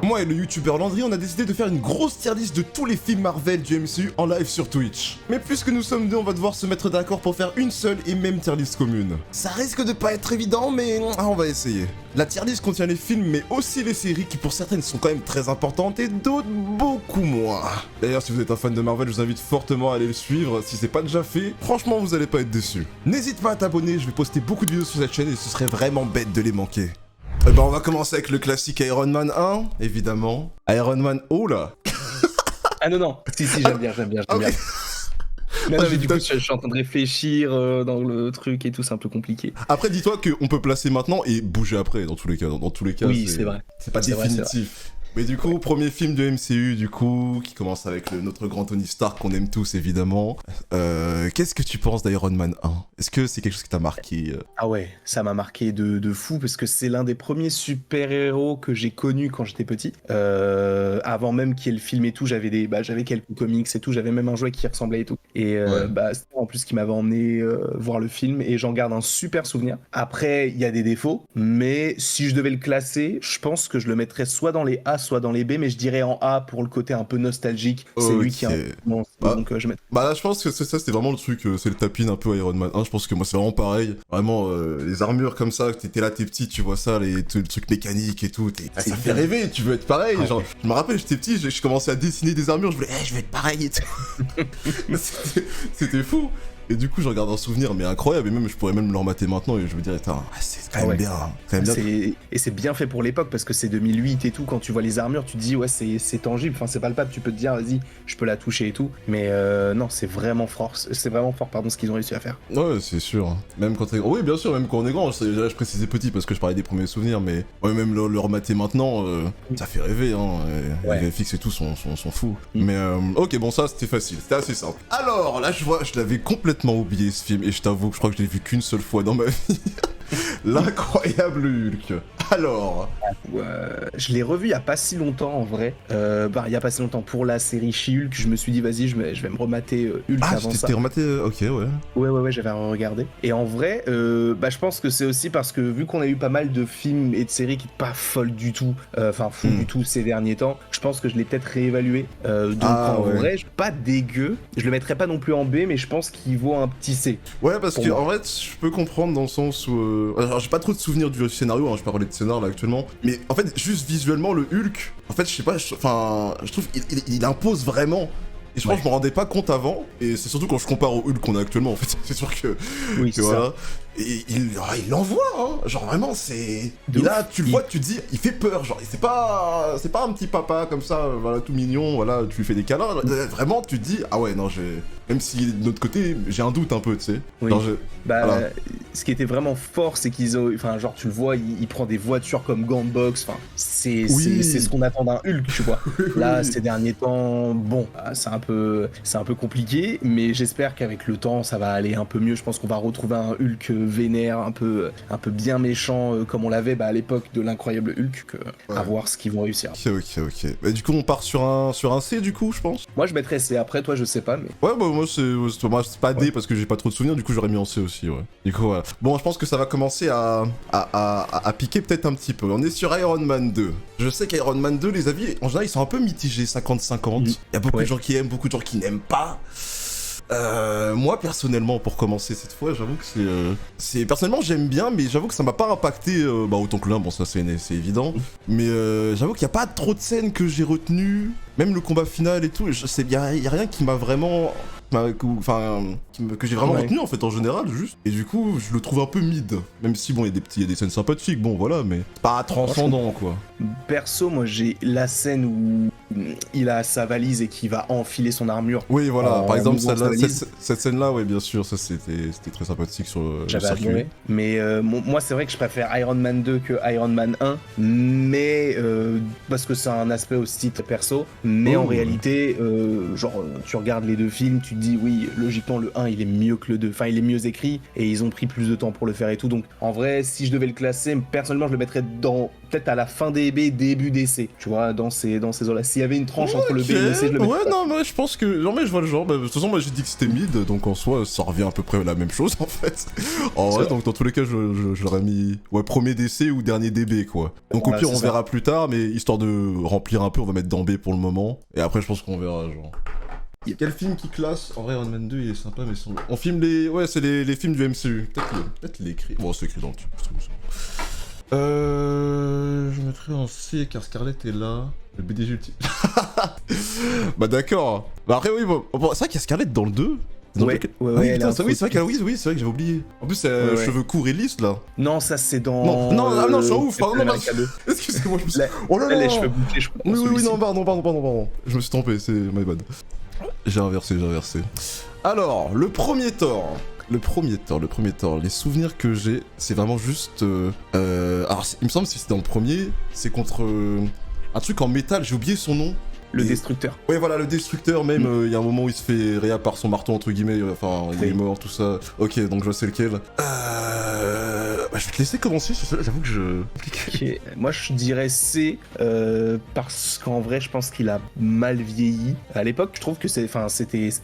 Moi et le youtubeur Landry, on a décidé de faire une grosse tier list de tous les films Marvel du MCU en live sur Twitch. Mais puisque nous sommes deux, on va devoir se mettre d'accord pour faire une seule et même tier list commune. Ça risque de pas être évident, mais on va essayer. La tier list contient les films, mais aussi les séries qui pour certaines sont quand même très importantes et d'autres beaucoup moins. D'ailleurs, si vous êtes un fan de Marvel, je vous invite fortement à aller le suivre. Si c'est pas déjà fait, franchement, vous allez pas être déçus. N'hésite pas à t'abonner, je vais poster beaucoup de vidéos sur cette chaîne et ce serait vraiment bête de les manquer. Eh ben, on va commencer avec le classique Iron Man 1, évidemment. Iron Man... Oh là. Ah non, si, j'aime bien. Okay. Non, mais du coup, je suis en train de réfléchir dans le truc et tout, c'est un peu compliqué. Après, dis-toi qu'on peut placer maintenant et bouger après, dans tous les cas. Dans tous les cas, oui, c'est vrai. C'est pas définitif. Mais du coup, premier film de MCU, du coup, qui commence avec notre grand Tony Stark qu'on aime tous, évidemment. Qu'est-ce que tu penses d'Iron Man 1? Est-ce que c'est quelque chose qui t'a marqué Ah ouais, ça m'a marqué de fou, parce que c'est l'un des premiers super-héros que j'ai connus quand j'étais petit. Avant même qu'il y ait le film et tout, j'avais quelques comics et tout, j'avais même un jouet qui ressemblait et tout. Et c'est en plus qui m'avait emmené voir le film, et j'en garde un super souvenir. Après, il y a des défauts, mais si je devais le classer, je pense que je le mettrais soit dans les A, soit dans les B, mais je dirais en A pour le côté un peu nostalgique. C'est lui qui a donc je mettrais. Bah là, je pense que ça c'était vraiment le truc, c'est le tapin un peu Iron Man 1. Je pense que moi c'est vraiment pareil. Vraiment, les armures comme ça, t'es là, t'es petit, tu vois ça, le truc mécanique et tout. Ça fait rêver, tu veux être pareil. Genre, je me rappelle, j'étais petit, je commençais à dessiner des armures, je voulais, je veux être pareil et tout. C'était fou. Et du coup, je regarde un souvenir, mais incroyable, et même je pourrais même le remater maintenant, et je me dirais, c'est quand même bien. Et c'est bien fait pour l'époque, parce que c'est 2008 et tout, quand tu vois les armures, tu te dis, ouais, c'est tangible, enfin, c'est palpable, tu peux te dire, vas-y, je peux la toucher et tout. Mais non, c'est vraiment fort, pardon, ce qu'ils ont réussi à faire. Ouais, c'est sûr. Même quand t'es grand. Oui, bien sûr, même quand on est grand, je précisais petit parce que je parlais des premiers souvenirs, mais ouais, même le remater maintenant, ça fait rêver, hein. Les VFX et tout sont fous. Mais ok, bon, ça c'était facile, c'était assez simple. Alors, là, je l'avais complètement oublié ce film, et je t'avoue que je crois que je l'ai vu qu'une seule fois dans ma vie. L'incroyable Hulk. Alors... je l'ai revu il y a pas si longtemps en vrai. Il y a pas si longtemps pour la série She-Hulk, je me suis dit vas-y, je vais me remater Hulk avant ça. Ah, tu t'es rematé, ok, ouais. Ouais, j'avais regardé. Et en vrai, je pense que c'est aussi parce que vu qu'on a eu pas mal de films et de séries qui sont pas folles du tout, fou du tout ces derniers temps, je pense que je l'ai peut-être réévalué. En vrai, pas dégueu. Je le mettrais pas non plus en B, mais je pense qu'il vaut un petit C. Ouais, parce que en fait, je peux comprendre dans le sens où... Alors, j'ai pas trop de souvenirs du scénario, hein, je peux parler de scénar là actuellement, mais en fait, juste visuellement, le Hulk, en fait, je sais pas, je trouve il impose vraiment. Et je pense que je me rendais pas compte avant, et c'est surtout quand je compare au Hulk qu'on a actuellement, en fait, c'est sûr que... Oui, c'est voilà. ça. Et il l'envoie, hein. Genre vraiment, c'est... Là, tu le vois, tu te dis, il fait peur, genre, c'est pas un petit papa comme ça, voilà, tout mignon, voilà, tu lui fais des câlins, vraiment, tu te dis, ah ouais, non, même si de notre côté, j'ai un doute un peu, tu sais. Oui. Genre, voilà. Ce qui était vraiment fort, c'est qu'ils ont... Enfin, genre, tu le vois, il prend des voitures comme gants de boxe, enfin, c'est ce qu'on attend d'un Hulk, tu vois. Là, ces derniers temps, bon, c'est un peu compliqué, mais j'espère qu'avec le temps, ça va aller un peu mieux. Je pense qu'on va retrouver un Hulk vénère, un peu bien méchant, comme on l'avait à l'époque de l'incroyable Hulk, à voir ce qu'ils vont réussir. Ok. Bah, du coup, on part sur un C, du coup, je pense. Moi, je mettrais C. Après, toi, je sais pas, mais... Ouais, bah, moi, c'est pas D parce que j'ai pas trop de souvenirs, du coup, j'aurais mis en C aussi, ouais. Du coup, voilà. Bon, je pense que ça va commencer à piquer peut-être un petit peu. On est sur Iron Man 2. Je sais qu'Iron Man 2, les avis, en général, ils sont un peu mitigés, 50-50. Il y a beaucoup de gens qui aiment, beaucoup de gens qui n'aiment pas. Moi personnellement, pour commencer cette fois, j'avoue que c'est personnellement j'aime bien, mais j'avoue que ça m'a pas impacté autant que l'un, bon ça c'est évident, mais j'avoue qu'il y a pas trop de scènes que j'ai retenues, même le combat final et tout, y a rien qui m'a vraiment que j'ai vraiment retenu en fait en général juste, et du coup je le trouve un peu mid, même si bon il y a des scènes sympathiques, bon voilà, mais pas transcendant quoi. Perso, moi j'ai la scène où il a sa valise et qu'il va enfiler son armure. Oui voilà, par exemple cette scène là, ouais bien sûr, ça c'était très sympathique sur le circuit. Adoré. Mais moi c'est vrai que je préfère Iron Man 2 que Iron Man 1, mais parce que c'est un aspect aussi perso, mais en réalité tu regardes les deux films, tu te dis oui, logiquement le 1 il est mieux que le 2, enfin il est mieux écrit et ils ont pris plus de temps pour le faire et tout, donc en vrai si je devais le classer, personnellement je le mettrais dans peut-être à la fin des B, début des C, tu vois, dans ces eaux-là. S'il y avait une tranche entre le B et le C, je le mettrais. Ouais, non, mais je pense que. Non, mais je vois le genre. Bah, de toute façon, moi j'ai dit que c'était mid, donc en soi, ça revient à peu près à la même chose en fait. En vrai, donc dans tous les cas, je l'aurais mis. Ouais, premier DC ou dernier DB, quoi. Donc Voilà, au pire, on c'est verra plus tard, mais histoire de remplir un peu, on va mettre dans B pour le moment. Et après, je pense qu'on verra, genre. Il y a quel film qui classe? En vrai, Iron Man 2, il est sympa, mais on filme les. Ouais, c'est les films du MCU. Peut-être l'écrit. Bon, c'est écrit dans le truc. Je mettrais en C car Scarlett est là. Le BDG ultime. Bah d'accord. Bah après, oui, bon, c'est vrai qu'il y a Scarlett dans le 2. Ouais, putain, c'est vrai que j'avais oublié. En plus, c'est cheveux courts et lisses là. Non, ça c'est dans. Non, je suis ouf. Pardon, excusez-moi, je me suis. Oh là là. Les cheveux bouclés, je crois. Oui, non, pardon. Je me suis trompé, c'est my bad. J'ai inversé. Alors, le premier Thor, les souvenirs que j'ai, c'est vraiment juste... alors, il me semble que c'était dans le premier, c'est contre un truc en métal, j'ai oublié son nom. Le Destructeur. Ouais, voilà, le Destructeur, même, il y a un moment où il se fait réa par son marteau, entre guillemets, enfin, il est mort, tout ça. Ok, donc je sais lequel. Bah, je vais te laisser commencer, j'avoue que je... Okay. Moi, je dirais C, parce qu'en vrai, je pense qu'il a mal vieilli. À l'époque, je trouve que c'était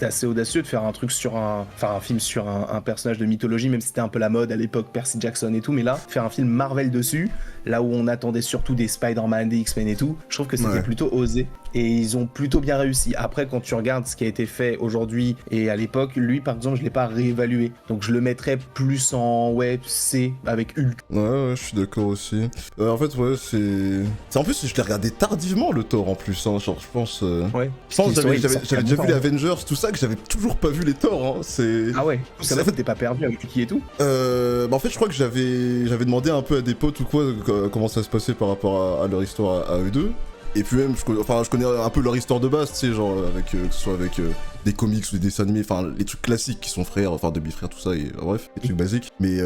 assez audacieux de faire un truc sur un film sur un personnage de mythologie, même si c'était un peu la mode à l'époque, Percy Jackson et tout, mais là, faire un film Marvel dessus, là où on attendait surtout des Spider-Man, des X-Men et tout, je trouve que c'était plutôt osé. Et ils ont plutôt bien réussi. Après, quand tu regardes ce qui a été fait aujourd'hui et à l'époque, lui, par exemple, je l'ai pas réévalué. Donc je le mettrais plus en C avec Hulk. Ouais, je suis d'accord aussi. En fait, ouais, c'est... En plus, je l'ai regardé tardivement, le Thor, en plus. Hein. Genre, je pense... Ouais. Je pense que j'avais déjà vu les Avengers, tout ça, que j'avais toujours pas vu les Thor. Hein. C'est... Ah ouais. Ça va, t'es pas perdu avec Hulk et tout. Bah en fait, je crois que j'avais demandé un peu à des potes ou quoi comment ça se passait par rapport à leur histoire à eux deux. Et puis même, je connais un peu leur histoire de base, tu sais, genre, que ce soit avec des comics ou des dessins animés, enfin, les trucs classiques qui sont frères, enfin, demi-frères, tout ça, et bref, les trucs basiques. Mais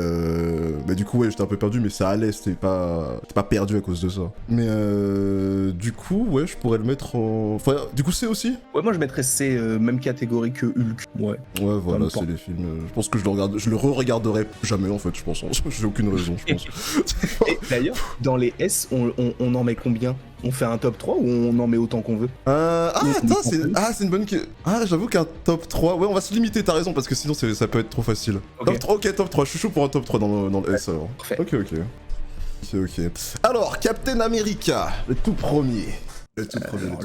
du coup, ouais, j'étais un peu perdu, mais ça allait, c'était pas perdu à cause de ça. Mais du coup, ouais, je pourrais le mettre en... Enfin, du coup, c'est aussi. Ouais, moi, je mettrais C, même catégorie que Hulk, ouais. Ouais, voilà, c'est les films... je pense que je le re-regarderai jamais, en fait, je pense. J'ai aucune raison, je pense. Et d'ailleurs, dans les S, on en met combien? On fait un top 3 ou on en met autant qu'on veut? Attends, c'est une bonne question. Ah, j'avoue qu'un top 3... Ouais, on va se limiter, t'as raison, parce que sinon ça peut être trop facile. Okay. Top 3, je suis chaud pour un top 3 dans le S, alors. Parfait. Ok. Alors, Captain America, le tout premier.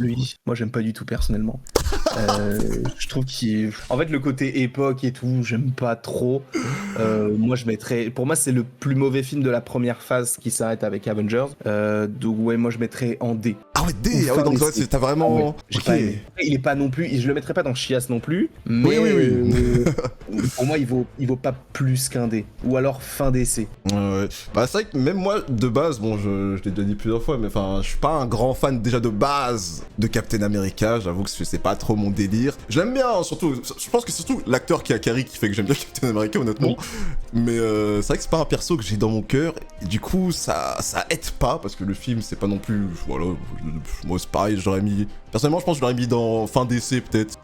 Lui, moi j'aime pas du tout personnellement. Je trouve en fait, le côté époque et tout, j'aime pas trop. Moi je mettrais... Pour moi c'est le plus mauvais film de la première phase qui s'arrête avec Avengers. Donc ouais, moi je mettrais en D. Ah ouais, D. Ah ouais, donc t'as vraiment... Ah ouais, pas aimé. Il est pas non plus... Je le mettrais pas dans Chiasse non plus. Mais oui. Pour moi il vaut pas plus qu'un D. Ou alors fin d'essai. Ouais. Bah c'est vrai que même moi de base, bon je l'ai déjà dit plusieurs fois, mais enfin je suis pas un grand fan déjà de base de Captain America, j'avoue que c'est pas trop mon délire. Je l'aime bien, surtout, je pense que c'est surtout l'acteur qui a Carrie qui fait que j'aime bien Captain America, honnêtement. Mais c'est vrai que c'est pas un perso que j'ai dans mon cœur, et du coup ça aide pas, parce que le film c'est pas non plus, voilà, moi c'est pareil, personnellement je pense que je l'aurais mis dans fin d'essai peut-être.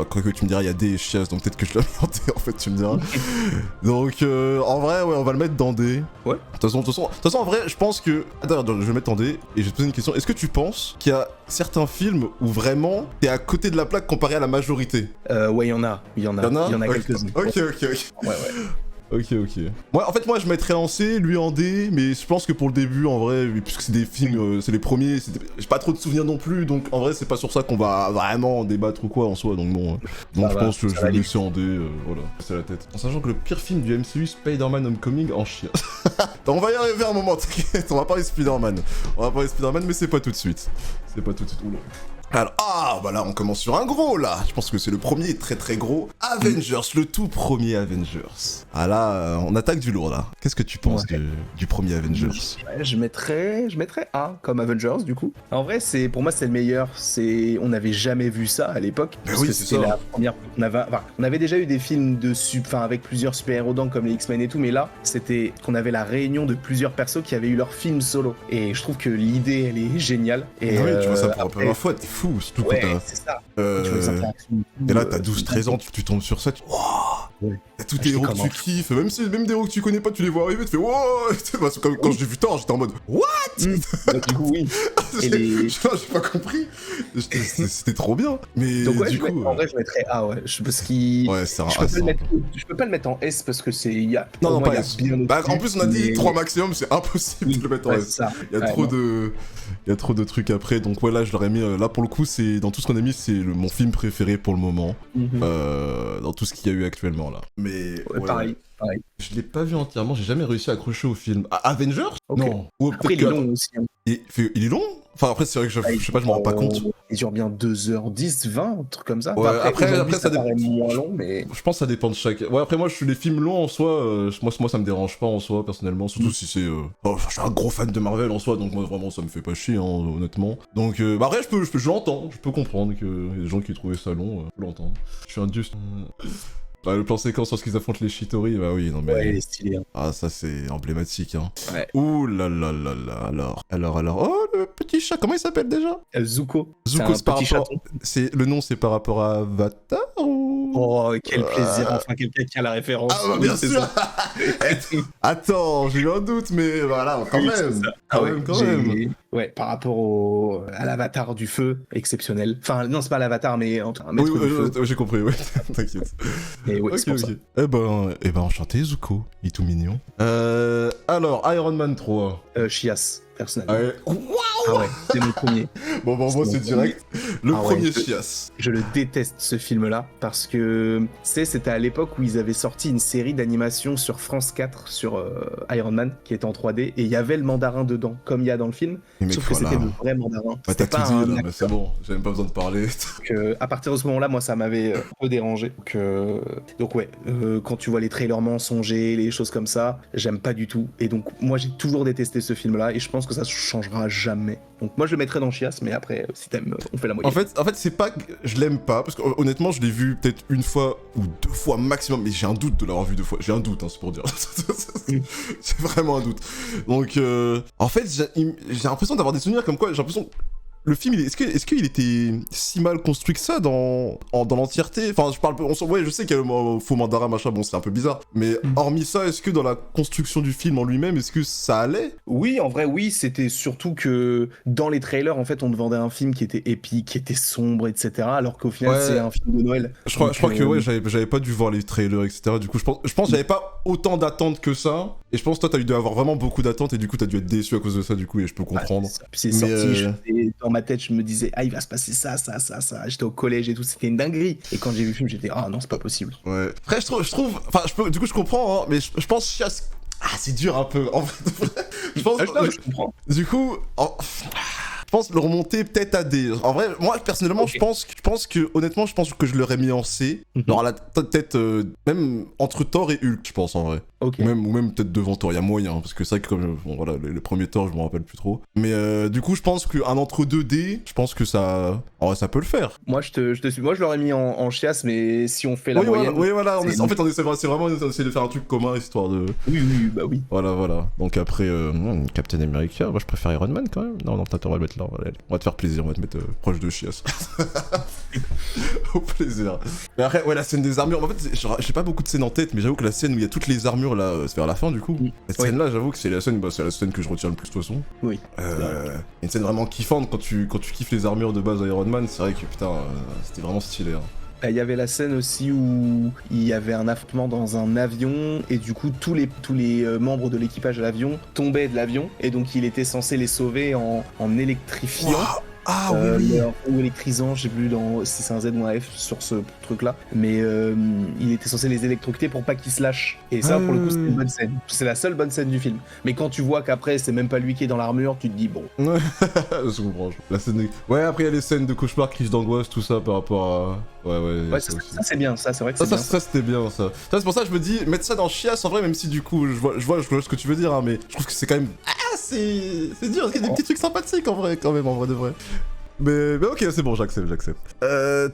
Quoique tu me diras il y a D et Chiasse, donc peut-être que je l'aurais mis en D en fait, tu me diras. Donc en vrai, ouais, on va le mettre dans D. Ouais. De toute façon, en vrai, je pense que... Attends, je vais le mettre en D, et je vais te poser une question. Est-ce que tu penses qu'il y a certains films où vraiment t'es à côté de la plaque comparé à la majorité? Ouais, il y en a quelques-uns. Ok. Ouais. Ok. Moi je mettrais en C, lui en D, mais je pense que pour le début, en vrai, puisque c'est des films, c'est les premiers, j'ai pas trop de souvenirs non plus, donc en vrai c'est pas sur ça qu'on va vraiment débattre ou quoi en soi, donc bon. Donc je pense que je vais le laisser en D, voilà, c'est la tête. En sachant que le pire film du MCU, Spider-Man Homecoming, en chien. On va y arriver un moment, t'inquiète, on va parler de Spider-Man, mais c'est pas tout de suite. Oula. Alors, bah là, on commence sur un gros, là. Je pense que c'est le premier très très gros. Avengers, le tout premier Avengers. Ah là, on attaque du lourd, là. Qu'est-ce que tu penses du premier Avengers? Je mettrais A, comme Avengers, du coup. En vrai, pour moi, c'est le meilleur. On n'avait jamais vu ça à l'époque. Parce que c'était la première... On avait déjà eu des films avec plusieurs super-héros dedans, comme les X-Men et tout, mais là, c'était qu'on avait la réunion de plusieurs persos qui avaient eu leur film solo. Et je trouve que l'idée, elle est géniale. Et oui, tu vois ça pour la première fois, t'es fou. fou, surtout Ouais, quand c'est ça. t'as... Tu vois les interactions Et là, t'as 12-13 ans, tu tombes sur ça, Ouais. t'as tous Ah, tes j'étais héros comme que un tu kiffes, même des héros que tu connais pas, tu les vois arriver, tu fais wow. Parce que quand j'ai vu Thor, j'étais en mode what. Du coup, oui. Et les... J'ai pas compris. C'était trop bien. Mais Donc ouais, du coup... en vrai, je mettrais A, ouais. Parce qu'il... Ouais, c'est un Je peux, pas le A, mettre... je peux pas le mettre en S parce que c'est... Non, Pour moi, pas il y a S. bien Bah, en au-dessus, plus, on a dit mais- 3 maximum, c'est impossible Oui, de le mettre en ouais, S. c'est ça. Il y a Ouais, trop non. de... Il y a trop de trucs après, donc ouais, là, je l'aurais mis... là, pour le coup, c'est dans tout ce qu'on a mis, c'est mon film préféré pour le moment. Mhm. Dans tout ce qu'il y a eu actuellement, là. Mais... Ouais, pareil. Je l'ai pas vu entièrement, j'ai jamais réussi à accrocher au film. Avengers? Ok. Non. Ou Après, peut-être il est que... long aussi. Hein. Il est long? Enfin, après, c'est vrai que je sais pas, je me rends pas compte. Il dure bien 2h10, 20, un truc comme ça. Ouais, Enfin, après, aujourd'hui, ça ça paraît moins long, mais... Je pense que ça dépend de chaque... Ouais, après, moi, je suis les films longs en soi, moi, ça me dérange pas en soi, personnellement, surtout si c'est... Oh, je suis un gros fan de Marvel en soi, donc moi, vraiment, ça me fait pas chier, hein, honnêtement. Donc, bah après, je l'entends, je peux comprendre qu'il y a des gens qui trouvaient ça long, je l'entends. Je suis un dieu... Bah, le plan séquence lorsqu'ils affrontent les Chitori, bah oui, non mais... Ouais, il est stylé. Hein. Ah, ça c'est emblématique, hein. Ouais. Ouh là là là là, alors... Oh, le petit chat, comment il s'appelle déjà? Zuko. Zuko, c'est par petit rapport... chaton. Le nom, c'est par rapport à Avatar ou... Oh, quel plaisir, enfin quelqu'un qui a la référence. Ah bah bien Oui, c'est sûr. ça. Attends, j'ai eu un doute, mais voilà, quand Oui, même. c'est ça. Quand même. Ouais, par rapport à l'avatar du feu, exceptionnel. Enfin, non, c'est pas l'avatar, mais un Oui, maître du feu. j'ai compris, ouais. T'inquiète. Et ouais, Ok, c'est pour ça. ok. Eh ben, enchanté, Zuko. Il est tout mignon. Alors, Iron Man 3. Chias, personnellement. Ouais. Ah ouais, c'est mon premier. Bon, moi, c'est direct. Le Ah ouais, premier Chias. Je le déteste ce film-là parce que c'était à l'époque où ils avaient sorti une série d'animation sur France 4 sur Iron Man qui était en 3D et il y avait le mandarin dedans comme il y a dans le film, Mais sauf que voilà. c'était le vrai mandarin. Bah, t'as C'était tout pas dit, un là, mais c'est bon. J'ai même pas besoin de parler. Donc, à partir de ce moment-là, moi, ça m'avait un peu dérangé. Donc ouais, quand tu vois les trailers mensongers, les choses comme ça, j'aime pas du tout. Et donc, moi, j'ai toujours détesté ce film-là et je pense que ça changera jamais. Donc, moi, je le mettrais dans Chias, mais après, si t'aimes, on fait la moyenne. En fait, c'est pas que je l'aime pas, parce que honnêtement, je l'ai vu peut-être une fois ou 2 fois maximum, mais j'ai un doute de l'avoir vu 2 fois. J'ai un doute, hein, c'est pour dire. C'est vraiment un doute. Donc, en fait, j'ai l'impression d'avoir des souvenirs comme quoi, j'ai l'impression... Le film, est-ce qu'il était si mal construit que ça dans l'entièreté? Enfin, je parle, ouais, je sais qu'il y a le faux mandarin, machin, bon, c'est un peu bizarre. Mais hormis ça, est-ce que dans la construction du film en lui-même, est-ce que ça allait? Oui, en vrai, oui. C'était surtout que dans les trailers, en fait, on te vendait un film qui était épique, qui était sombre, etc. Alors qu'au final, c'est un film de Noël. Je crois que ouais, j'avais pas dû voir les trailers, etc. Du coup, je pense que j'avais pas autant d'attentes que ça. Et je pense que toi, t'as dû avoir vraiment beaucoup d'attentes et du coup, t'as dû être déçu à cause de ça, du coup, et je peux comprendre. Puis c'est sorti, dans ma tête, je me disais, ah, il va se passer ça. J'étais au collège et tout, c'était une dinguerie. Et quand j'ai vu le film, j'étais, ah non, c'est pas possible. Ouais. Après, je trouve, enfin, du coup, je comprends, hein, mais je pense Chias. Ah, c'est dur un peu. En fait, je pense. Je comprends. Du coup, je pense le remonter peut-être à D. En vrai, moi personnellement, je pense que honnêtement, je pense que je l'aurais mis en C. Genre à la tête, même entre Thor et Hulk, je pense en vrai. Ok. Ou même peut-être devant Thor, il y a moyen, parce que c'est vrai que comme bon, voilà, le premier Thor, je me rappelle plus trop. Mais du coup, je pense qu'un entre deux D, je pense que ça, en vrai, ça peut le faire. Moi, je te suis. Moi, je l'aurais mis en chiasse, mais si on fait la moyenne. Oui, voilà. En fait, c'est vraiment on essaie de faire un truc commun histoire de. Oui, bah oui. Voilà. Donc après, Captain America, moi je préfère Iron Man quand même. Non, peut-être on va le mettre là. On va te faire plaisir, on va te mettre proche de Chias. Au plaisir. Mais après, ouais, la scène des armures. En fait, j'ai pas beaucoup de scènes en tête, mais j'avoue que la scène où il y a toutes les armures là, c'est vers la fin du coup. Cette scène-là, j'avoue que c'est la scène que je retiens le plus de toute façon. Oui. Une scène vraiment kiffante quand tu kiffes les armures de base Iron Man. C'est vrai que putain, c'était vraiment stylé. Hein. Il y avait la scène aussi où il y avait un affrontement dans un avion et du coup tous les membres de l'équipage de l'avion tombaient de l'avion et donc il était censé les sauver en électrifiant. Wow. Ah oui. Ou électrisant, je sais plus si c'est un Z ou un F sur ce truc là, mais il était censé les électrocuter pour pas qu'ils se lâchent. Et ça pour le coup c'était une bonne scène. C'est la seule bonne scène du film. Mais quand tu vois qu'après c'est même pas lui qui est dans l'armure, tu te dis bon. Je comprends. La scène de... Ouais, après il y a les scènes de cauchemar, crise d'angoisse, tout ça par rapport à... Ouais, ça c'est bien, ça c'est vrai que c'est bien. Ça c'était bien ça. C'est pour ça que je me dis, mettre ça dans Chias en vrai, même si du coup je vois ce que tu veux dire, hein, mais je trouve que c'est quand même... Ah, c'est dur, parce qu'il y a des petits trucs sympathiques en vrai, quand même, en vrai de vrai. Mais ok, c'est bon, j'accepte.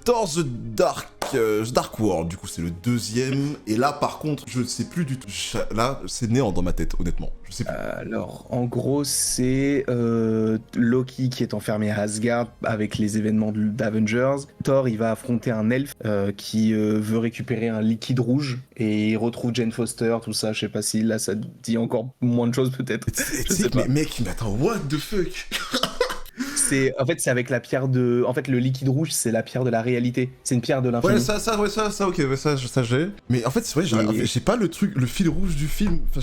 Thor The Dark World, du coup, c'est le deuxième. Et là, par contre, je ne sais plus du tout. Là, c'est néant dans ma tête, honnêtement. Je sais plus. Alors, en gros, c'est Loki qui est enfermé à Asgard avec les événements d'Avengers. Thor, il va affronter un elfe qui veut récupérer un liquide rouge et il retrouve Jane Foster, tout ça. Je sais pas si là, ça dit encore moins de choses peut-être. Je sais pas. Mais mec, mais attends, what the fuck? En fait, c'est avec la pierre de. En fait, le liquide rouge, c'est la pierre de la réalité. C'est une pierre de l'infini. Ouais, ça, ok, ouais, ça j'ai. Mais en fait, c'est vrai, j'ai pas le truc, le fil rouge du film. Enfin,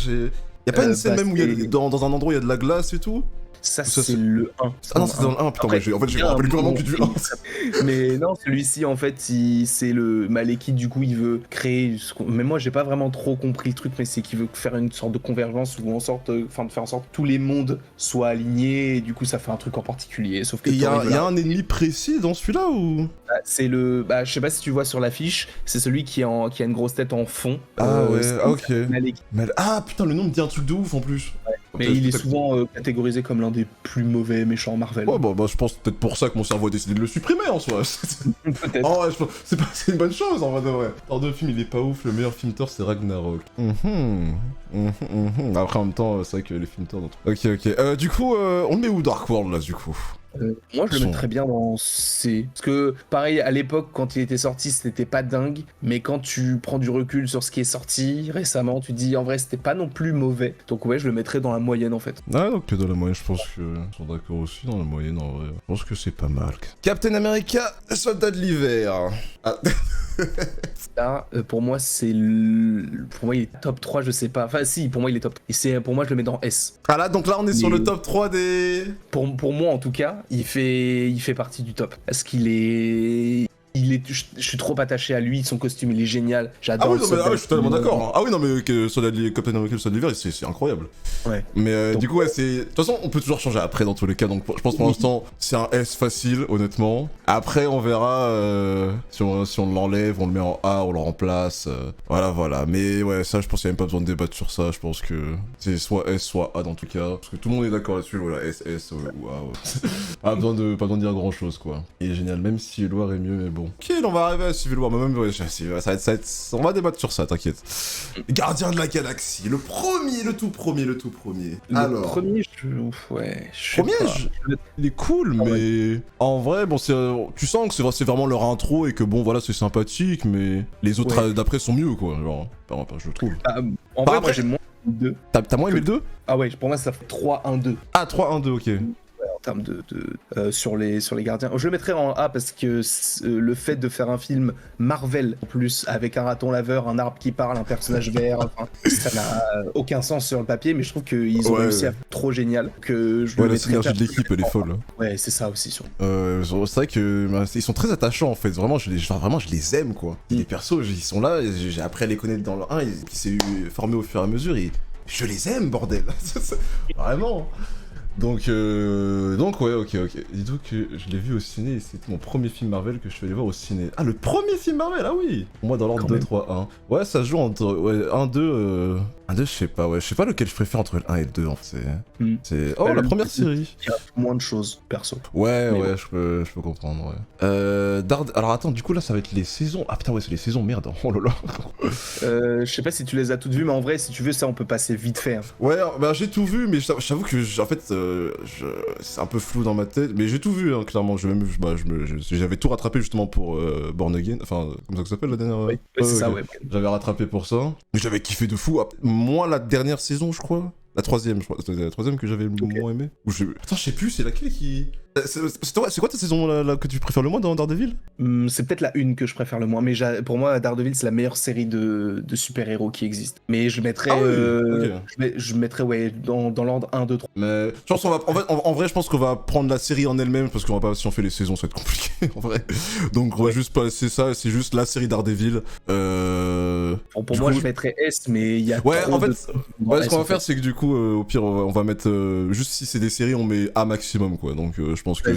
Y'a pas une scène même où il y a, dans un endroit où il y a de la glace et tout? Ça c'est le 1. Ah non, c'est dans le 1, putain, après, je me rappelle plus vraiment que du 1. Mais non, celui-ci, en fait, c'est le Malekith, du coup, il veut créer... Mais moi, j'ai pas vraiment trop compris le truc, mais c'est qu'il veut faire une sorte de convergence ou de faire en sorte que tous les mondes soient alignés, et du coup, ça fait un truc en particulier. Sauf que il y a un ennemi précis dans celui-là, ou... C'est le... je sais pas si tu vois sur l'affiche, c'est celui qui a une grosse tête en fond. Ah ouais, ok. Malekith. Ah putain, le nom me dit un truc de ouf en plus. Ouais. Mais il est souvent catégorisé comme l'un des plus mauvais méchants Marvel. Ouais, bah je pense peut-être pour ça que mon cerveau a décidé de le supprimer en soi. Peut-être. Oh, ouais, c'est une bonne chose en vrai de vrai. Thor 2 film, il est pas ouf, le meilleur film Thor c'est Ragnarok. Après en même temps, c'est vrai que les films Thor... Ok. Du coup, on le met où Dark World là du coup? Moi je le mettrais bien dans C. Parce que pareil à l'époque quand il était sorti c'était pas dingue. Mais quand tu prends du recul sur ce qui est sorti récemment tu te dis en vrai c'était pas non plus mauvais. Donc ouais je le mettrais dans la moyenne en fait. Ah donc dans la moyenne je pense que ils sont d'accord aussi dans la moyenne en vrai. Je pense que c'est pas mal. Captain America, soldat de l'hiver. Ah. Là, pour moi c'est pour moi il est top 3 je sais pas. Enfin si pour moi il est top. Et pour moi je le mets dans S. Ah là donc là on est sur le top 3 des... Pour moi en tout cas il fait partie du top. Parce qu'il est... je suis trop attaché à lui, son costume il est génial, j'adore. Ah oui, non, mais, je suis totalement d'accord. Ah oui, non, mais Captain America, le soldat d'hiver, c'est incroyable. Ouais. Mais du coup, ouais, c'est. De toute façon, on peut toujours changer après dans tous les cas, donc je pense pour l'instant, c'est un S facile, honnêtement. Après, on verra si on l'enlève, on le met en A, on le remplace. Voilà. Mais ouais, ça, je pense qu'il n'y a même pas besoin de débattre sur ça. Je pense que c'est soit S, soit A dans tout cas. Parce que tout le monde est d'accord là-dessus, voilà, S ou A. Ouais. Pas besoin de dire grand chose, quoi. Il est génial, même si Loire est mieux, mais bon. Ok, on va arriver à Civil War, même ouais, ça va être, on va débattre sur ça, t'inquiète. Gardien de la Galaxie, le tout premier. Alors. Le premier, Il est cool, mais en vrai, bon, tu sens que c'est vraiment leur intro et que bon, voilà, c'est sympathique, mais les autres d'après sont mieux, quoi. Genre, je trouve. En vrai, moi j'ai moins le 2. T'as moins aimé le 2? Ah ouais, pour moi ça fait 3-1-2. Ah, 3-1-2, ok. En termes sur les gardiens. Je le mettrais en A parce que le fait de faire un film Marvel en plus avec un raton laveur, un arbre qui parle, un personnage vert, enfin, ça n'a aucun sens sur le papier, mais je trouve qu'ils ont réussi à faire trop génial. La synergie de l'équipe elle est folle. Ouais, c'est ça aussi. C'est vrai que ils sont très attachants en fait. Vraiment, je les aime quoi. Les persos, ils sont là. J'ai appris à les connaître dans le 1, ils s'est formé au fur et à mesure et je les aime bordel. Vraiment. Donc ouais, ok. Dis-toi que je l'ai vu au ciné et c'était mon premier film Marvel que je suis allé voir au ciné. Ah, le premier film Marvel, ah oui. Pour moi, dans l'ordre 2, 3, 1. Ouais, ça se joue entre 1, 2, 1, 2, je sais pas lequel je préfère entre le 1 et le 2, en fait. C'est... Oh, la première série. Il y a moins de choses, perso. Ouais, bon. Je peux comprendre, ouais. Alors attends, du coup, là, ça va être les saisons. Ah putain, ouais, c'est les saisons, merde. Oh là là. Je sais pas si tu les as toutes vues, mais en vrai, si tu veux, ça, on peut passer vite fait. Hein. Ouais, bah j'ai tout vu, mais j'avoue que, en fait... c'est un peu flou dans ma tête, mais j'ai tout vu, hein, clairement. J'avais tout rattrapé justement pour Born Again, enfin, comme ça que ça s'appelle la dernière. Oui, c'est ça, ouais. J'avais rattrapé pour ça, mais j'avais kiffé de fou. Moi, la dernière saison, je crois. La troisième, je crois. C'était la troisième que j'avais le moins aimé. Attends, je sais plus, c'est laquelle qui. C'est quoi ta saison là, que tu préfères le moins dans Daredevil? C'est peut-être la une que je préfère le moins, mais pour moi, Daredevil, c'est la meilleure série de super-héros qui existe. Mais je mettrais. Je mettrais, ouais, dans l'ordre 1, 2, 3. Mais je pense en vrai, je pense qu'on va prendre la série en elle-même parce qu'on va pas, si on fait les saisons, ça va être compliqué en vrai. Donc on va juste passer ça, c'est juste la série Daredevil. Pour moi, je mettrais S, mais il y a. Ouais, en fait, ce qu'on va faire, c'est que du coup, au pire, on va mettre. Juste si c'est des séries, on met A maximum, quoi. Donc je pense que.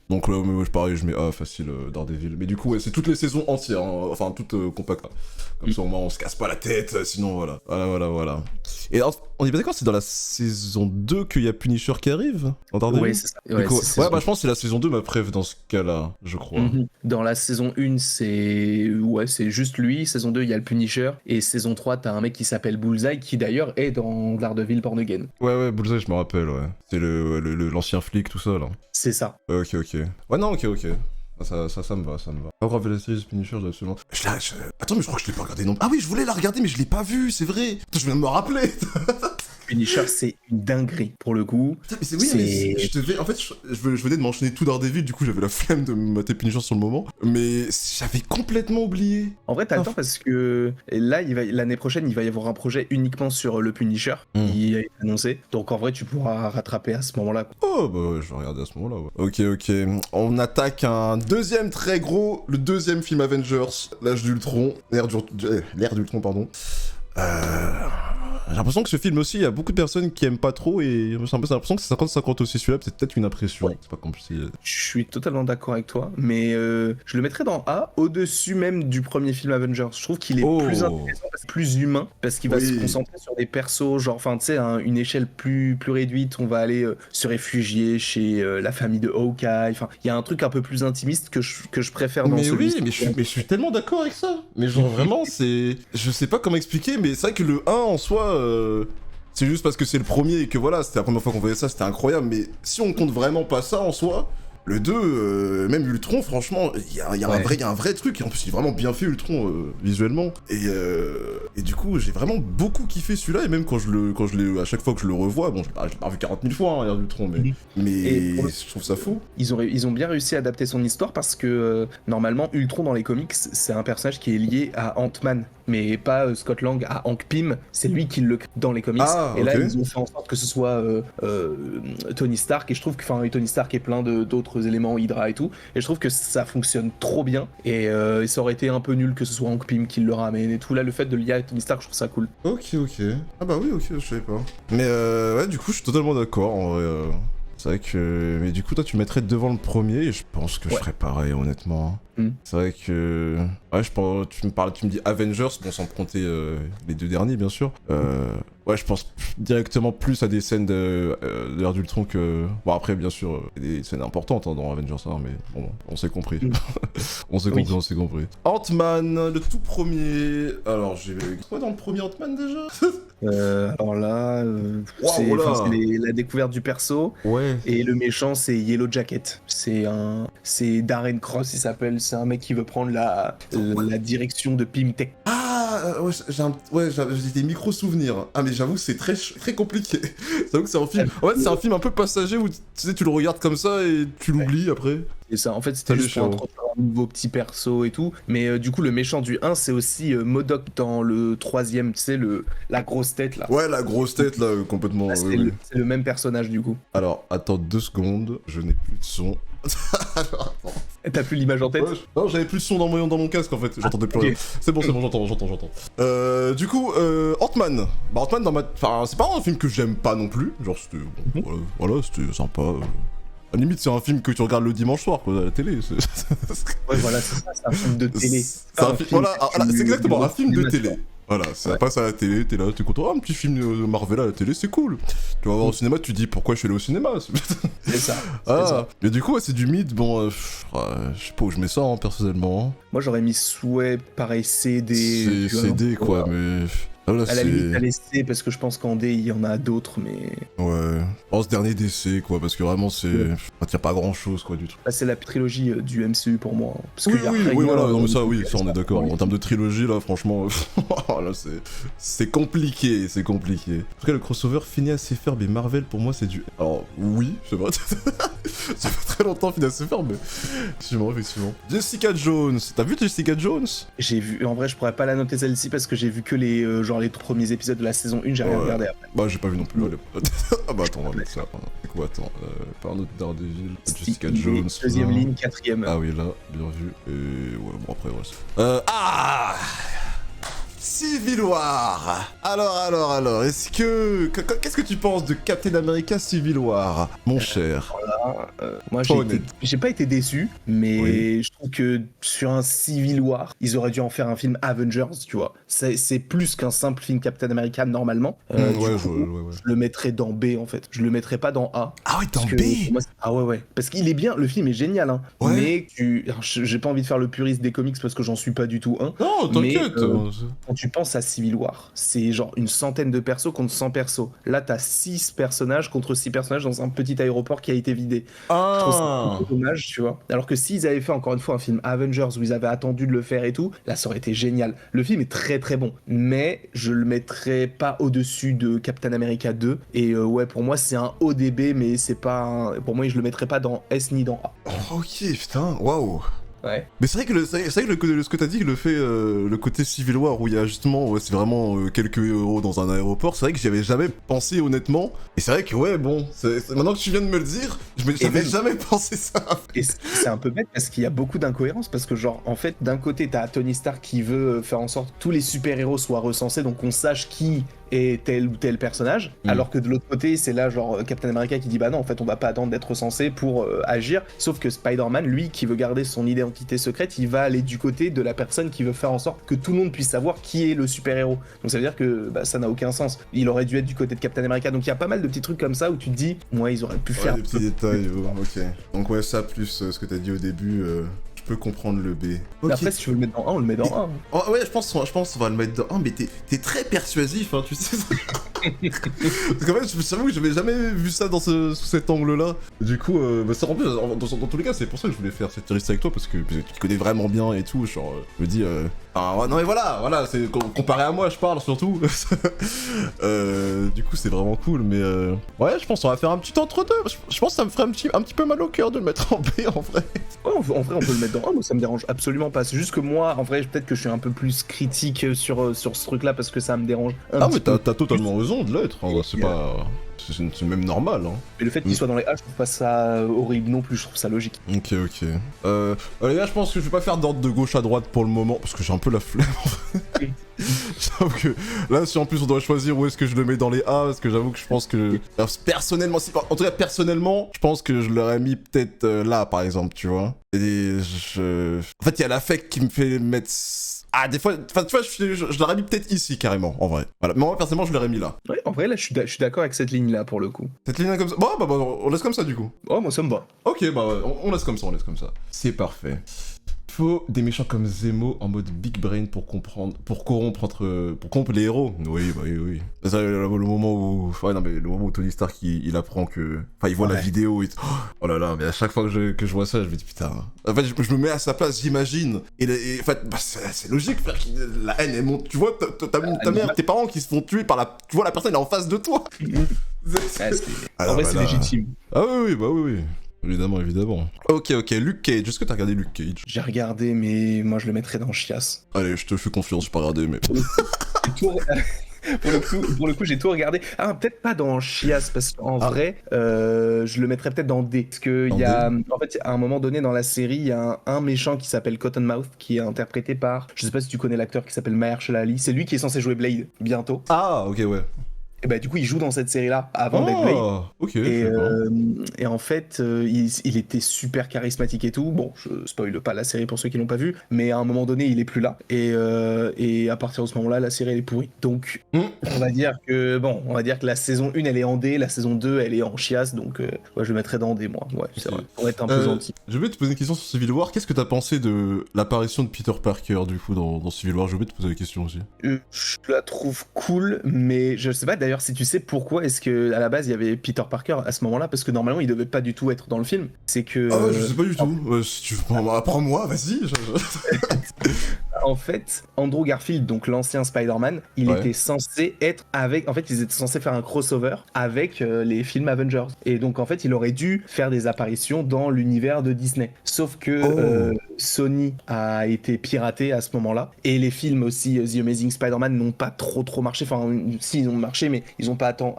Donc là, pareil, je mets A facile, Daredevil. Mais du coup, ouais, c'est toutes les saisons entières, hein, enfin, toutes compactes. Comme ça, au moins, on se casse pas la tête, sinon, voilà. Et alors, on est pas d'accord, c'est dans la saison 2 qu'il y a Punisher qui arrive en Daredevil. Ouais, c'est ça. Du coup, bah je pense que c'est la saison 2 ma préf dans ce cas-là, je crois. Dans la saison 1, c'est juste lui. Saison 2, il y a le Punisher. Et saison 3, t'as un mec qui s'appelle Bullseye, qui d'ailleurs est dans Daredevil Born Again. Ouais, Bullseye, je me rappelle, ouais. C'est l'ancien flic, tout ça, là. C'est ça. Ok. Ouais, non, ok. Ça me va. Pas grave, la série Punisher, j'ai absolument... Attends, mais je crois que je l'ai pas regardé non. Ah oui, je voulais la regarder, mais je l'ai pas vue, c'est vrai. Putain, je viens de me rappeler. Punisher, c'est une dinguerie, pour le coup. Putain, mais en fait, je venais de m'enchaîner tout Daredevil, du coup, j'avais la flemme de me mater Punisher sur le moment. Mais j'avais complètement oublié. En vrai, t'as le temps parce que là, l'année prochaine, il va y avoir un projet uniquement sur le Punisher qui a été annoncé. Donc en vrai, tu pourras rattraper à ce moment-là. Oh, bah ouais, je vais regarder à ce moment-là, ouais. Ok. On attaque un deuxième très gros, le deuxième film Avengers, l'âge d'Ultron, l'ère d'Ultron, pardon. J'ai l'impression que ce film aussi, il y a beaucoup de personnes qui aiment pas trop et j'ai l'impression que c'est 50-50 aussi celui-là, c'est peut-être une impression. Ouais. C'est pas compliqué. Je suis totalement d'accord avec toi, mais je le mettrais dans A, au-dessus même du premier film Avengers. Je trouve qu'il est plus intéressant, plus humain, parce qu'il va se concentrer sur des persos, genre, enfin, tu sais, une échelle plus réduite. On va aller se réfugier chez la famille de Hawkeye. Enfin, il y a un truc un peu plus intimiste que je préfère dans celui-ci. Mais je suis tellement d'accord avec ça. Mais genre vraiment, c'est... Je sais pas comment expliquer, mais c'est vrai que le 1 en soi... C'est juste parce que c'est le premier et que voilà, c'était la première fois qu'on voyait ça, c'était incroyable, mais si on compte vraiment pas ça en soi, le 2, même Ultron, franchement, il y a un vrai truc, et en plus il est vraiment bien fait Ultron visuellement, et du coup j'ai vraiment beaucoup kiffé celui-là, et même quand à chaque fois que je le revois, bon, je l'ai pas revu 40 000 fois, hein, Ultron, mais je trouve ça fou. Ils ont bien réussi à adapter son histoire parce que normalement Ultron dans les comics, c'est un personnage qui est lié à Ant-Man. Mais pas Scott Lang à Hank Pym, c'est lui qui le crée dans les comics. Et là, ils ont fait en sorte que ce soit Tony Stark, et je trouve que Tony Stark est plein d'autres éléments, Hydra et tout, et je trouve que ça fonctionne trop bien, et ça aurait été un peu nul que ce soit Hank Pym qui le ramène et tout. Là, le fait de le lier à Tony Stark, je trouve ça cool. Ok. Ah bah oui, ok, je savais pas. Mais ouais, du coup, je suis totalement d'accord, en vrai. C'est vrai que... Mais du coup, toi, tu mettrais devant le premier, et je pense que je ferais pareil, honnêtement. C'est vrai que... Ouais, tu me dis Avengers, bon, sans compter les deux derniers, bien sûr. Ouais, je pense directement plus à des scènes de l'ère d'Ultron que... Bon, après, bien sûr, il y a des scènes importantes dans Avengers, hein, mais bon, on s'est compris. On s'est compris. Ant-Man, le tout premier... Alors, j'ai... Quoi dans le premier Ant-Man, déjà alors là, c'est la découverte du perso. Ouais. Et le méchant, c'est Yellow Jacket. C'est Darren Cross, il s'appelle. C'est un mec qui veut prendre la direction de Pym-Tech. Ah, j'ai des micro-souvenirs. Ah, mais j'avoue, c'est très compliqué. J'avoue que c'est un film... En fait, c'est un film un peu passager où, tu sais, tu le regardes comme ça et tu l'oublies après. C'est ça, en fait, c'était juste pour introduire un nouveau petit perso et tout. Mais du coup, le méchant du 1, c'est aussi MODOK dans le troisième, tu sais, la grosse tête, là. Ouais, la grosse tête, là, complètement... Là, c'est le même personnage, du coup. Alors, attends 2 secondes, je n'ai plus de son. Alors, attends. T'as plus l'image en tête? Non, j'avais plus de son dans mon casque, en fait. J'entendais plus rien. C'est bon, j'entends. Du coup, Ant-Man. Bah, Ant-Man, enfin, c'est pas un film que j'aime pas non plus. Genre, c'était... Voilà, c'était sympa. À la limite, c'est un film que tu regardes le dimanche soir, quoi, à la télé. Ouais, voilà, c'est ça, c'est un film de télé. C'est exactement un film de télé. Voilà, ça passe à la télé, t'es là, t'es content, un petit film de Marvel à la télé, c'est cool. Tu vas voir au cinéma, tu te dis pourquoi je suis allé au cinéma. C'est ça. Ça. Mais du coup, c'est du mythe, bon, je sais pas où je mets ça, hein, personnellement. Moi, j'aurais mis souhait, pareil, CD. CD, quoi, mais... Là, à la limite, à l'essai, parce que je pense qu'en D, il y en a d'autres, mais... Ouais. Oh, ce dernier d'essai, quoi, parce que vraiment, c'est... Ouais. Y a pas grand-chose, quoi, du truc. Bah, c'est la trilogie du MCU, pour moi. Parce oui, voilà, non, mais ça, on est d'accord. En termes de trilogie, là, franchement, là, c'est compliqué, c'est compliqué. En tout cas, le crossover Phineas et Ferb et Marvel, pour moi, c'est du... Alors, oui, c'est vrai. Ça fait très longtemps, Phineas et Ferb, mais... Effectivement. Jessica Jones. T'as vu Jessica Jones? J'ai vu... En vrai, je pourrais pas la noter celle-ci, parce que j'ai vu que les premiers épisodes de la saison 1, j'ai rien regardé après. Bah, j'ai pas vu non plus. Ah bah, attends, on va mettre ça. C'est quoi, attends, par notre Daredevil, Jessica Jones. Deuxième ligne, quatrième. Ah oui, là, bien vu. Et ouais, bon, après, ouais. Civil War. Alors, qu'est-ce que tu penses de Captain America Civil War, mon cher? Moi, j'ai pas été déçu, mais je trouve que sur un Civil War, ils auraient dû en faire un film Avengers, tu vois. C'est plus qu'un simple film Captain America normalement. Je le mettrais dans B en fait. Je le mettrais pas dans A. Ah ouais, dans B. Ah ouais. Parce qu'il est bien, le film est génial, hein. Ouais. Mais j'ai pas envie de faire le puriste des comics parce que j'en suis pas du tout un. Non, t'inquiète. Quand tu penses à Civil War, c'est genre une centaine de persos contre 100 persos. Là, t'as 6 personnages contre 6 personnages dans un petit aéroport qui a été vidé. Je trouve ça un peu dommage, tu vois. Alors que s'ils avaient fait encore une fois un film Avengers où ils avaient attendu de le faire et tout, là, ça aurait été génial. Le film est très très bon, mais je le mettrais pas au-dessus de Captain America 2. Et ouais, pour moi, c'est un ODB, mais c'est pas pour moi, je le mettrais pas dans S ni dans A. Oh, ok, putain, waouh. Ouais. Mais c'est vrai que, ce que t'as dit, le côté Civil War où il y a justement, c'est vraiment quelques héros dans un aéroport, c'est vrai que j'y avais jamais pensé honnêtement. Et c'est vrai que maintenant que tu viens de me le dire, j'avais jamais pensé ça. Et c'est un peu bête parce qu'il y a beaucoup d'incohérences parce que genre en fait d'un côté t'as Tony Stark qui veut faire en sorte que tous les super-héros soient recensés donc qu'on sache qui est tel ou tel personnage, alors que de l'autre côté c'est là genre Captain America qui dit bah non en fait on va pas attendre d'être recensé pour agir, sauf que Spider-Man lui qui veut garder son identité secrète, il va aller du côté de la personne qui veut faire en sorte que tout le monde puisse savoir qui est le super-héros. Donc ça veut dire que ça n'a aucun sens. Il aurait dû être du côté de Captain America. Donc il y a pas mal de petits trucs comme ça où tu te dis ouais ils auraient pu faire des petits détails. Ok. Donc ouais ça plus ce que t'as dit au début. Je peux comprendre le B. Okay. Après, si tu veux le mettre dans 1, on le met dans 1. Oh, ouais, je pense qu'on va le mettre dans 1, mais t'es très persuasif, hein, tu sais. Parce qu'en fait, j'avoue que j'avais jamais vu ça sous cet angle-là. Du coup, ça, en plus, dans tous les cas, c'est pour ça que je voulais faire cette liste avec toi, parce que tu connais vraiment bien et tout. Genre, je me dis, non mais voilà, c'est comparé à moi, je parle surtout. Du coup, c'est vraiment cool, mais ouais, je pense qu'on va faire un petit entre-deux. Je pense que ça me ferait un petit peu mal au cœur de le mettre en B, en vrai. Ouais, en vrai, on peut le mettre dans 1, moi ça me dérange absolument pas. C'est juste que moi, en vrai, peut-être que je suis un peu plus critique sur ce truc-là parce que ça me dérange un petit peu. T'as totalement raison de l'être, hein. C'est pas... C'est même normal, hein. Mais le fait qu'il soit dans les A, je trouve pas ça horrible non plus, je trouve ça logique. Ok. Les gars, je pense que je vais pas faire d'ordre de gauche à droite pour le moment, parce que j'ai un peu la flemme. J'avoue que là, si en plus on doit choisir où est-ce que je le mets dans les A, parce que j'avoue que je pense que... Personnellement, en tout cas, personnellement, je pense que je l'aurais mis peut-être là, par exemple, tu vois. En fait, il y a l'affect qui me fait mettre... Ah, des fois, tu vois, je l'aurais mis peut-être ici, carrément, en vrai. Voilà, mais moi, personnellement, je l'aurais mis là. Ouais, en vrai, là, je suis d'accord avec cette ligne-là, pour le coup. Cette ligne-là comme ça. Bon, on laisse comme ça, du coup. Oh, moi, ça me va. Ok, on laisse comme ça, C'est parfait. Faut des méchants comme Zemo en mode big brain pour corrompre les héros. Oui. C'est ça, le moment où... Ouais, non, mais le moment où Tony Stark, il apprend que... Enfin, il voit la vidéo et... Oh là là, mais à chaque fois que je vois ça, je me dis, putain... En fait, je me mets à sa place, j'imagine. Et en fait, c'est logique, frère, la haine, elle monte. Tu vois, ta mère, tes parents qui se font tuer par la... Tu vois, la personne, elle est en face de toi. En vrai, c'est légitime. Ah oui. Évidemment. Ok, Luke Cage, est-ce que t'as regardé Luke Cage? J'ai regardé, mais moi je le mettrais dans Chiasse. Allez, je te fais confiance, j'ai pas regardé, mais... Pour le coup, j'ai tout regardé. Ah, peut-être pas dans Chiasse, parce qu'en vrai, je le mettrais peut-être dans D. Parce que en fait, à un moment donné dans la série, il y a un méchant qui s'appelle Cottonmouth, qui est interprété par, je sais pas si tu connais l'acteur qui s'appelle Mahershala Ali. C'est lui qui est censé jouer Blade bientôt. Ah, ok, ouais. Et bah du coup il joue dans cette série-là avant d'être Blade. Ok. Et en fait il était super charismatique et tout. Bon, je spoil pas la série pour ceux qui l'ont pas vu, mais à un moment donné il est plus là. Et à partir de ce moment-là la série elle est pourrie. Donc on va dire que la saison 1 elle est en D, la saison 2 elle est en chiasse. Donc je le mettrais dans D moi. Ouais, c'est vrai. Pour être un peu gentil. Je vais te poser une question sur Civil War. Qu'est-ce que t'as pensé de l'apparition de Peter Parker du coup dans Civil War? Je vais te poser la question aussi. Je la trouve cool, mais je sais pas d'ailleurs si tu sais pourquoi est-ce que à la base il y avait Peter Parker à ce moment-là, parce que normalement il devait pas du tout être dans le film. C'est que je sais pas du tout. Si tu apprends-moi, vas-y. En fait, Andrew Garfield, donc l'ancien Spider-Man, il était censé être avec... En fait, ils étaient censés faire un crossover avec les films Avengers. Et donc, en fait, il aurait dû faire des apparitions dans l'univers de Disney. Sauf que Sony a été piraté à ce moment-là. Et les films aussi, The Amazing Spider-Man, n'ont pas trop marché. Enfin, si, ils ont marché, mais ils n'ont pas atteint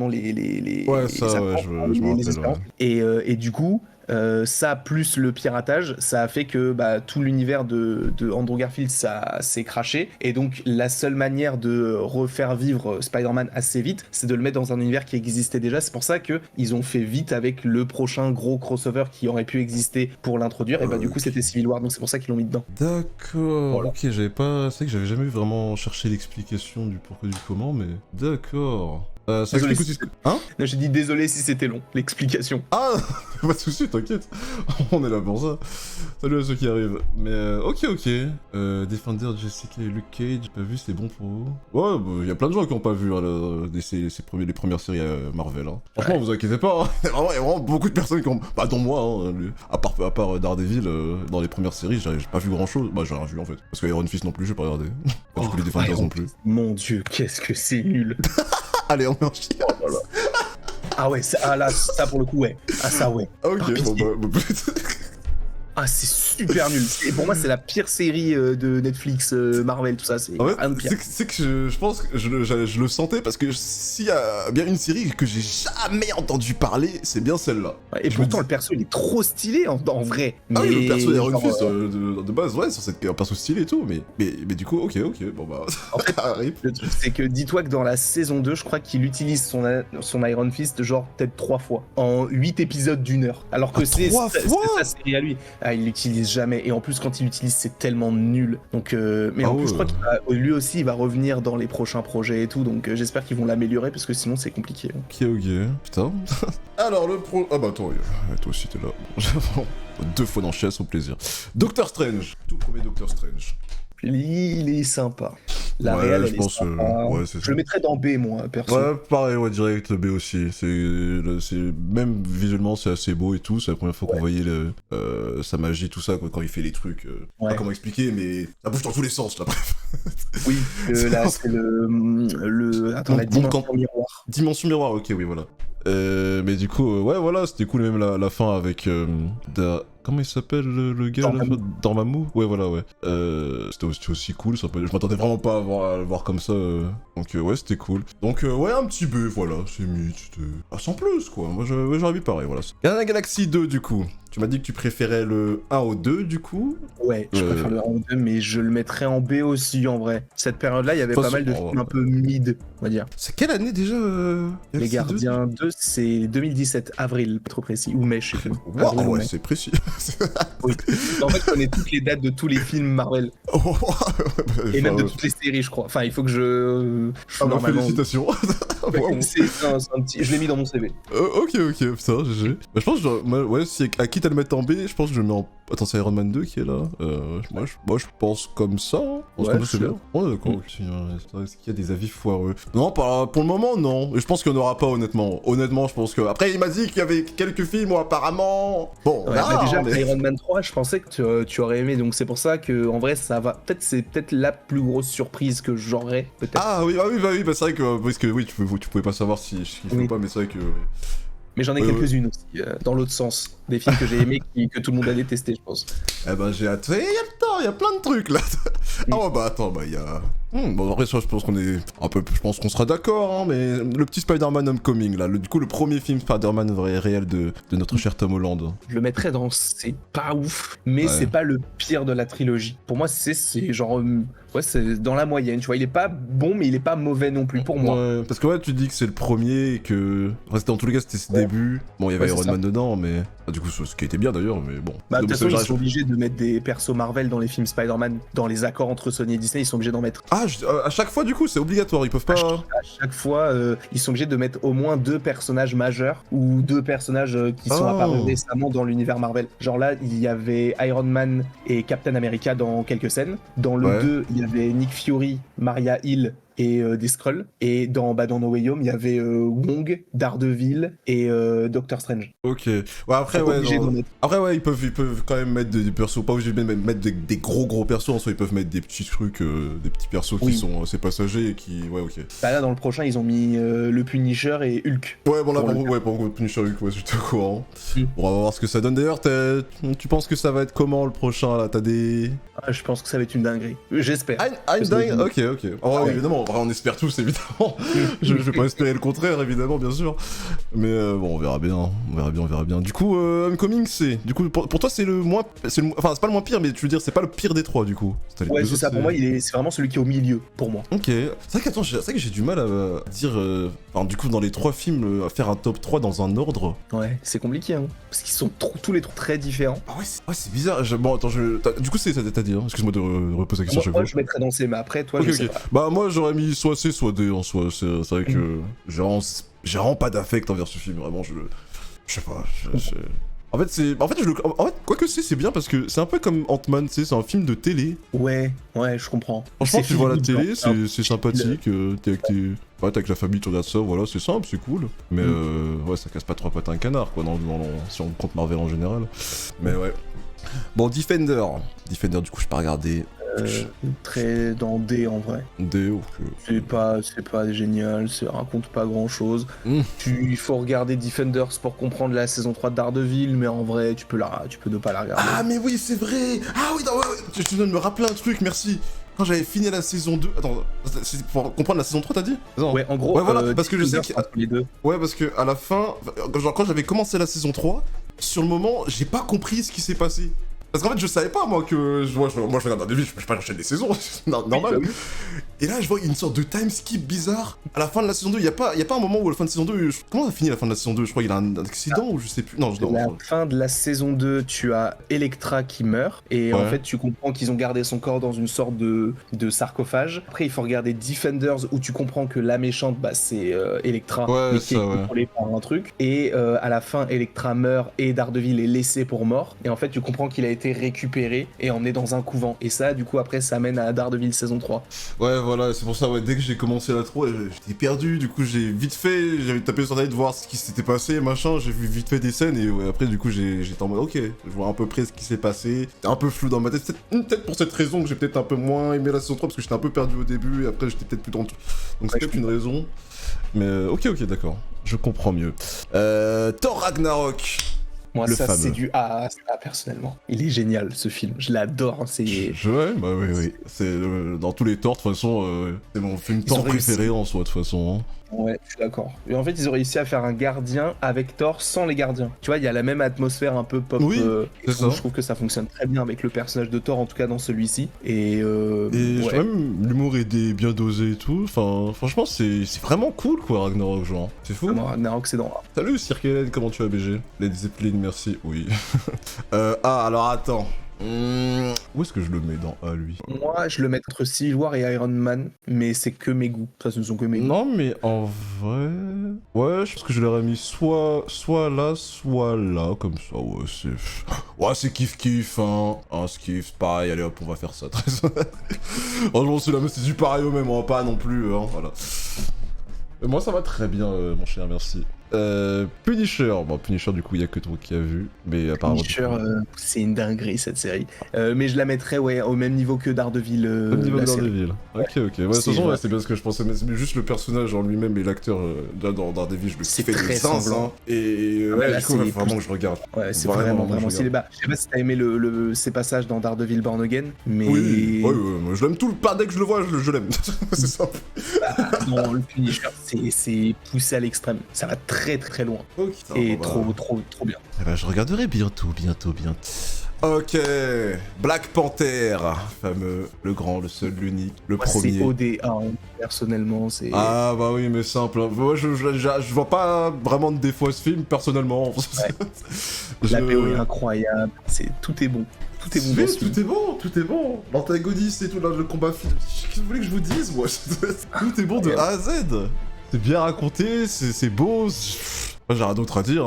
les je me rappelle. Et du coup... Ça plus le piratage, ça a fait que tout l'univers de Andrew Garfield ça s'est craché, et donc la seule manière de refaire vivre Spider-Man assez vite, c'est de le mettre dans un univers qui existait déjà. C'est pour ça que ils ont fait vite avec le prochain gros crossover qui aurait pu exister pour l'introduire, et du coup c'était Civil War, donc c'est pour ça qu'ils l'ont mis dedans. D'accord, Voilà. ok, j'avais pas... C'est vrai que j'avais jamais vraiment cherché l'explication du pourquoi du comment, mais... D'accord. Ça Désolé explique si aussi... Hein? Non, j'ai dit désolé si c'était long, l'explication. Ah, pas de soucis, t'inquiète. On est là pour ça. Salut à ceux qui arrivent. Mais ok. Defender, Jessica et Luke Cage, pas vu, c'est bon pour vous? Ouais, bah, y a plein de gens qui ont pas vu les premières séries Marvel. Hein. Franchement, vous inquiétez pas. Hein. Y a vraiment beaucoup de personnes qui ont... Bah, dont moi, hein, à part Daredevil, dans les premières séries, j'ai pas vu grand chose. Bah, j'ai rien vu en fait. Parce que Iron Fist non plus, j'ai pas regardé. Du coup, les Defenders non plus. Mon dieu, qu'est-ce que c'est nul. Allez, on est en chien. Oh là là. Ah ouais, là, ça pour le coup, ouais. Ah ça, ouais. Ok, bah... Ah, c'est super nul. Et pour moi, c'est la pire série de Netflix, Marvel, tout ça. C'est en fait, rien de pire. c'est que je pense que je le sentais, parce que s'il y a bien une série que j'ai jamais entendu parler, c'est bien celle-là. Ouais, et pourtant, le perso, il est trop stylé en vrai. Ah oui, le perso d'Iron genre, Fist de base, ouais, c'est un perso stylé et tout, mais du coup, ok, bon bah... En fait, arrive. le truc, c'est que dis-toi que dans la saison 2, je crois qu'il utilise son Iron Fist genre peut-être 3 fois, en 8 épisodes d'1 heure. Alors que c'est sa série à lui. Ah, il l'utilise jamais, et en plus quand il l'utilise c'est tellement nul. Donc mais en plus je crois que lui aussi il va revenir dans les prochains projets et tout, donc j'espère qu'ils vont l'améliorer parce que sinon c'est compliqué. Ok, putain. Alors le pro... Ah bah attends, toi aussi t'es là. 2 fois dans chaise, au plaisir. Doctor Strange, tout premier Doctor Strange. Il est sympa. La ouais, réelle, je pense, ouais, c'est ça. Je le mettrais dans B, moi, perso. Ouais, pareil, ouais, direct B aussi. C'est même visuellement, c'est assez beau et tout. C'est la première fois qu'on voyait sa magie, tout ça, quoi, quand il fait les trucs. Je sais pas comment expliquer, mais ça bouge dans tous les sens, là, bref. Oui, là, c'est Attends, la dimension miroir. Dimension miroir, ok, oui, voilà. Mais du coup, ouais, voilà, c'était cool, même la fin avec... Comment il s'appelle le gars là, Dormammu? Ouais, voilà, ouais. C'était aussi cool, je m'attendais vraiment pas à le voir comme ça. Donc ouais, c'était cool. Donc ouais, un petit B, voilà, c'est mis, sans plus, quoi. Moi, j'aurais vu pareil, voilà. Gardien de la Galaxie 2, du coup. Tu m'as dit que tu préférais le 1 au 2, du coup. Ouais, je préfère le 1 au 2, mais je le mettrais en B aussi, en vrai. Cette période-là, il y avait pas mal de films un peu mid, on va dire. C'est quelle année, déjà Les Gardiens 2, c'est 2017, avril, trop précis, ou mai, je sais plus. Wow, ouais, c'est précis. Oui. En fait, je connais toutes les dates de tous les films Marvel. Et même de toutes les séries, je crois. Enfin, il faut que je normalement... Félicitations. C'est un petit... Je l'ai mis dans mon CV. Ok, putain, GG. Bah, je pense que, ouais, si à quitte à le mettre en B, je pense que je le mets en... Attends, c'est Iron Man 2 qui est là. Moi, je pense comme ça. Ouais, c'est bien. Ouais, d'accord. Est-ce qu'il y a des avis foireux? Non, pour le moment, non. Et je pense qu'il n'y en aura pas, honnêtement. Honnêtement, je pense que... Après, il m'a dit qu'il y avait quelques films où apparemment... Bon, ouais, déjà, Iron Man 3, je pensais que tu aurais aimé. Donc c'est pour ça que, en vrai, ça va... C'est peut-être la plus grosse surprise que j'aurais, peut-être. Ah oui, bah c'est vrai que... Parce que oui, tu pouvais pas savoir si je kiffe ou pas, mais c'est vrai que... Mais j'en ai quelques-unes aussi, dans l'autre sens. Des films que j'ai aimés, que tout le monde a détesté, je pense. Eh ben, j'ai hâte. Il y a le temps, il y a plein de trucs, là. Ah bah attends, bah il y a... bon, après, ça, je pense qu'on est... Un peu... Je pense qu'on sera d'accord, hein, mais... Le petit Spider-Man Homecoming, là. Du coup, le premier film Spider-Man réel de notre cher Tom Holland. Je le mettrais dans... C'est pas ouf, mais c'est pas le pire de la trilogie. Pour moi, c'est genre... Ouais, c'est dans la moyenne, tu vois. Il est pas bon, mais il est pas mauvais non plus, pour moi. Ouais, parce que ouais, tu dis que c'est le premier et que... Enfin, dans tous les cas, c'était ses débuts. Bon, il y avait Iron Man dedans, mais... Ah, du coup, ce qui était bien, d'ailleurs, mais bon. Bah, de toute façon, ils sont obligés de mettre des persos Marvel dans les films Spider-Man. Dans les accords entre Sony et Disney, ils sont obligés d'en mettre. Ah, à chaque fois, du coup, c'est obligatoire, ils peuvent pas... À chaque fois, ils sont obligés de mettre au moins 2 personnages majeurs ou 2 personnages qui sont apparus récemment dans l'univers Marvel. Genre là, il y avait Iron Man et Captain America dans quelques scènes. Dans le 2, il y avait Nick Fury, Maria Hill et des Skrulls. Et dans No Way Home, il y avait Wong, Daredevil et Doctor Strange. Ok. Ouais, après, ils peuvent quand même mettre des persos, pas obligés de mettre des gros persos, en soi, ils peuvent mettre des petits trucs, des petits persos qui sont assez passagers et qui... Ouais, ok. Bah là, dans le prochain, ils ont mis le Punisher et Hulk. Ouais, bon là, pour le Punisher Hulk, ouais, je suis au courant. Bon, on va voir ce que ça donne. D'ailleurs, tu penses que ça va être comment, le prochain, là? T'as des... Je pense que ça va être une dinguerie. J'espère. Une dingue. Ok. Oh, évidemment. vrai, on espère tous, évidemment. Je vais pas espérer le contraire, évidemment, bien sûr. Mais bon, on verra bien, on verra bien. Du coup, Homecoming, c'est... Du coup, pour toi, c'est le moins... Enfin, c'est pas le moins pire, mais tu veux dire, c'est pas le pire des trois, du coup. Ouais, c'est ça, pour moi, c'est vraiment celui qui est au milieu, pour moi. Ok. C'est vrai que j'ai du mal à dire... Enfin, du coup, dans les trois films, à faire un top 3 dans un ordre. Ouais, c'est compliqué, hein. Parce qu'ils sont tous les trois très différents. Ah ouais, c'est bizarre. Bon, attends, du coup, t'as dit, hein. Excuse-moi de reposer la question chaque fois. Moi, je mettrais dans C, mais après, toi, je sais pas. Bah, moi, j'aurais mis soit C, soit D, en soi. C'est vrai que j'ai vraiment pas d'affect envers ce film, vraiment, je sais pas, En fait, quoique c'est bien parce que c'est un peu comme Ant-Man, tu sais, c'est un film de télé. Ouais, je comprends. Franchement, tu vois la télé, c'est sympathique, t'es avec la famille, tu regardes ça, voilà, c'est simple, c'est cool. Mais ouais, ça casse pas trois pattes à un canard, quoi, si on compte Marvel en général. Mais ouais. Bon, Defender, du coup, je peux pas regarder. Très dans D en vrai. D, ok. C'est pas génial, ça raconte pas grand chose. Il faut regarder Defenders pour comprendre la saison 3 de Daredevil, mais en vrai, tu peux ne pas la regarder. Ah, mais oui, c'est vrai! Ah oui, non, ouais, tu viens de me rappeler un truc, merci! Quand j'avais fini la saison 2... Attends, c'est pour comprendre la saison 3, t'as dit? Non. Ouais, en gros, ouais, voilà, parce que je sais que... les deux. Ouais, parce que à la fin, genre quand j'avais commencé la saison 3, sur le moment, j'ai pas compris ce qui s'est passé. Parce qu'en fait, je savais pas, moi, que... Moi, je regarde des vies, je peux pas enchaîner des saisons, c'est normal. Oui. Et là, je vois une sorte de time skip bizarre. À la fin de la saison 2, y a pas un moment où à la fin de saison 2... Comment ça finit la fin de la saison 2? Je crois qu'il a un accident ou je sais plus. Non, je la fin de la saison 2, tu as Elektra qui meurt. Et en fait, tu comprends qu'ils ont gardé son corps dans une sorte de sarcophage. Après, il faut regarder Defenders où tu comprends que la méchante, bah, c'est Elektra, mais qui est contrôlée par un truc. Et à la fin, Elektra meurt et Daredevil est laissé pour mort. Et en fait, tu comprends qu'il a été récupéré et emmené dans un couvent. Et ça, du coup, après, ça mène à Daredevil saison 3. Ouais, voilà, c'est pour ça, ouais, dès que j'ai commencé la 3, j'étais perdu, du coup, j'avais tapé sur Internet voir ce qui s'était passé, machin, j'ai vu vite fait des scènes, et ouais, après, du coup, j'étais en mode, ok, je vois à peu près ce qui s'est passé. C'était un peu flou dans ma tête, peut-être pour cette raison que j'ai peut-être un peu moins aimé la saison 3, parce que j'étais un peu perdu au début, et après, j'étais peut-être plus dans le truc. Donc, c'est peut-être une raison. Mais, ok, d'accord, je comprends mieux. Thor Ragnarok. Moi, ça, c'est du A, personnellement. Il est génial, ce film. Je l'adore. Ouais, bah oui. C'est dans tous les Thor, de toute façon, c'est mon film Thor préféré en soi, de toute façon. Hein. Ouais, je suis d'accord. Et en fait, ils ont réussi à faire un gardien avec Thor sans les gardiens. Tu vois, il y a la même atmosphère un peu pop. Oui, c'est ça. Je trouve que ça fonctionne très bien avec le personnage de Thor, en tout cas dans celui-ci. Et je trouve même l'humour est bien dosé et tout. Enfin, franchement, c'est vraiment cool, quoi, Ragnarok, genre. C'est fou. Ragnarok, c'est dans A. Salut, Cirque, comment tu vas, BG? Les Zeppelin, merci. Oui. Alors attends. Où est-ce que je le mets dans A, lui? Moi, je le mets entre Civil War et Iron Man, mais c'est que mes goûts. Ça, ce ne sont que mes goûts. Non, mais en vrai... Ouais, je pense que je l'aurais mis soit là, soit là, comme ça. Ouais, c'est... Ouais, c'est kiff-kiff, hein. Un kiff, pareil, allez hop, on va faire ça. Franchement, c'est du pareil au même, on va pas non plus, hein, voilà. Moi, ça va très bien, mon cher, merci. Punisher, bon Punisher du coup il y a que toi qui as vu, mais apparemment... Punisher, c'est une dinguerie cette série, mais je la mettrais au même niveau que Daredevil. Au niveau de Daredevil. Ok. Ouais, de toute façon c'est bien ce que je pensais, mais c'est juste le personnage en lui-même et l'acteur dans Daredevil, je me suis fait très semblant. Et ouais, du coup vraiment que je regarde. Ouais, c'est vraiment stylé. Bah, je sais pas si t'as aimé ces passages dans Daredevil Born Again, mais... Oui, je l'aime tout, pas dès que je le vois, je l'aime. C'est simple. Dans le Punisher, c'est poussé à l'extrême, ça va très loin. Et trop bien. Eh ben, je regarderai bientôt. Ok, Black Panther, fameux, le grand, le seul, l'unique, le premier. C'est ODA, personnellement, c'est... Ah bah oui, mais simple. Moi, je vois pas vraiment de défaut à ce film, personnellement. Ouais. La PO est incroyable, tout est bon. Tout est bon. Tout est bon. L'antagoniste et tout, là, le combat final. Qu'est-ce que vous voulez que je vous dise, moi? Tout est bon de A à Z. C'est bien raconté, c'est beau. J'ai rien d'autre à dire,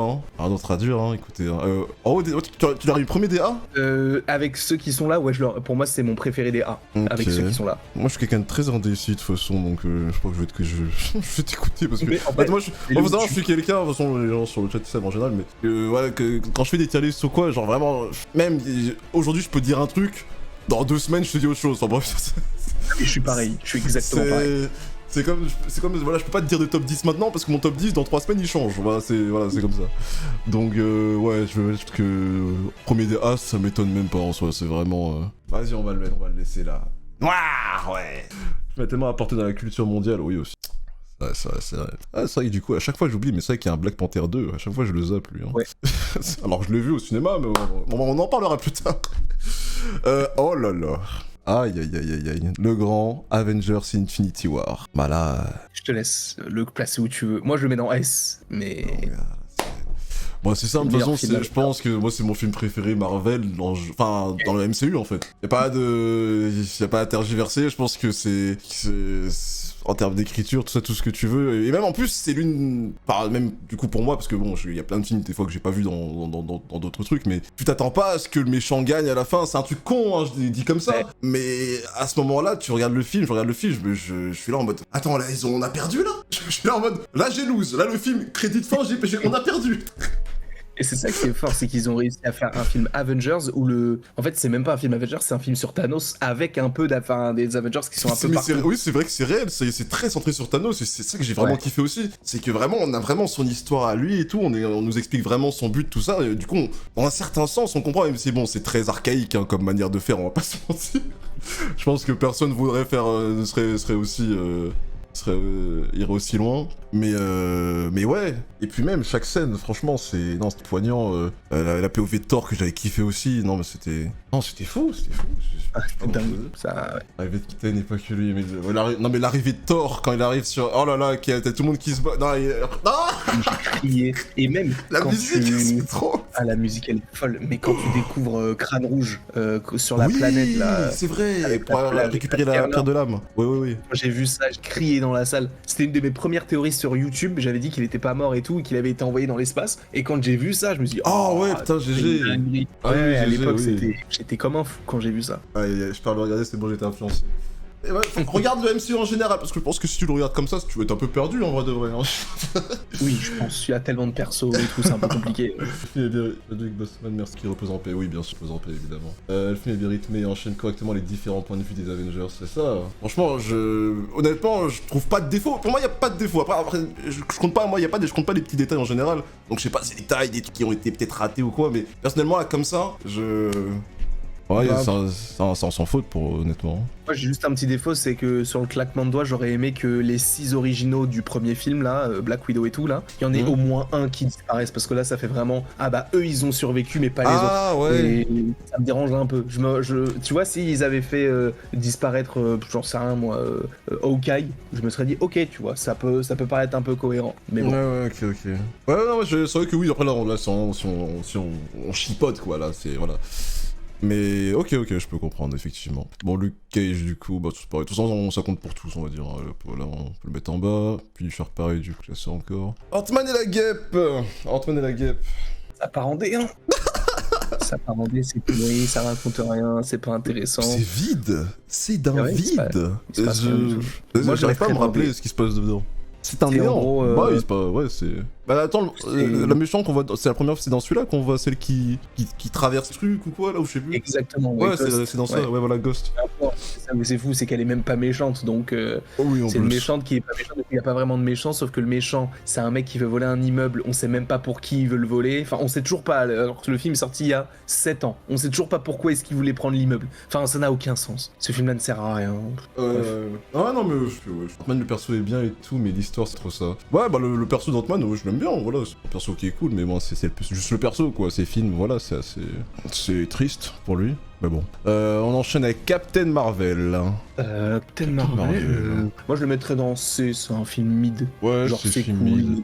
écoutez. Tu l'as eu premier des A? Avec ceux qui sont là, ouais, pour moi c'est mon préféré des A, okay. Avec ceux qui sont là. Moi je suis quelqu'un de très indécis de toute façon, donc je crois que je vais t'écouter parce que... En fait, moi, je suis quelqu'un, de toute façon les gens sur le chat ils savent en général, mais quand je fais des tier lists ou quoi, genre vraiment, même aujourd'hui je peux dire un truc, dans 2 semaines je te dis autre chose, enfin bref. Et je suis pareil, je suis exactement pareil. C'est comme, voilà, je peux pas te dire de top 10 maintenant parce que mon top 10 dans 3 semaines il change, voilà, c'est comme ça. Donc ouais, je veux que premier des As, ça m'étonne même pas en soi, c'est vraiment... Vas-y, on va le laisser là. Noir, ouais. Je m'ai tellement apporté dans la culture mondiale, oui aussi. Ouais, c'est vrai. Ah, c'est vrai que du coup, à chaque fois j'oublie, mais c'est vrai qu'il y a un Black Panther 2, à chaque fois je le zappe lui. Hein. Ouais. Alors je l'ai vu au cinéma, mais on en parlera plus tard. Oh là là. Aïe aïe aïe aïe aïe. Le grand Avengers Infinity War. Bah là. Je te laisse le placer où tu veux. Moi, je le mets dans S, mais. Bon, c'est simple, de toute façon, film je pense que moi c'est mon film préféré Marvel, enfin dans le MCU en fait. Y a pas à tergiverser, je pense que c'est en termes d'écriture, tout ça, tout ce que tu veux. Et même en plus, c'est même du coup pour moi, parce que bon, il y a plein de films des fois que j'ai pas vu dans d'autres trucs, mais tu t'attends pas à ce que le méchant gagne à la fin, c'est un truc con, hein, je dis comme ça. Ouais. Mais à ce moment-là, tu regardes le film, je suis là en mode, attends, là, on a perdu là. Je suis là en mode, là j'ai lose, là le film, crédit de fin, on a perdu. Et c'est ça qui est fort, c'est qu'ils ont réussi à faire un film Avengers où en fait, c'est même pas un film Avengers, c'est un film sur Thanos avec un peu des Avengers qui sont un peu partout. Oui, c'est vrai que c'est réel, c'est très centré sur Thanos, et c'est ça que j'ai vraiment kiffé aussi. C'est que vraiment, on a vraiment son histoire à lui et tout, on nous explique vraiment son but, tout ça, et du coup, dans un certain sens, on comprend, même si bon, c'est très archaïque hein, comme manière de faire, on va pas se mentir. Je pense que personne voudrait faire, serait aussi... irait aussi loin, mais ouais, et puis même chaque scène, franchement, c'était poignant. La POV de Thor que j'avais kiffé aussi, non mais c'était fou. C'était dingue, ça. Ouais. L'arrivée de Titan n'est pas que lui, mais non mais l'arrivée de Thor quand il arrive sur, oh là là, t'as tout le monde qui se bat, non, j'ai crié, et même la musique, c'est trop. Ah, la musique elle est folle, mais quand tu découvres Crâne Rouge sur la planète là, c'est vrai, pour récupérer la pierre de l'âme. Oui. Quand j'ai vu ça, j'ai crié dans la salle. C'était une de mes premières théories sur YouTube. J'avais dit qu'il était pas mort et tout, et qu'il avait été envoyé dans l'espace. Et quand j'ai vu ça, je me suis dit, oh ouais, putain, GG. Ouais, à l'époque, j'étais comme un fou quand j'ai vu ça. Ouais, je parle de regarder, c'est bon, j'étais influencé. Et ouais, regarde le MCU en général, parce que je pense que si tu le regardes comme ça, tu vas être un peu perdu en vrai de vrai. Hein. Oui, je pense, il y a tellement de persos et tout, c'est un peu compliqué. Le film est bien, Chadwick Boseman, merci, qui repose en paix. Oui, bien sûr, repose en paix, évidemment. Le film est bien rythmé et enchaîne correctement les différents points de vue des Avengers, c'est ça. Franchement, honnêtement, je trouve pas de défaut. Pour moi, il y a pas de défaut. Après je compte pas, je compte pas les petits détails en général. Donc je sais pas, ces détails, des trucs qui ont été peut-être ratés ou quoi, mais personnellement, là, comme ça, ouais, c'est sans faute pour honnêtement. Moi j'ai juste un petit défaut, c'est que sur le claquement de doigts, j'aurais aimé que les 6 originaux du premier film là, Black Widow et tout là, il y en ait au moins un qui disparaisse, parce que là ça fait vraiment, ah bah eux ils ont survécu mais pas les autres. Ah ouais. Et ça me dérange un peu. Tu vois, s'ils avaient fait disparaître, j'en sais rien moi, Hawkeye, je me serais dit ok, tu vois, ça peut paraître un peu cohérent. Mais bon. Ouais, ok. Ouais, non, c'est vrai que oui, après là, si on chipote quoi, là, c'est voilà. Mais ok, je peux comprendre, effectivement. Bon, Luke Cage, du coup, bah, c'est pareil. De toute façon, ça compte pour tous, on va dire. Là, on peut le mettre en bas, puis faire pareil, du coup, classer encore. Ant-Man et la guêpe. Ça part en D, hein. Ça part en D, c'est pourri, ça raconte rien, c'est pas intéressant. C'est vide. C'est d'un vide. Moi, j'arrive pas à me rappeler ce qui se passe dedans. C'est un néant. Bah, c'est pas... Ouais, c'est... Bah attends, la méchante qu'on voit, c'est la première, c'est dans celui-là qu'on voit celle qui traverse le truc ou quoi, là, ou je sais plus. Exactement. Ouais, c'est dans ça, ouais, voilà, Ghost. Mais c'est fou, c'est qu'elle est même pas méchante, donc c'est une méchante qui est pas méchante, il n'y a pas vraiment de méchant, sauf que le méchant, c'est un mec qui veut voler un immeuble, on sait même pas pour qui il veut le voler, enfin on sait toujours pas, alors que le film est sorti il y a 7 ans, on sait toujours pas pourquoi est-ce qu'il voulait prendre l'immeuble, enfin ça n'a aucun sens, ce film-là ne sert à rien. Ah non mais Ant-Man, le perso est bien et tout, mais l'histoire c'est trop ça. Ouais bah le perso d'Ant-Man, je l'aime bien, voilà, c'est un perso qui est cool, mais bon c'est juste le perso quoi, ces films, voilà, c'est triste pour lui. Mais bon. On enchaîne avec Captain Marvel. Captain Marvel. Moi je le mettrais dans C, c'est un film mid. Ouais, genre c'est film cool. Mid.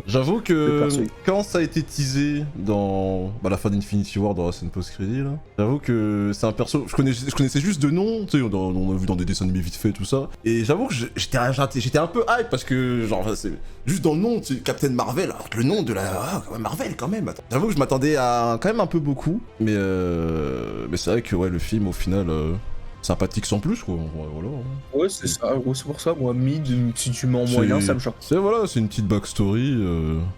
J'avoue que quand ça a été teasé dans la fin d'Infinity War dans la scène post-crédit là, j'avoue que c'est un perso. Je connaissais juste de nom, tu sais, on a vu dans des dessins animés vite fait tout ça. Et j'avoue que j'étais un peu hype parce que genre c'est juste dans le nom, tu sais, Captain Marvel, alors que le nom de la Marvel quand même. J'avoue que je m'attendais à quand même un peu beaucoup, mais c'est vrai que ouais, le film au final sympathique sans plus quoi, voilà. Ouais c'est ça, c'est pour ça, moi mid, si tu mets en moyen ça me choque. C'est une petite backstory,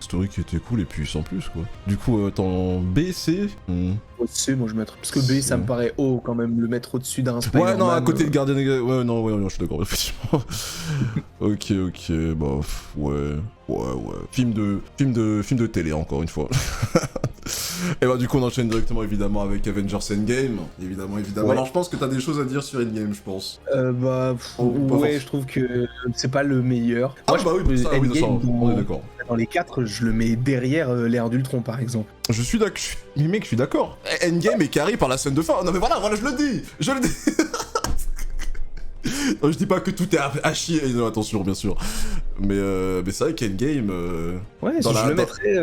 story qui était cool et puis sans plus quoi. Du coup attends, B, C C, moi je mettrais, parce que B ça me paraît haut quand même, le mettre au-dessus d'un Spider-Man. Ouais non, à côté de Guardian ouais, je suis d'accord effectivement. ok, bah ouais. Film de télé encore une fois. Et bah du coup on enchaîne directement évidemment avec Avengers Endgame, évidemment. Ouais. Alors je pense que t'as des choses à dire sur Endgame, je pense. Oh, pas Ouais, forcément. je trouve que c'est pas le meilleur. Ah Moi, je bah oui, trouve que ça, oui, ça, Endgame, on est d'accord. dans les 4, je le mets derrière l'ère d'Ultron, par exemple. Je suis d'accord, mec, je suis d'accord. Endgame est carré par la scène de fin. Non mais voilà, je le dis. Non, je dis pas que tout est à chier, non, attention, bien sûr. Mais c'est vrai qu'Endgame... Ouais, dans je la- le dans- mettrais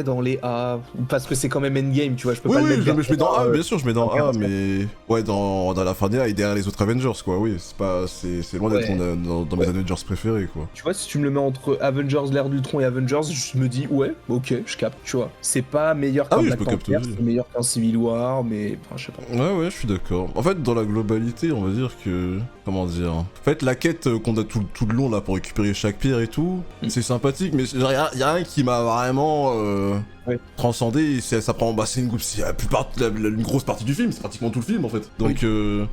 dans les A, parce que c'est quand même Endgame, tu vois, je peux Oui, pas le oui, mettre je mets dans A, derrière, bien sûr, je mets dans A, Guardians. mais... Ouais, dans la fin des A et derrière les autres Avengers, quoi, oui. C'est loin d'être Ouais. dans mes Avengers préférés, quoi. Tu vois, si tu me le mets entre Avengers, l'ère d'Ultron et Avengers, je me dis, ouais, ok, je capte, tu vois. C'est pas meilleur Ah qu'un oui, je Black peux capter Panther, aussi. c'est meilleur qu'un Civil War, mais, enfin, je sais pas. Ouais, je suis d'accord. En fait, dans la globalité, on va dire que... Comment dire? En fait, la quête qu'on a tout le long, là, pour récupérer chaque pierre et tout, c'est sympathique, mais y a rien qui m'a vraiment... Ouais. transcendé, et ça prend... Bah, c'est une grosse partie du film, c'est pratiquement tout le film, en fait. Donc, je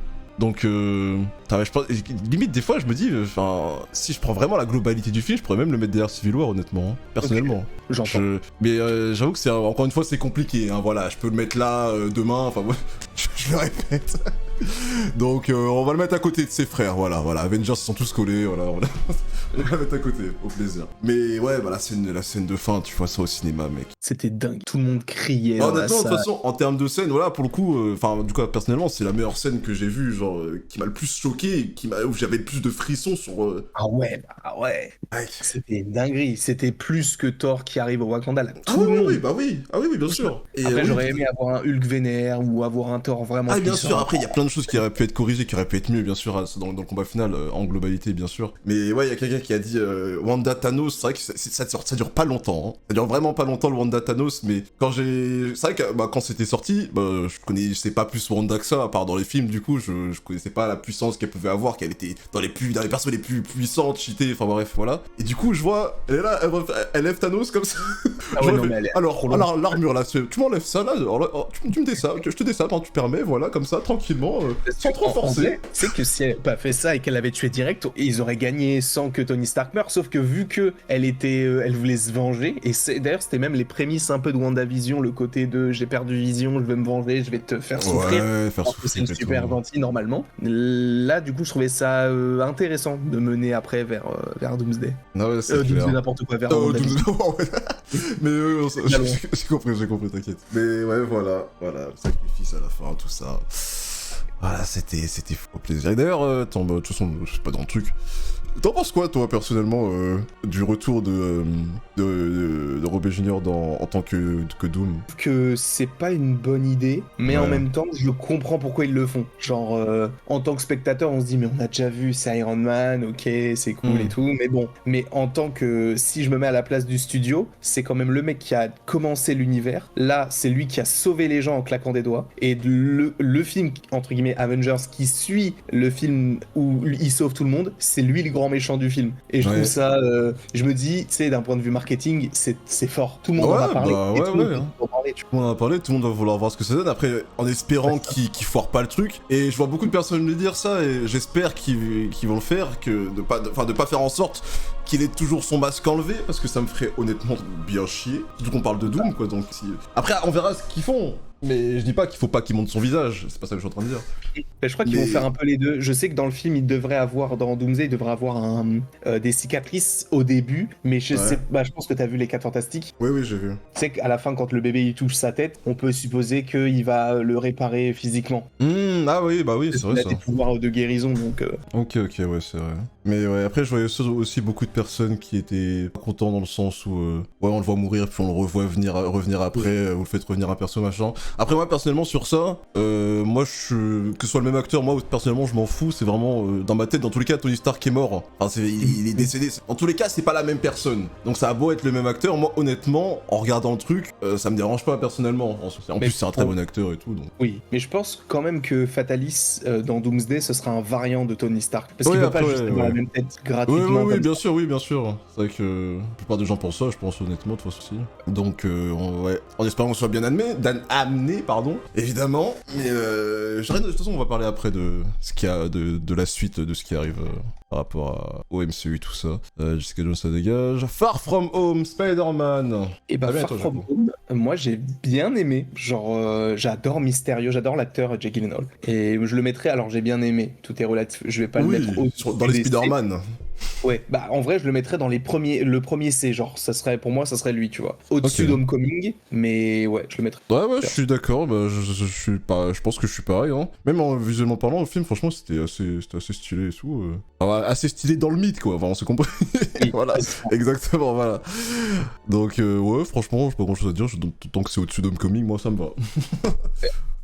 pense, limite, des fois, je me dis, enfin, si je prends vraiment la globalité du film, je pourrais même le mettre derrière Civil War, honnêtement, hein, personnellement. J'entends. Mais j'avoue que encore une fois, c'est compliqué, hein, voilà, je peux le mettre là, demain, enfin, je le répète. Donc, on va le mettre à côté de ses frères, voilà, Avengers, ils sont tous collés, voilà, on va le mettre à côté, au plaisir. Mais ouais, bah, la scène de fin, tu vois ça au cinéma, mec. C'était dingue, tout le monde criait. Bah, dans la honnêtement, de toute salle. façon, en termes de scène, voilà, pour le coup, enfin, du coup, personnellement, c'est la meilleure scène que j'ai vue, genre, qui m'a le plus choqué, où j'avais le plus de frissons sur. Ah ouais. Mec. C'était une dinguerie. C'était plus que Thor qui arrive au Wakanda. Là, Ah tout le monde. oui, bien sûr. Et, Après, oui, j'aurais aimé avoir un Hulk vénère ou avoir un Thor vraiment Ah, bien puissant. sûr, après, il y a plein de choses qui auraient pu être corrigées, qui auraient pu être mieux, bien sûr, dans le combat final, en globalité, bien sûr. Mais ouais, il y a quelqu'un qui a dit Wanda Thanos, c'est vrai que ça dure pas longtemps, hein. Ça dure vraiment pas longtemps, le Wanda Thanos, mais c'est vrai que quand c'était sorti, je connaissais pas plus Wanda que ça, à part dans les films, du coup, je connaissais pas la puissance qu'elle pouvait avoir, qu'elle était dans les persos les plus puissantes, cheatées, enfin bref, voilà. Et du coup, je vois, elle est là, elle lève Thanos comme ça. Ah ouais, non, mais elle est Alors, trop longue. l'armure là, tu m'enlèves ça là, tu me dessapes, je te dessape, hein, tu permets, voilà, comme ça, tranquillement, sans trop En forcer. vrai, c'est que si elle avait pas fait ça et qu'elle avait tué direct, ils auraient gagné sans que Tony Stark meure. Sauf que vu que elle voulait se venger, et d'ailleurs c'était même les prémices un peu de WandaVision, le côté de j'ai perdu Vision, je vais me venger, je vais te faire souffrir. Ouais, faire Alors que c'est souffrir une et super tout. gentille normalement. Là, du coup, je trouvais ça intéressant de mener après vers Doomsday. Ah ouais, c'est Doomsday clair. n'importe quoi, vers Oh, WandaVision. mais Bien loin. j'ai compris, t'inquiète. Mais ouais, voilà, le sacrifice à la fin, tout ça. Voilà, c'était fou, au plaisir. Et d'ailleurs, attends, de toute façon, je suis pas dans le truc. T'en penses quoi, toi, personnellement, du retour de Robert Jr. en tant que Doom? Que c'est pas une bonne idée, mais en Ouais. même temps, je comprends pourquoi ils le font. Genre, en tant que spectateur, on se dit, mais on a déjà vu, c'est Iron Man, ok, c'est cool et tout, mais bon. Mais en tant que, si je me mets à la place du studio, c'est quand même le mec qui a commencé l'univers. Là, c'est lui qui a sauvé les gens en claquant des doigts. Et le film, entre guillemets, Avengers, qui suit le film où il sauve tout le monde, c'est lui le grand méchant du film. Et je Ouais. trouve ça, je me dis, tu sais, d'un point de vue marketing, c'est fort. Tout le monde en a Ouais, parlé. bah, et ouais, tout le monde ouais, peut hein. en parler, tu vois. Tout le monde en a parlé, tout le monde va vouloir voir ce que ça donne. Après, en espérant qu'ils foirent pas le truc. Et je vois beaucoup de personnes me dire ça, et j'espère qu'ils vont le faire, que de pas faire en sorte qu'il ait toujours son masque enlevé, parce que ça me ferait honnêtement bien chier. Surtout qu'on parle de Doom, quoi, donc si... Après, on verra ce qu'ils font. Mais je dis pas qu'il faut pas qu'il monte son visage, c'est pas ça que je suis en train de dire. Je crois qu'ils Mais- vont faire un peu les deux. Je sais que dans le film, dans Doomsday, il devrait avoir des cicatrices au début, mais je pense que t'as vu les 4 Fantastiques. Oui, j'ai vu. Tu sais qu'à la fin, quand le bébé il touche sa tête, on peut supposer qu'il va le réparer physiquement. Ah oui, bah oui, c'est Il vrai a ça. des pouvoirs de guérison, donc. Ok, ouais, c'est vrai. Mais ouais, après, je voyais aussi beaucoup de personnes qui étaient pas contents dans le sens où, ouais, on le voit mourir, puis on le revoit revenir après, vous le faites revenir un perso, machin. Après, moi, personnellement, sur ça, que ce soit le même acteur, moi, personnellement, je m'en fous, c'est vraiment, dans ma tête, dans tous les cas, Tony Stark est mort. Enfin, il est décédé. Dans tous les cas, c'est pas la même personne. Donc, ça a beau être le même acteur, moi, honnêtement, en regardant le truc, ça me dérange pas, personnellement. En plus, c'est un très bon acteur et tout, donc. Oui, mais je pense quand même que Fatalis dans Doomsday, ce sera un variant de Tony Stark. Parce qu'il Oui, peut pas après, juste avoir la même tête gratuitement. Oui, comme bien sûr, bien sûr. C'est vrai que la plupart des gens pensent ça, je pense honnêtement, de toute façon aussi. Donc, ouais, en espérant qu'on soit bien amené, pardon, évidemment. Mais de toute façon, on va parler après de ce qu'il y a, de la suite de ce qui arrive par rapport au MCU, tout ça. Jessica Jones, ça dégage. Far From Home, Spider-Man. Et bah, Ah bien, Far toi, From Jaco. Home, Moi, j'ai bien aimé. Genre, j'adore Mysterio, j'adore l'acteur Jake Gyllenhaal. Et je le mettrais, alors j'ai bien aimé, tout est relatif. Je vais pas le mettre Oui, au-dessus dans les des C. Spider-Man. Ouais, bah en vrai, je le mettrais dans le premier C, genre, ça serait, pour moi, ça serait lui, tu vois. Au-dessus Ok. d'Homecoming, mais ouais, je le mettrais. Ouais, je suis d'accord, bah, je suis pas, je pense que je suis pareil, hein. Même en visuellement parlant, le film, franchement, c'était assez stylé et tout. Enfin, assez stylé dans le mythe, quoi, enfin, on s'est compris. Oui, Voilà, ouais, c'est ça. exactement, voilà. Donc, ouais, franchement, j'ai pas grand chose à dire, tant que c'est au-dessus d'Homecoming, moi, ça me va.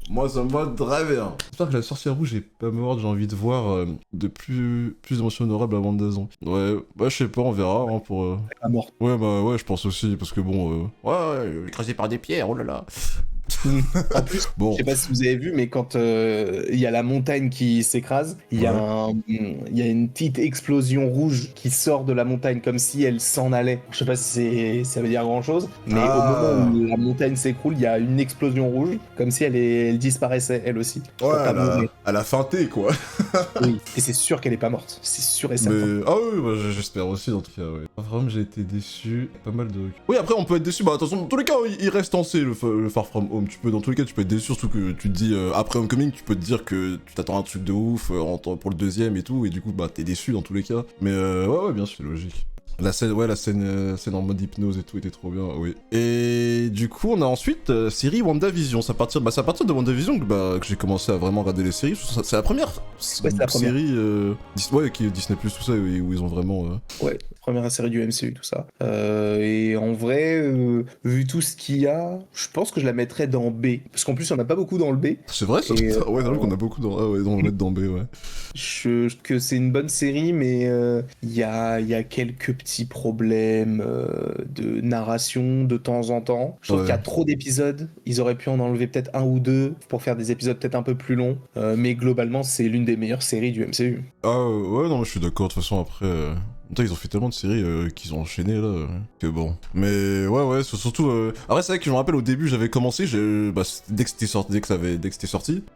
Moi, ça me va très bien. J'espère que la sorcière rouge est pas morte, j'ai envie de voir de plus émotions honorables avant 2 ans. Ouais, bah, je sais pas, on verra, hein, pour... Pas mort. Ouais, bah, ouais, je pense aussi, parce que bon... Ouais, écrasé par des pierres, oh là là. En plus, Bon, je sais pas si vous avez vu, mais quand il y a la montagne qui s'écrase, il y a une petite explosion rouge qui sort de la montagne comme si elle s'en allait. Je sais pas si ça veut dire grand chose, mais au moment ah, où la montagne s'écroule, il y a une explosion rouge, comme si elle disparaissait elle aussi, ouais, pour pas mourir. elle a feinté, quoi. Oui, et c'est sûr qu'elle est pas morte, c'est sûr et certain. Mais, ah oui, bah, j'espère aussi, dans tout cas, ouais. Vraiment, j'ai été déçu, pas mal de... Oui, après, on peut être déçu, bah attention, dans tous les cas, il reste en C, le Far From Home. Dans tous les cas, tu peux être déçu, surtout que tu te dis, après Homecoming, tu peux te dire que tu t'attends à un truc de ouf pour le deuxième et tout, et du coup, bah, t'es déçu dans tous les cas. Mais, ouais, bien sûr, c'est logique. La scène en mode hypnose et tout était trop bien, oui. Et du coup, on a ensuite série WandaVision. C'est à partir de WandaVision que j'ai commencé à vraiment regarder les séries. C'est la première Ouais, c'est la première. série qui est Disney+, tout ça, où ils ont vraiment... Ouais, première série du MCU, tout ça. Et en vrai, vu tout ce qu'il y a, je pense que je la mettrais dans B. Parce qu'en plus, il n'y en a pas beaucoup dans le B. C'est vrai, ça? Et, Ouais, j'avoue qu'on a beaucoup dans... Ah ouais, on va mettre dans B, ouais. que c'est une bonne série, mais il y a quelques petits problèmes de narration de temps en temps. Je trouve Ouais. qu'il y a trop d'épisodes. Ils auraient pu en enlever peut-être un ou deux pour faire des épisodes peut-être un peu plus longs. Mais globalement, c'est l'une des meilleures séries du MCU. Ah ouais, non, mais je suis d'accord, de toute façon, après... Putain, ils ont fait tellement de séries qu'ils ont enchaîné, là, que bon. Mais ouais, surtout... Après, c'est vrai que je me rappelle, au début, j'avais commencé, dès que c'était sorti,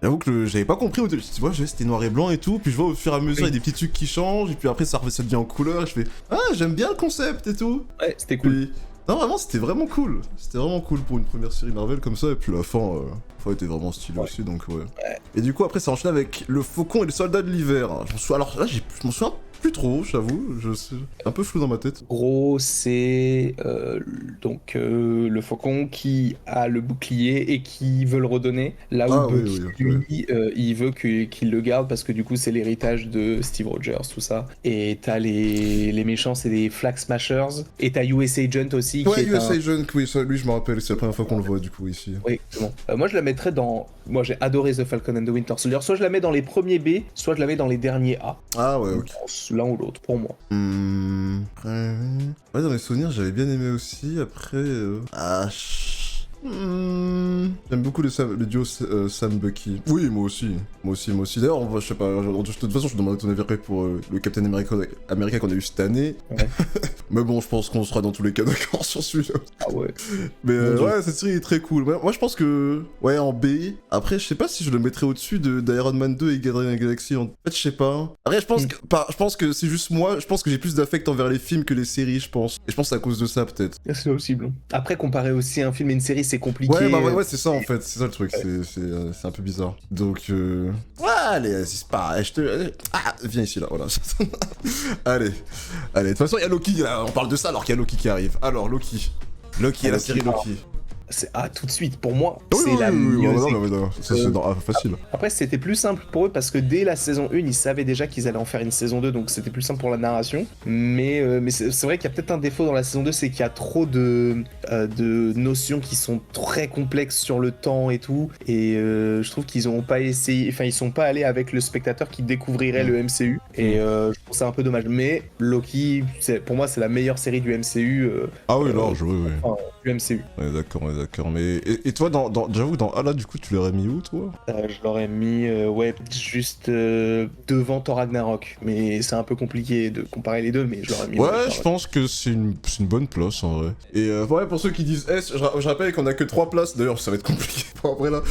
j'avoue que j'avais pas compris au début. Tu vois, c'était noir et blanc et tout, puis je vois au fur et à mesure, il y a des petits trucs qui changent, et puis après, ça devient en couleur, et je fais « Ah, j'aime bien le concept et tout !» Ouais, c'était cool. Puis... Non, vraiment, c'était vraiment cool. C'était vraiment cool pour une première série Marvel comme ça, et puis la fin était vraiment stylée aussi, donc ouais. Et du coup, après, ça enchaîne avec Le Faucon et le Soldat de l'Hiver. Alors là, je m'en souviens plus trop, j'avoue, c'est un peu flou dans ma tête. Gros, c'est donc le faucon qui a le bouclier et qui veut le redonner. Là où Ah Bucky, oui, lui, il veut qu'il le garde parce que du coup, c'est l'héritage de Steve Rogers, tout ça. Et t'as les méchants, c'est des Flag Smashers. Et t'as US Agent aussi. Ouais, qui est US Agent, oui, ça, lui, je me rappelle, c'est la première fois qu'on le voit, du coup, ici. Oui, exactement. Moi, je la mettrais dans... Moi, j'ai adoré The Falcon and the Winter Soldier. Soit je la mets dans les premiers B, soit je la mets dans les derniers A. Ah ouais, ok. L'un ou l'autre, pour moi. Après... Ouais, dans mes souvenirs, j'avais bien aimé aussi, après... J'aime beaucoup le duo Sam Bucky. Oui, moi aussi. D'ailleurs, je sais pas, de toute façon, je te demanderai ton avis après pour le Captain America qu'on a eu cette année. Ouais. Mais bon, je pense qu'on sera dans tous les cas d'accord sur celui-là. Ah ouais. Mais Mon Dieu. ouais, cette série est très cool. Moi, je pense que... Ouais, en B. Après, je sais pas si je le mettrais au-dessus d'Iron Man 2 et Guardians of the Galaxy. En fait, je sais pas. Après, je pense que c'est juste moi. Je pense que j'ai plus d'affect envers les films que les séries, je pense. Et je pense que c'est à cause de ça, peut-être. C'est possible. Après, comparer aussi un film et une série, c'est compliqué. Ouais, c'est ça en fait, c'est ça le truc, c'est un peu bizarre. Donc, ouais, allez, c'est pas. Ah, viens ici là, voilà. Allez, de toute façon, il y a Loki là, on parle de ça alors qu'il y a Loki qui arrive. Alors, Loki et la série Loki. C'est tout de suite, pour moi, Oui, c'est la mieux. non, ça c'est facile. Après, c'était plus simple pour eux parce que dès la saison 1, ils savaient déjà qu'ils allaient en faire une saison 2, donc c'était plus simple pour la narration. Mais c'est vrai qu'il y a peut-être un défaut dans la saison 2, c'est qu'il y a trop de notions qui sont très complexes sur le temps et tout. Et je trouve qu'ils ont pas essayé, enfin, ils sont pas allés avec le spectateur qui découvrirait le MCU. Et je trouve ça un peu dommage. Mais Loki, pour moi, c'est la meilleure série du MCU. Ah oui, large, oui. Enfin, du MCU. On est d'accord, mais... Et toi, j'avoue, dans là, du coup, tu l'aurais mis où, toi? Je l'aurais mis, juste devant Thor Ragnarok. Mais c'est un peu compliqué de comparer les deux, mais je l'aurais mis. Ouais, je pense que c'est une bonne place, en vrai. Et ouais, pour ceux qui disent S, je rappelle qu'on a que 3 places, d'ailleurs, ça va être compliqué pour après, là.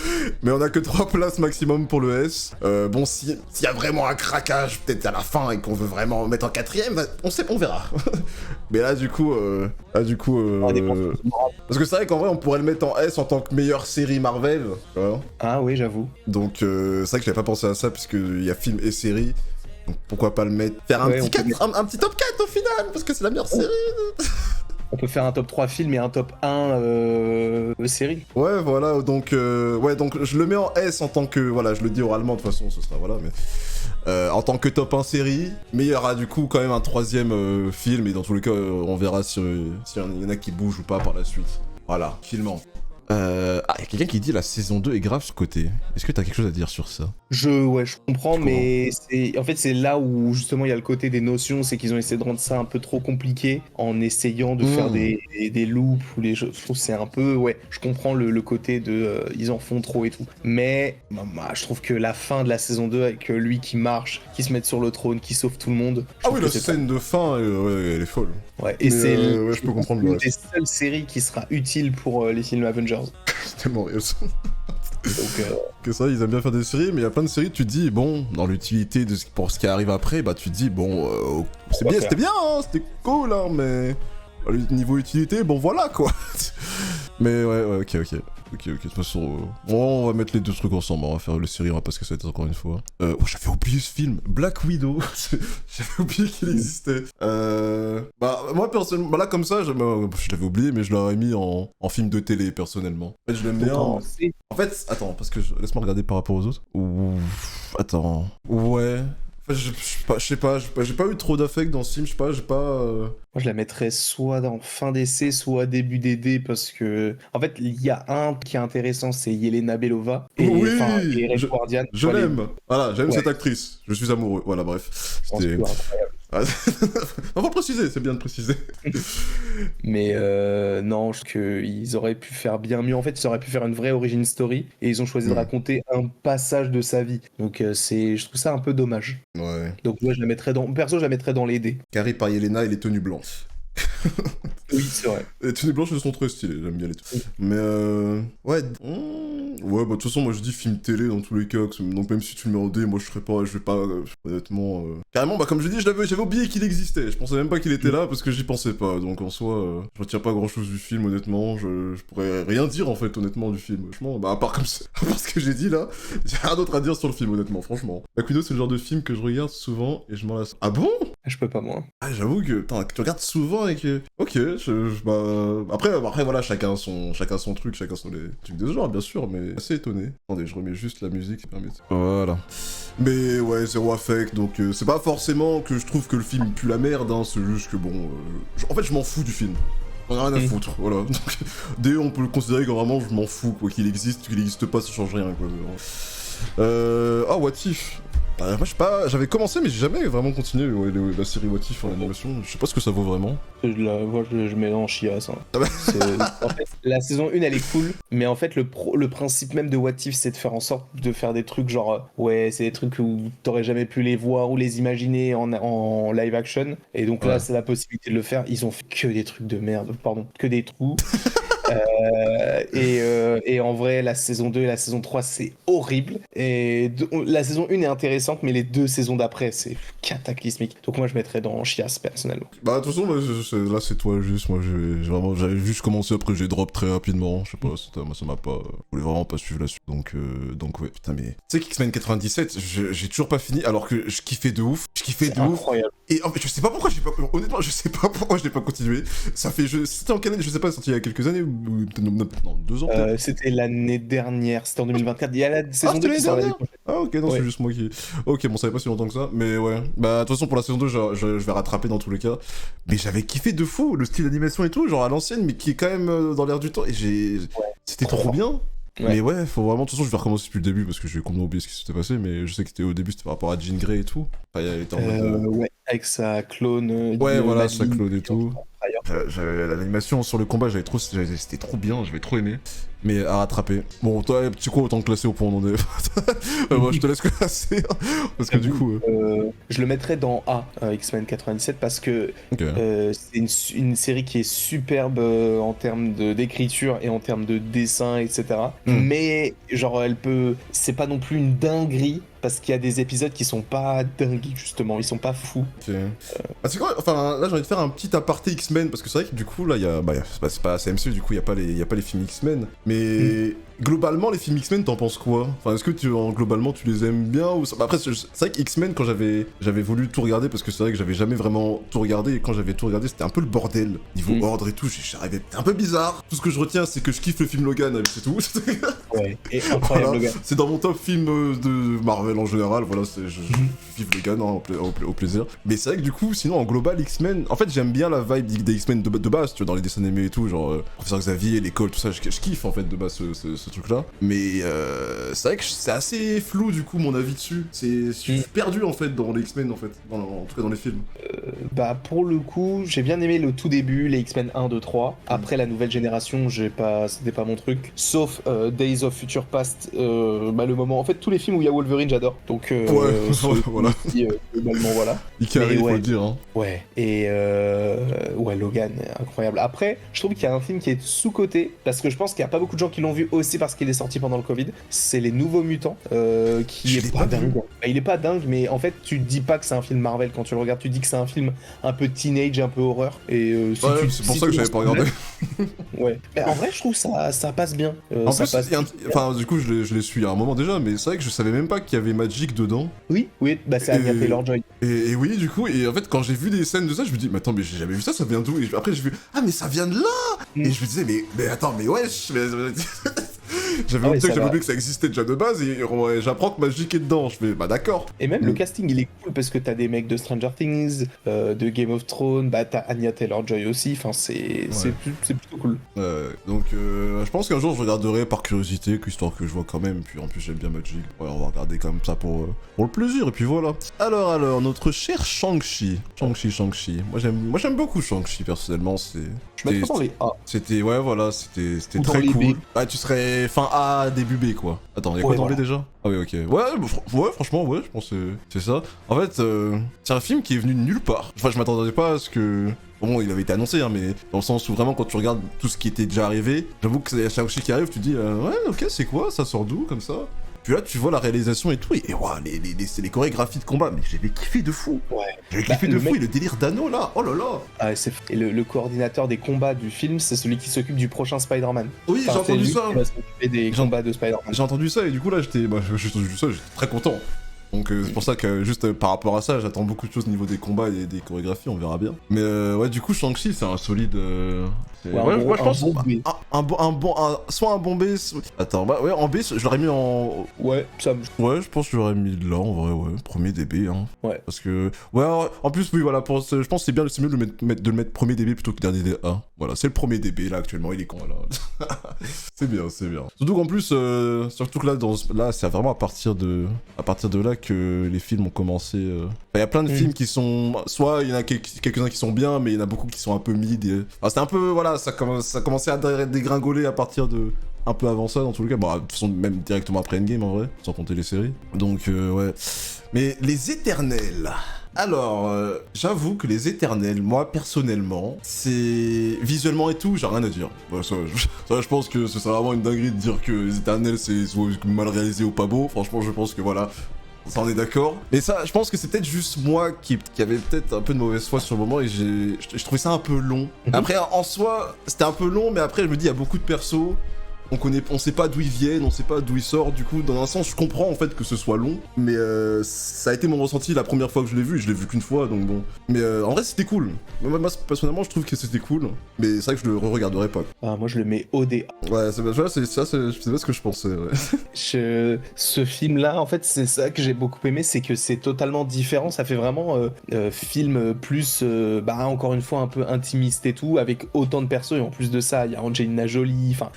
Mais on a que 3 places maximum pour le S. Bon, s'il y a vraiment un craquage, peut-être à la fin, et qu'on veut vraiment mettre en 4ème, on verra. Mais là, du coup... Ça dépend Parce que c'est vrai qu'en vrai, on pourrait le mettre en S en tant que meilleure série Marvel, tu vois. Ah oui, j'avoue. Donc c'est vrai que j'avais pas pensé à ça, puisqu'il y a film et série. Donc pourquoi pas le mettre. Faire un, Ouais, petit, on peut 4, un petit top 4 au final, parce que c'est la meilleure série. On peut faire un top 3 film et un top 1 série. Ouais, voilà, donc je le mets en S en tant que, voilà, je le dis oralement de toute façon, ce sera, voilà, mais en tant que top 1 série, mais il y aura du coup quand même un troisième film, et dans tous les cas, on verra si y en a qui bougent ou pas par la suite. Voilà, filmant. Ah, il y a quelqu'un qui dit la saison 2 est grave ce côté. Est-ce que t'as quelque chose à dire sur ça? Ouais, je comprends, mais en fait, c'est là où justement il y a le côté des notions, c'est qu'ils ont essayé de rendre ça un peu trop compliqué en essayant de faire des loops ou les choses. Je trouve que c'est un peu, ouais, je comprends le côté de ils en font trop et tout. Mais je trouve que la fin de la saison 2 avec lui qui marche, qui se met sur le trône, qui sauve tout le monde. Ah oui, la scène de fin, ouais, elle est folle. Ouais, et c'est ouais, je peux comprendre une des seules séries qui sera utile pour les films Avengers. C'est tellement réel ça. Donc, que ça, ils aiment bien faire des séries, mais il y a plein de séries, tu te dis, bon, dans l'utilité pour ce qui arrive après, bah tu te dis, bon, c'est bien, c'était bien, hein, c'était cool, hein, mais niveau utilité, bon voilà quoi. Mais ouais, ok. De toute façon, on va mettre les deux trucs ensemble, on va faire les séries, on va pas se casser la tête encore une fois. J'avais oublié ce film, Black Widow. J'avais oublié qu'il existait. Bah, moi personnellement, bah là comme ça, je l'avais oublié, mais je l'aurais mis en film de télé personnellement. En fait, je l'aime bien. En fait, attends, parce que laisse-moi regarder par rapport aux autres. Attends. Ouais. Je sais pas, j'ai pas eu trop d'affect dans ce film, je sais pas, j'ai pas... Moi, je la mettrais soit en fin d'essai, soit début d'aider, parce que... En fait, il y a un qui est intéressant, c'est Yelena Belova. Et, oui, et Red Guardian. Je l'aime. Voilà, j'aime cette actrice. Je suis amoureux. Voilà, bref. C'était incroyable. On va le préciser, c'est bien de préciser. Mais non, je trouve qu'ils auraient pu faire bien mieux. En fait, ils auraient pu faire une vraie origin story et ils ont choisi de raconter un passage de sa vie. Donc je trouve ça un peu dommage. Ouais. Donc moi, je la mettrais perso, je la mettrais dans les dés. Carré par Yelena et les tenues blanches. Oui, c'est vrai. Les tenues blanches, elles sont très stylées, j'aime bien les tenues. Mais ouais. Ouais, bah de toute façon, moi je dis film télé dans tous les cas. Donc même si tu le mets en D, moi je vais pas. Honnêtement. Carrément, bah comme je dis, j'avais oublié qu'il existait. Je pensais même pas qu'il était là parce que j'y pensais pas. Donc en soi, je retiens pas grand chose du film, honnêtement. Je pourrais rien dire en fait, honnêtement, du film. Franchement, bah à part comme ça, à part ce que j'ai dit là, j'ai rien d'autre à dire sur le film, honnêtement, franchement. Black Widow, c'est le genre de film que je regarde souvent et je m'en lasse. Ah bon? Je peux pas, moi. Ah, j'avoue que tu regardes souvent et que. Ok, bah. Après, voilà, chacun son truc, chacun son les trucs de ce genre, bien sûr, mais assez étonné. Attendez, je remets juste la musique qui permet. Voilà. Mais ouais, zéro affect, donc c'est pas forcément que je trouve que le film pue la merde, hein, c'est juste que bon. En fait, je m'en fous du film. On a rien à foutre, voilà. Donc, dès on peut le considérer que vraiment je m'en fous, quoi. Qu'il existe pas, ça change rien, quoi. Ah, What If. Moi, je sais pas, j'avais commencé, mais j'ai jamais vraiment continué la série What If en animation. Je sais pas ce que ça vaut vraiment. Je mets en chiasse. Hein. Ah bah. En fait, la saison 1, elle est cool, mais en fait, le principe même de What If, c'est de faire en sorte de faire des trucs genre, ouais, c'est des trucs où t'aurais jamais pu les voir ou les imaginer en live action. Et donc là, c'est la possibilité de le faire. Ils ont fait que des trucs de merde, pardon, que des trous. Et en vrai, la saison 2 et la saison 3, c'est horrible. Et la saison 1 est intéressante, mais les deux saisons d'après, c'est cataclysmique. Donc moi, je mettrais dans chiasse, personnellement. Bah, de toute façon, là, c'est toi juste. Moi, j'avais juste commencé, après, j'ai drop très rapidement. Je sais pas, ça m'a pas. Je voulais vraiment pas suivre la suite. Donc ouais, putain, mais. Tu sais qu'X-Men 97, j'ai toujours pas fini, alors que je kiffais de ouf. Incroyable. Et en fait, je sais pas pourquoi honnêtement, je sais pas pourquoi je l'ai pas continué. Ça fait. C'était en quelle année? Je sais pas, sorti il y a quelques années ou peut-être non, 2 ans peut-être. C'était l'année dernière, c'était en 2024. Il y a la saison 2 qui sort l'année prochaine. Ah ok, non, c'est juste moi qui... Ok, bon, ça fait pas si longtemps que ça, mais ouais. Bah, de toute façon, pour la saison 2, je vais rattraper dans tous les cas. Mais j'avais kiffé de fou, le style d'animation et tout, genre à l'ancienne, mais qui est quand même dans l'air du temps. Et c'était trop bien. Ouais. Mais ouais, faut vraiment... De toute façon, je vais recommencer depuis le début, parce que j'ai complètement oublié ce qui s'était passé, mais je sais que au début, c'était par rapport à Jean Grey et tout. Enfin, il était en mode... Ouais, avec sa clone... ouais, voilà, sa clone et tout. L'animation sur le combat, c'était trop bien, j'avais trop aimé. mais à rattraper. Bon, toi, tu crois autant classer au point où on en est. Moi, je te laisse classer, parce que du coup... Je le mettrais dans A, X-Men 97, parce que Ok. c'est une série qui est superbe en termes d'écriture et en termes de dessin, etc. Mais genre c'est pas non plus une dinguerie, parce qu'il y a des épisodes qui sont pas dingues, justement, ils sont pas fous. Ok. C'est quoi, enfin, là j'ai envie de faire un petit aparté X-Men, parce que c'est vrai que du coup, là, il y a, c'est pas CMC, du coup, il y a pas les films X-Men, mais globalement, les films X-Men, t'en penses quoi? Enfin, est-ce que globalement, tu les aimes bien ou... Après, c'est vrai que X-Men, quand j'avais voulu tout regarder, parce que c'est vrai que j'avais jamais vraiment tout regardé, et quand j'avais tout regardé, c'était un peu le bordel. Niveau ordre et tout, j'arrivais... C'était un peu bizarre. Tout ce que je retiens, c'est que je kiffe le film Logan, c'est tout. Ouais, et incroyable, voilà. Logan. C'est dans mon top film de Marvel en général, voilà, je vive Logan hein, au plaisir. Mais c'est vrai que du coup, sinon en global, X-Men, en fait j'aime bien la vibe des X-Men de base, tu vois, dans les dessins animés et tout, genre Professeur Xavier, l'école, tout ça, je kiffe en fait de base ce truc-là. Mais c'est vrai que c'est assez flou du coup mon avis dessus. Je suis perdu en fait dans les X-Men en fait, en tout cas dans les films. Bah pour le coup, j'ai bien aimé le tout début, les X-Men 1, 2, 3. Après la nouvelle génération, c'était pas mon truc. Sauf Days of Future Past, le moment. En fait, tous les films où il y a Wolverine, j'adore. Donc, voilà. Globalement, voilà. Il arrive, ouais, faut le dire. Hein. Ouais, et ouais, Logan, incroyable. Après, je trouve qu'il y a un film qui est sous-coté, parce que je pense qu'il n'y a pas beaucoup de gens qui l'ont vu aussi parce qu'il est sorti pendant le Covid. C'est Les Nouveaux Mutants, qui est pas dingue. Bah, il est pas dingue, mais en fait, tu te dis pas que c'est un film Marvel quand tu le regardes. Tu dis que c'est un film un peu teenage, un peu horreur. Et c'est pour ça que j'avais pas regardé. Ouais. Mais en vrai, je trouve ça passe bien. En plus, enfin, du coup, je l'ai su il y a un moment déjà, mais c'est vrai que je savais même pas qu'il y avait Magic dedans. Oui, bah c'est Anya Taylor-Joy. Et oui, du coup, et en fait, quand j'ai vu des scènes de ça, je me dis, mais attends, mais j'ai jamais vu ça, ça vient d'où? Et après, j'ai vu, ah, mais ça vient de là! Et je me disais, mais attends, mais wesh, j'avais oublié que ça existait déjà de base, et j'apprends que Magic est dedans. Je fais, bah d'accord. Et même le casting, il est cool parce que t'as des mecs de Stranger Things, de Game of Thrones, bah t'as Anya Taylor-Joy aussi, enfin c'est plutôt cool. Donc je pense qu'un jour je regarderai par curiosité, histoire que je vois quand même, puis en plus j'aime bien Magic. Ouais, on va regarder comme ça pour le plaisir, et puis voilà. Alors, notre cher Shang-Chi. Shang-Chi. Moi j'aime beaucoup Shang-Chi personnellement, Je mettrais dans les A. C'était, ouais voilà, c'était très les cool. B. Ouais, tu serais fin A, début B quoi. Attends, y'a quoi dans B déjà? Ah oui, ok. Ouais, franchement, ouais, je pense que c'est ça. En fait, c'est un film qui est venu de nulle part. Enfin, je m'attendais pas à ce que... Bon, il avait été annoncé, hein, mais dans le sens où vraiment, quand tu regardes tout ce qui était déjà arrivé, j'avoue que c'est Shang-Chi qui arrive, tu dis, ouais, ok, c'est quoi? Ça sort d'où, comme ça? Puis là, tu vois la réalisation et tout, et waouh, les chorégraphies de combat, mais j'avais kiffé de fou. Ouais. J'avais kiffé de fou, et le délire d'anneau là, oh là là. Ah, et le coordinateur des combats du film, c'est celui qui s'occupe du prochain Spider-Man. Oui, j'ai entendu ça. Il va s'occuper des combats de Spider-Man. J'ai entendu ça, et du coup là, j'ai entendu ça, j'étais très content. Donc c'est pour ça que juste par rapport à ça, j'attends beaucoup de choses au niveau des combats et des chorégraphies, on verra bien. Mais ouais, du coup, Shang-Chi, c'est un solide... moi je pense soit un bon B, attends, bah ouais, en B, je l'aurais mis en... Ouais, ça me... Ouais, je pense que je l'aurais mis là, en vrai, ouais, premier DB, hein. Ouais. Parce que... Ouais, en plus, oui, voilà, je pense que c'est mieux de le mettre premier DB plutôt que dernier DA. Voilà, c'est le premier DB, là, actuellement, il est con, là. C'est bien. Surtout qu'en plus, surtout que là, c'est vraiment à partir de là que les films ont commencé... Il y a plein de films qui sont... Soit il y en a quelques-uns qui sont bien, mais il y en a beaucoup qui sont un peu mid. Enfin, c'était un peu... Voilà, ça commençait à dégringoler à partir de... Un peu avant ça, dans tous les cas. Bon, de toute façon, même directement après Endgame, en vrai, sans compter les séries. Donc, ouais. Mais les Éternels... Alors, j'avoue que les Éternels, moi, personnellement, c'est... Visuellement et tout, j'ai rien à dire. Ouais, ça, je pense que ce serait vraiment une dinguerie de dire que les Éternels, c'est soit mal réalisé ou pas beau. Franchement, je pense que voilà... Ça, on est d'accord. Mais ça, je pense que c'est peut-être juste moi qui avait peut-être un peu de mauvaise foi sur le moment et je trouvais ça un peu long. Après, en soi, c'était un peu long, mais après, je me dis, il y a beaucoup de persos. On sait pas d'où ils viennent, on sait pas d'où ils sortent, du coup, dans un sens, je comprends en fait que ce soit long, mais ça a été mon ressenti la première fois que je l'ai vu qu'une fois, donc bon. Mais en vrai, c'était cool. Moi, personnellement, je trouve que c'était cool, mais c'est vrai que je le re-regarderai pas. Ah, moi, je le mets ODA. Ouais, c'est pas ce que je pensais, ouais. Ce film-là, en fait, c'est ça que j'ai beaucoup aimé, c'est que c'est totalement différent, ça fait vraiment film plus, encore une fois, un peu intimiste et tout, avec autant de persos, et en plus de ça, il y a Angelina Jolie, enfin...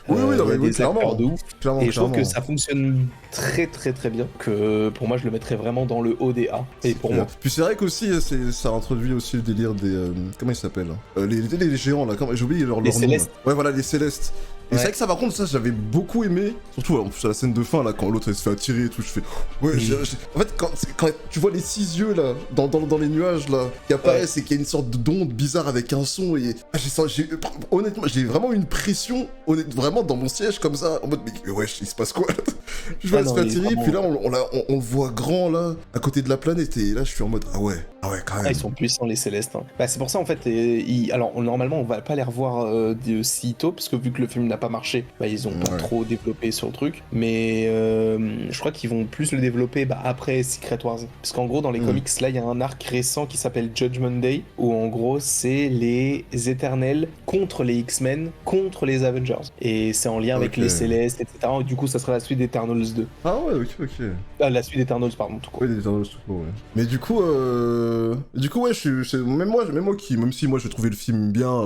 des acteurs de ouf. Et je trouve que ça fonctionne très très très bien, que pour moi je le mettrais vraiment dans le haut des A. Et pour moi. Puis c'est vrai qu'aussi ça introduit aussi le délire des... comment ils s'appellent les géants là, j'ai oublié leur nom. Célestes. Ouais voilà, les Célestes. Et c'est vrai que ça, par contre, ça, j'avais beaucoup aimé. Surtout, en plus, à la scène de fin, là, quand l'autre, elle se fait attirer et tout, je fais... Ouais, en fait, quand tu vois les 6 yeux, là, dans les nuages, là, qui apparaissent et qu'il y a une sorte d'onde bizarre avec un son, et... honnêtement, j'ai vraiment une pression, vraiment, dans mon siège, comme ça, en mode, mais wesh, il se passe quoi, là? Je vois, elle se fait attirer, puis là, on le voit grand, là, à côté de la planète, et là, je suis en mode, ah ouais, quand même. Ils sont puissants, les Célestes. Hein. Bah, c'est pour ça, en fait, alors, normalement, on va pas les revoir si tôt, parce que vu que le film n'a pas marché, bah, ils ont pas trop développé sur le truc, mais je crois qu'ils vont plus le développer après Secret Wars. Parce qu'en gros, dans les comics, là, il y a un arc récent qui s'appelle Judgment Day, où en gros, c'est les Éternels contre les X-Men, contre les Avengers. Et c'est en lien avec les Célestes, etc. Du coup, ça sera la suite d'Eternals 2. Ah ouais, ok. La suite d'Eternals, pardon, tout court. Oui, d'Eternals tout court, ouais. Mais du coup, ouais, même si moi j'ai trouvé le film bien,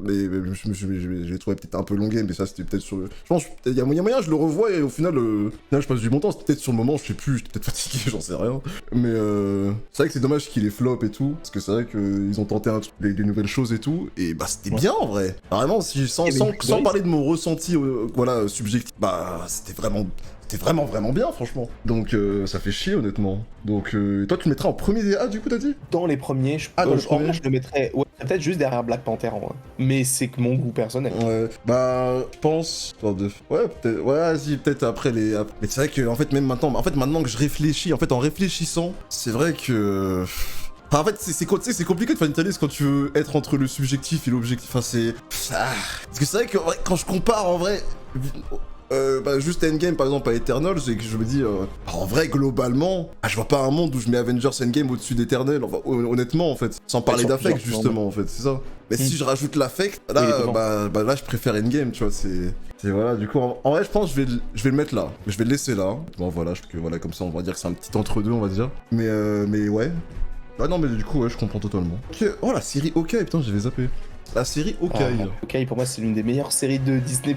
mais je l'ai trouvé peut-être un peu longué, mais ça c'était peut-être sur le... Je pense il y a moyen, je le revois et au final, je passe du bon temps, c'était peut-être sur le moment, je sais plus, j'étais peut-être fatigué, j'en sais rien. Mais c'est vrai que c'est dommage qu'il ait flop et tout, parce que c'est vrai qu'ils ont tenté des nouvelles choses et tout, et bah c'était bien en vrai. Vraiment, sans parler de mon ressenti, subjectif, bah c'était vraiment bien, franchement. Donc, ça fait chier, honnêtement. Donc, toi, tu le mettrais en premier DA, du coup, t'as dit? Dans les premiers, je le mettrais peut-être juste derrière Black Panther, en vrai. Mais c'est que mon goût personnel. Ouais, bah, je pense... Ouais, peut-être... Ouais, vas-y, peut-être après les... Mais c'est vrai que, en fait, même maintenant... maintenant que je réfléchis, en fait, en réfléchissant, c'est vrai que... Enfin, en fait, c'est compliqué de faire une analyse quand tu veux être entre le subjectif et l'objectif. Enfin, c'est... Parce que c'est vrai que quand je compare, en vrai... juste Endgame par exemple à Eternals et que je me dis en vrai globalement je vois pas un monde où je mets Avengers Endgame au-dessus d'Eternal, enfin, honnêtement en fait, sans parler d'affect justement en fait, c'est ça. Mais si je rajoute l'affect là là je préfère Endgame, tu vois, c'est voilà, du coup en vrai je pense que je vais le mettre là, mais je vais le laisser là. Bon voilà, comme ça on va dire que c'est un petit entre-deux, on va dire. Mais ouais. Ah non mais du coup ouais, je comprends totalement. Ok, oh la série Hawkeye, putain j'avais zappé. La série Hawkeye. Hawkeye, pour moi, c'est l'une des meilleures séries de Disney+.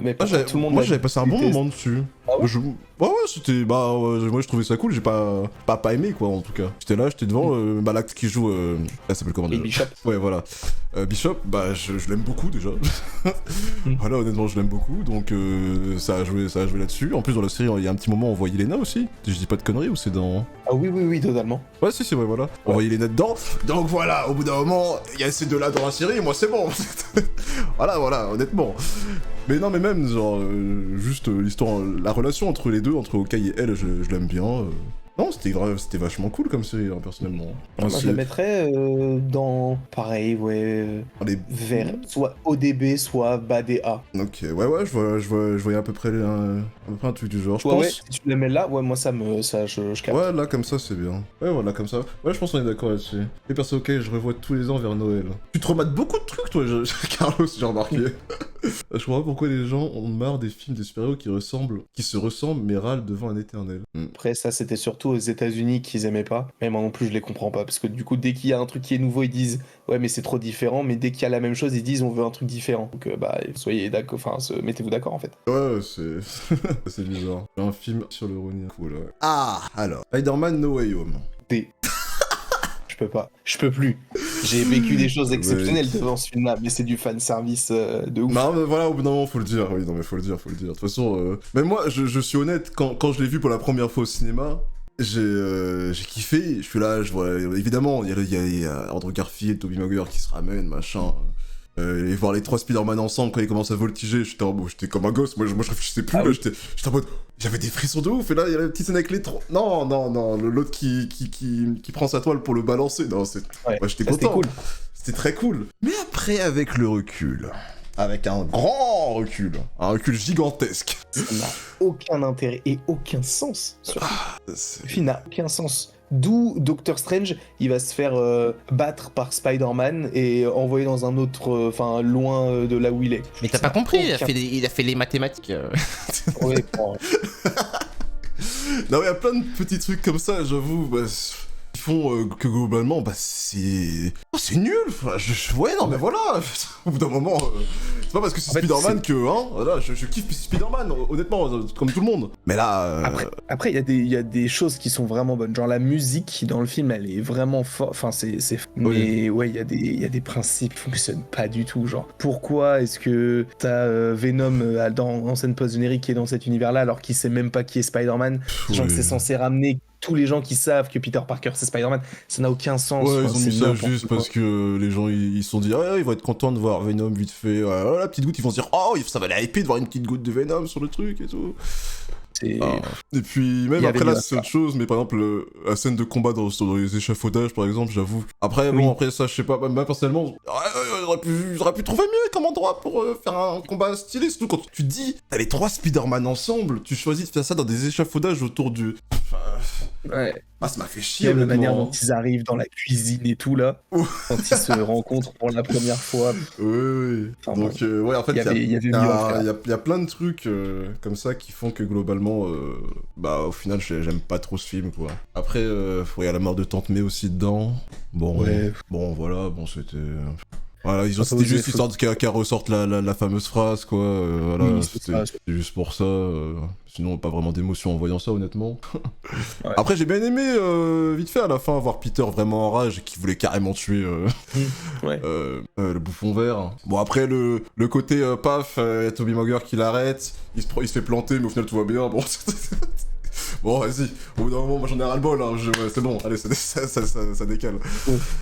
Mais pas tout le monde. Moi, j'avais passé un bon moment dessus. Ah ouais, ouais, c'était... moi, je trouvais ça cool. J'ai pas aimé, quoi, en tout cas. J'étais devant l'acte qui joue... Elle s'appelle comment déjà? Bishop. Ouais, voilà. Bishop, bah, je l'aime beaucoup, déjà. Voilà, honnêtement, je l'aime beaucoup. Donc, ça a joué là-dessus. En plus, dans la série, il y a un petit moment, on voit Yelena aussi. Je dis pas de conneries ou c'est dans... Ah oui, totalement. Ouais, si, ouais, voilà. On voit Yelena dedans. Donc, voilà, au bout d'un moment, il y a ces deux-là dans la série, moi, c'est bon. voilà, honnêtement. Mais non, mais même, genre, juste l'histoire, la relation entre les deux, entre Hawkeye et elle, je l'aime bien. Non, c'était vachement cool comme série, hein, personnellement. Moi, je la mettrais dans... Pareil, ouais... vers soit ODB, soit BADA. Ok, ouais, je voyais à peu près un truc du genre, je pense. Ouais, si tu la mets là, ouais, moi, je capte. Ouais, là, comme ça, c'est bien. Ouais, voilà, comme ça. Ouais, je pense qu'on est d'accord là-dessus. Et perso, ok, je revois tous les ans vers Noël. Tu te remates beaucoup de trucs, toi, Carlos, j'ai remarqué. Je comprends pas pourquoi les gens ont marre des films des super-héros qui se ressemblent, mais râlent devant un éternel. Après, ça, c'était surtout aux États-Unis qu'ils aimaient pas. Mais moi non plus, je les comprends pas. Parce que du coup, dès qu'il y a un truc qui est nouveau, ils disent ouais, mais c'est trop différent. Mais dès qu'il y a la même chose, ils disent on veut un truc différent. Donc, soyez d'accord, enfin, mettez-vous d'accord en fait. Ouais, c'est bizarre. J'ai un film sur le Ronin. Cool, ouais. Ah, alors. Spider-Man No Way Home. Je peux plus. J'ai vécu des choses exceptionnelles devant ce film-là, mais c'est du fanservice de ouf. Non, mais voilà, au bout d'un moment, faut le dire. Oui, non, mais faut le dire. De toute façon, même moi, je suis honnête, quand je l'ai vu pour la première fois au cinéma, j'ai kiffé. Je suis là, je vois, évidemment, il y a Andrew Garfield, Tobey Maguire qui se ramènent, machin. Et voir les trois Spider-Man ensemble quand ils commencent à voltiger, j'étais comme un gosse, moi je réfléchissais plus, là, j'étais en mode, j'avais des frissons de ouf, et là il y a la petite scène avec les trois, non, l'autre qui prend sa toile pour le balancer, non, j'étais content, cool. C'était très cool. Mais après, avec le recul, avec un grand recul, un recul gigantesque, ça n'a aucun intérêt et aucun sens, surtout. Le film n'a aucun sens. D'où Doctor Strange, il va se faire battre par Spider-Man et envoyé dans un autre, loin de là où il est. Mais t'as pas compris, il a fait les mathématiques. Ouais, bon. Non, il y a plein de petits trucs comme ça, j'avoue. qui font que globalement, bah c'est... Oh, c'est nul. Enfin, ouais, non, mais voilà. Au bout d'un moment, c'est pas parce que c'est Spider-Man que, hein, voilà, je kiffe Spider-Man, honnêtement, comme tout le monde. Mais là... Après, il y a des choses qui sont vraiment bonnes. Genre, la musique dans le film, elle est vraiment forte. Enfin, c'est... Mais ouais, il y a des principes qui fonctionnent pas du tout. Genre, pourquoi est-ce que t'as Venom en scène post-générique qui est dans cet univers-là alors qu'il sait même pas qui est Spider-Man, sachant que c'est censé ramener tous les gens qui savent que Peter Parker c'est Spider-Man, ça n'a aucun sens. Ouais, ils ont mis ça juste parce que les gens ils se sont dit ils vont être contents de voir Venom vite fait. La petite goutte, ils vont se dire ça va les hyper de voir une petite goutte de Venom sur le truc et tout. Et puis même après là c'est autre chose, mais par exemple la scène de combat dans les échafaudages par exemple, j'avoue. Après après ça je sais pas, moi personnellement j'aurais pu trouver mieux comme endroit pour faire un combat stylé, surtout quand tu dis t'as les 3 Spider-Man ensemble, tu choisis de faire ça dans des échafaudages autour du... Ouais. Ah, ça m'a fait chier. Même la manière dont ils arrivent dans la cuisine et tout là, quand ils se rencontrent pour la première fois. Oui. Enfin, donc ouais, en fait il y a plein de trucs comme ça qui font que globalement bah au final j'aime pas trop ce film quoi. Après il y a la mort de Tante May aussi dedans. Bon voilà, c'était... Voilà, c'était juste histoire qu'elle ressorte la fameuse phrase, quoi. Voilà, c'était juste pour ça. Sinon, pas vraiment d'émotion en voyant ça, honnêtement. Ouais. Après, j'ai bien aimé, vite fait, à la fin, voir Peter vraiment en rage et qui voulait carrément tuer le bouffon vert. Bon, après, le côté paf, Tobey Maguire qui l'arrête, il se fait planter, mais au final, tout va bien. Bon, bon, vas-y, au bout d'un moment, moi j'en ai ras-le-bol, hein. C'est bon, allez, ça décale.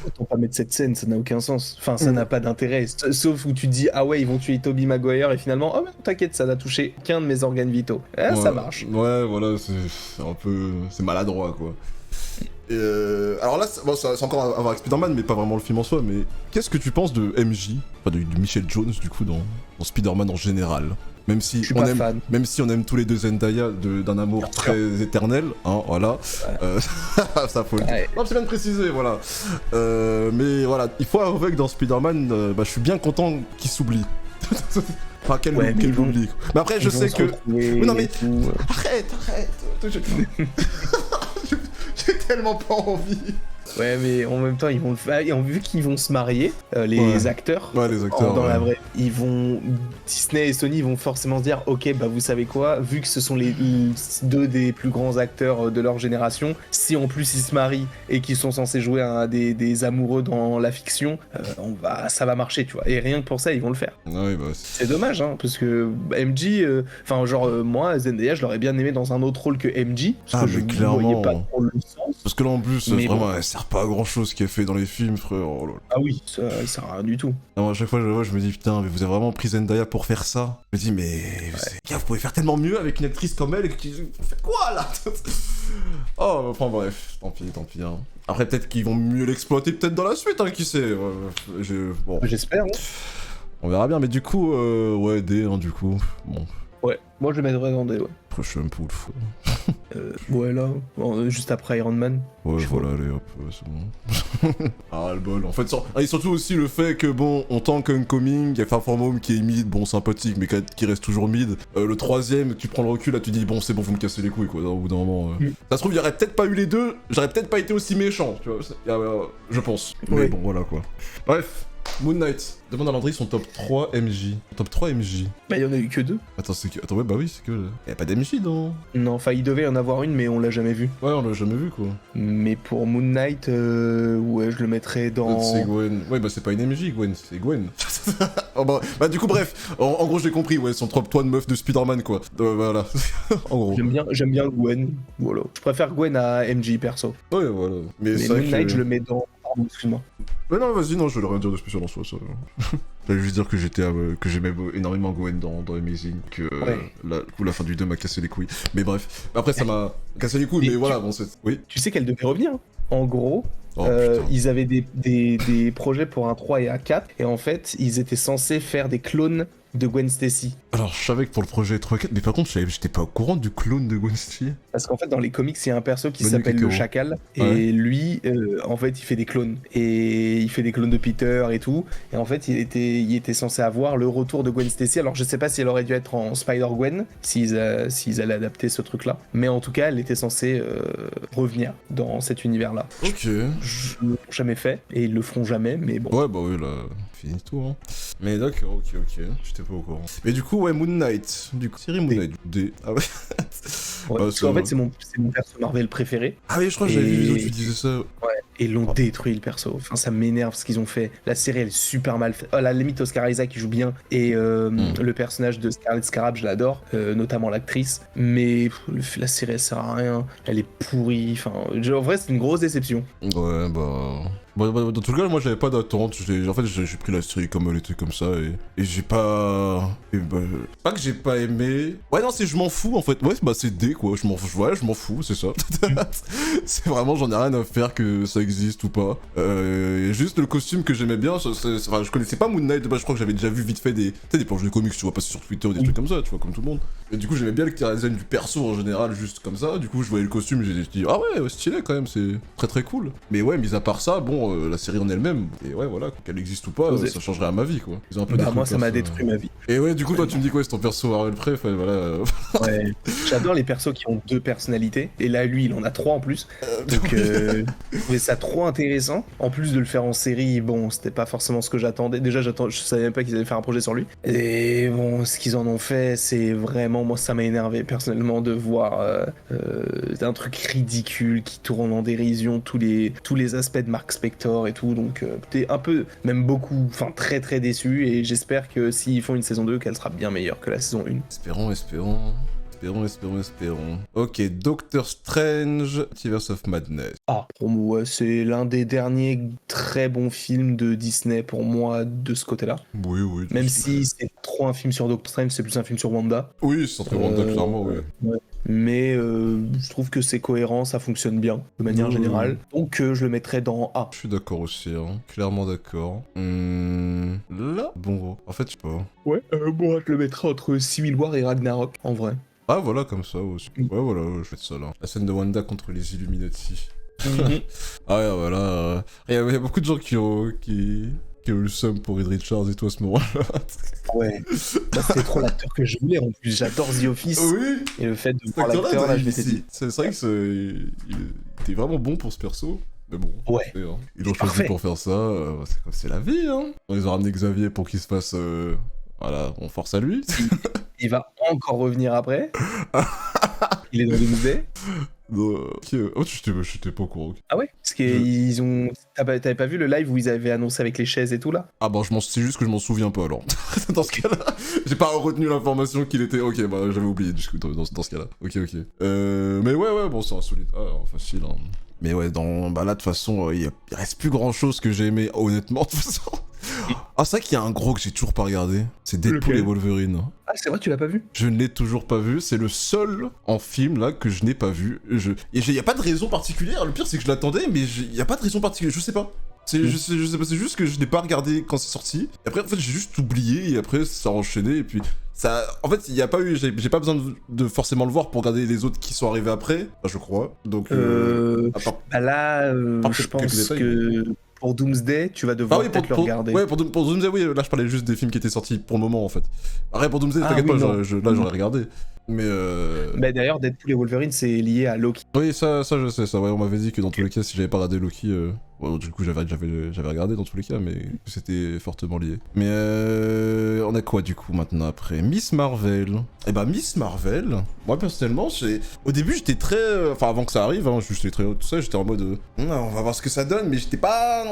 Autant pas mettre cette scène, ça n'a aucun sens. Enfin, ça n'a pas d'intérêt. Sauf où tu te dis, ah ouais, ils vont tuer Tobey Maguire, et finalement, oh mais t'inquiète, ça n'a touché qu'un de mes organes vitaux. Ça marche. Ouais, voilà, c'est un peu... C'est maladroit, quoi. Alors là, c'est encore à voir avec Spider-Man, mais pas vraiment le film en soi, mais qu'est-ce que tu penses de MJ, enfin de Michelle Jones, du coup, dans Spider-Man en général? Même si on aime tous les deux Zendaya d'un amour très éternel, hein, voilà. Ouais. Ça faut le dire. Non, c'est bien de préciser, voilà. Mais voilà, il faut avouer que dans Spider-Man, je suis bien content qu'il s'oublie. Enfin, qu'elle l'oublie. Mais après, je sais que... Oui, non mais... Arrête. J'ai tellement pas envie. Ouais, mais en même temps, ils vont le faire. Et vu qu'ils vont se marier, les acteurs, dans la vraie, Disney et Sony vont forcément se dire, ok, bah vous savez quoi, vu que ce sont les deux des plus grands acteurs de leur génération, si en plus ils se marient et qu'ils sont censés jouer des amoureux dans la fiction, ça va marcher, tu vois. Et rien que pour ça, ils vont le faire. Ouais, bah, c'est dommage, hein, parce que MJ, moi, Zendaya, je l'aurais bien aimé dans un autre rôle que MJ, parce que je ne voyais pas trop le sens. Parce que là, en plus, vraiment, elle sert pas à grand chose qui est fait dans les films, frère. Oh là là. Ah oui, ça sert à rien du tout. Non, à chaque fois je le vois, je me dis putain, mais vous avez vraiment pris Zendaya pour faire ça. Je me dis mais vous pouvez faire tellement mieux avec une actrice comme elle. Vous faites quoi là? Oh, enfin bref, tant pis. Hein. Après peut-être qu'ils vont mieux l'exploiter peut-être dans la suite, hein, qui sait. Bon. J'espère. Hein. On verra bien, mais du coup, D, hein, du coup. Bon. Ouais, moi je mettrais dans D, ouais. Après je suis un peu le fou. Ouais là, juste après Iron Man. Ouais, voilà, allez hop, c'est bon. Ah, le bol. En fait, et surtout aussi le fait que, bon, on tank Homecoming, il y a Far From Home qui est mid, bon, sympathique, mais qui reste toujours mid. Le troisième, tu prends le recul, là, tu dis, bon, c'est bon, vous me cassez les couilles, quoi, au bout d'un moment. Ça se trouve, il y aurait peut-être pas eu les deux, j'aurais peut-être pas été aussi méchant, tu vois, je pense. Mais bon, voilà, quoi. Bref. Moon Knight, demande à Landry son top 3 MJ. Top 3 MJ. Bah, il y en a eu que 2. Attends, ouais, bah oui, c'est que. Y'a pas d'MJ dans. Non, enfin, il devait y en avoir une, mais on l'a jamais vu. Ouais, on l'a jamais vu, quoi. Mais pour Moon Knight, ouais, je le mettrais dans. C'est Gwen. Ouais, bah, c'est pas une MJ, Gwen, c'est Gwen. Oh, bah, du coup, bref. En gros, j'ai compris, ouais, son top 3 de meuf de Spider-Man, quoi. Voilà. En gros. J'aime bien Gwen. Voilà. Je préfère Gwen à MJ, perso. Ouais, voilà. Mais Moon Knight, je le mets dans. Excuse-moi. Ouais, non, vas-y, non, je voulais rien dire de spécial en soi, ça. J'allais juste dire que j'aimais énormément Gwen dans Amazing, que la fin du 2 m'a cassé les couilles. Mais bref, après ça m'a cassé les couilles, mais voilà, bon, c'est... Oui. Tu sais qu'elle devait revenir, hein. En gros, ils avaient des projets pour un 3 et un 4, et en fait, ils étaient censés faire des clones de Gwen Stacy. Alors, je savais que pour le projet 3-4, mais par contre, j'étais pas au courant du clone de Gwen Stacy. Parce qu'en fait, dans les comics, il y a un perso qui Manu s'appelle le Kakao. Chacal. Ouais. Et lui, en fait, il fait des clones. Et il fait des clones de Peter et tout. Et en fait, il était censé avoir le retour de Gwen Stacy. Alors, je sais pas si elle aurait dû être en Spider-Gwen, s'ils allaient adapter ce truc-là. Mais en tout cas, elle était censée revenir dans cet univers-là. Ok. Je ne l'ai jamais fait. Et ils le feront jamais, mais bon. Ouais, bah oui, là, fini tout, hein. Mais d'accord, ok, j'étais pas au courant. Mais du coup, ouais, Moon Knight. Du coup, série Moon Knight. Ah ouais. Ouais, parce qu'en fait, c'est mon perso Marvel préféré. Ah oui, je crois que j'avais vu une vidéo où tu disais ça. Et ils l'ont détruit le perso. Enfin, ça m'énerve ce qu'ils ont fait. La série, elle est super mal faite. Oh, la limite, Oscar Isaac, il joue bien. Et le personnage de Scarlet Scarab, je l'adore. Notamment l'actrice. Mais la série, elle sert à rien. Elle est pourrie. Enfin, en vrai, c'est une grosse déception. Ouais, bah... dans tout cas, moi j'avais pas d'attente. En fait, j'ai pris la série comme elle était comme ça et j'ai pas. Pas que j'ai pas aimé. Ouais, non, c'est je m'en fous en fait. Ouais, bah c'est D quoi. Je m'en fous, c'est ça. C'est vraiment, j'en ai rien à faire que ça existe ou pas. Juste le costume que j'aimais bien. Enfin, je connaissais pas Moon Knight de base, je crois que j'avais déjà vu vite fait des planches de comics, tu vois, passer sur Twitter ou des trucs comme ça, tu vois, comme tout le monde. Et du coup, j'aimais bien le design du perso en général, juste comme ça. Du coup, je voyais le costume, j'ai dit, ah ouais, stylé quand même, c'est très très cool. Mais ouais, mis à part ça, bon. La série en elle-même, et ouais, voilà, qu'elle existe ou pas, ça changerait à ma vie, quoi. Ils ont un peu moi, ça m'a détruit ma vie. Et ouais, du coup, toi, tu me dis quoi, c'est ton perso Marvel préf, voilà. Ouais, j'adore les persos qui ont 2 personnalités, et là, lui, il en a 3 en plus. Donc, je trouvais ça trop intéressant. En plus de le faire en série, bon, c'était pas forcément ce que j'attendais. Déjà, je savais même pas qu'ils allaient faire un projet sur lui. Et bon, ce qu'ils en ont fait, c'est vraiment, moi, ça m'a énervé personnellement de voir un truc ridicule qui tourne en dérision tous les aspects de Mark Spector et tout, donc t'es un peu, même beaucoup, enfin très très déçu, et j'espère que s'ils font une saison 2, qu'elle sera bien meilleure que la saison 1. Espérons. Ok, Doctor Strange, Multiverse of Madness. Ah, pour moi, c'est l'un des derniers très bons films de Disney pour moi de ce côté-là. Oui. Même si c'est trop un film sur Doctor Strange, c'est plus un film sur Wanda. Oui, c'est entre Wanda, clairement, oui. Ouais. Mais je trouve que c'est cohérent, ça fonctionne bien, de manière générale. Donc je le mettrais dans A. Je suis d'accord aussi, hein. Clairement d'accord. Là, bon, en fait, je sais pas. Ouais, moi je le mettrais entre Civil War et Ragnarok, en vrai. Ah, voilà, comme ça aussi. Ouais, voilà, je vais mettre ça là. La scène de Wanda contre les Illuminati. Ah ouais, voilà. Il y a beaucoup de gens qui ont eu le seum pour Reed Richards et tout à ce moment-là. Ouais, c'était trop l'acteur que je voulais. En plus, j'adore The Office. Oui. Et le fait de voir l'acteur, là, je m'étais dit. C'est vrai que il était vraiment bon pour ce perso. Mais bon, ouais. Ils l'ont choisi pour faire ça. C'est la vie, hein. Ils ont ramené Xavier pour qu'il se fasse. Voilà, on force à lui. Il va encore revenir après. Il est dans Doomsday. Oh, j'étais pas au courant. Ah ouais? Parce qu'ils ont... T'avais pas vu le live où ils avaient annoncé avec les chaises et tout, là? Ah bah, c'est juste que je m'en souviens pas, alors. Dans ce cas-là, j'ai pas retenu l'information qu'il était... Ok, bah, j'avais oublié, du coup, dans ce cas-là. Ok. Mais ouais, bon, c'est insolite. Ah, facile, hein. Mais ouais, bah là, de toute façon, il reste plus grand-chose que j'ai aimé, honnêtement, de toute façon. Ah, c'est vrai qu'il y a un gros que j'ai toujours pas regardé. C'est Deadpool et Wolverine. Ah, c'est vrai, tu l'as pas vu? Je ne l'ai toujours pas vu. C'est le seul en film, là, que je n'ai pas vu. Y a pas de raison particulière. Le pire, c'est que je l'attendais, mais y a pas de raison particulière. Je sais pas. Je sais pas, c'est juste que je n'ai pas regardé quand c'est sorti. Et après, en fait, j'ai juste oublié, et après, ça a enchaîné, et puis... Ça, en fait, il y a pas eu, j'ai pas besoin de forcément le voir pour regarder les autres qui sont arrivés après, je crois. Donc, bah là, je pense que pour Doomsday, tu vas devoir peut-être le regarder. Ouais, pour Doomsday, oui, là je parlais juste des films qui étaient sortis pour le moment en fait. Après, pour Doomsday, t'inquiète pas, là j'aurais regardé. Mais d'ailleurs, Deadpool et Wolverine, c'est lié à Loki. Oui, ça je sais, ça, ouais, on m'avait dit que dans tous les cas, si j'avais pas regardé Loki, bon, du coup j'avais regardé dans tous les cas, mais que c'était fortement lié. Mais on a quoi du coup maintenant après? Miss Marvel. Et bah Miss Marvel, moi personnellement, au début j'étais très... Enfin avant que ça arrive, hein, j'étais très... Tout ça, j'étais en mode... on va voir ce que ça donne, mais j'étais pas...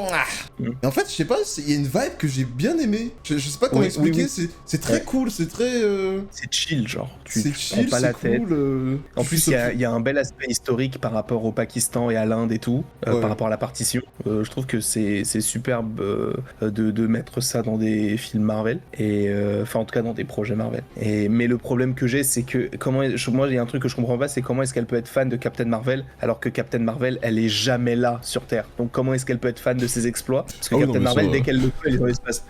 Et en fait, je sais pas, il y a une vibe que j'ai bien aimée. Je sais pas comment expliquer, c'est très cool, c'est très... C'est chill, genre. C'est chill, pas la tête. Cool, en plus, il y a un bel aspect historique par rapport au Pakistan et à l'Inde et tout, par rapport à la partition. Je trouve que c'est superbe de mettre ça dans des films Marvel, et enfin en tout cas dans des projets Marvel. Mais le problème que j'ai, c'est que moi il y a un truc que je comprends pas, c'est comment est-ce qu'elle peut être fan de Captain Marvel alors que Captain Marvel elle est jamais là sur Terre. Donc comment est-ce qu'elle peut être fan de ses exploits? Parce que Ah oui, Captain non, mais Marvel ça, dès qu'elle le fait elle est dans l'espace.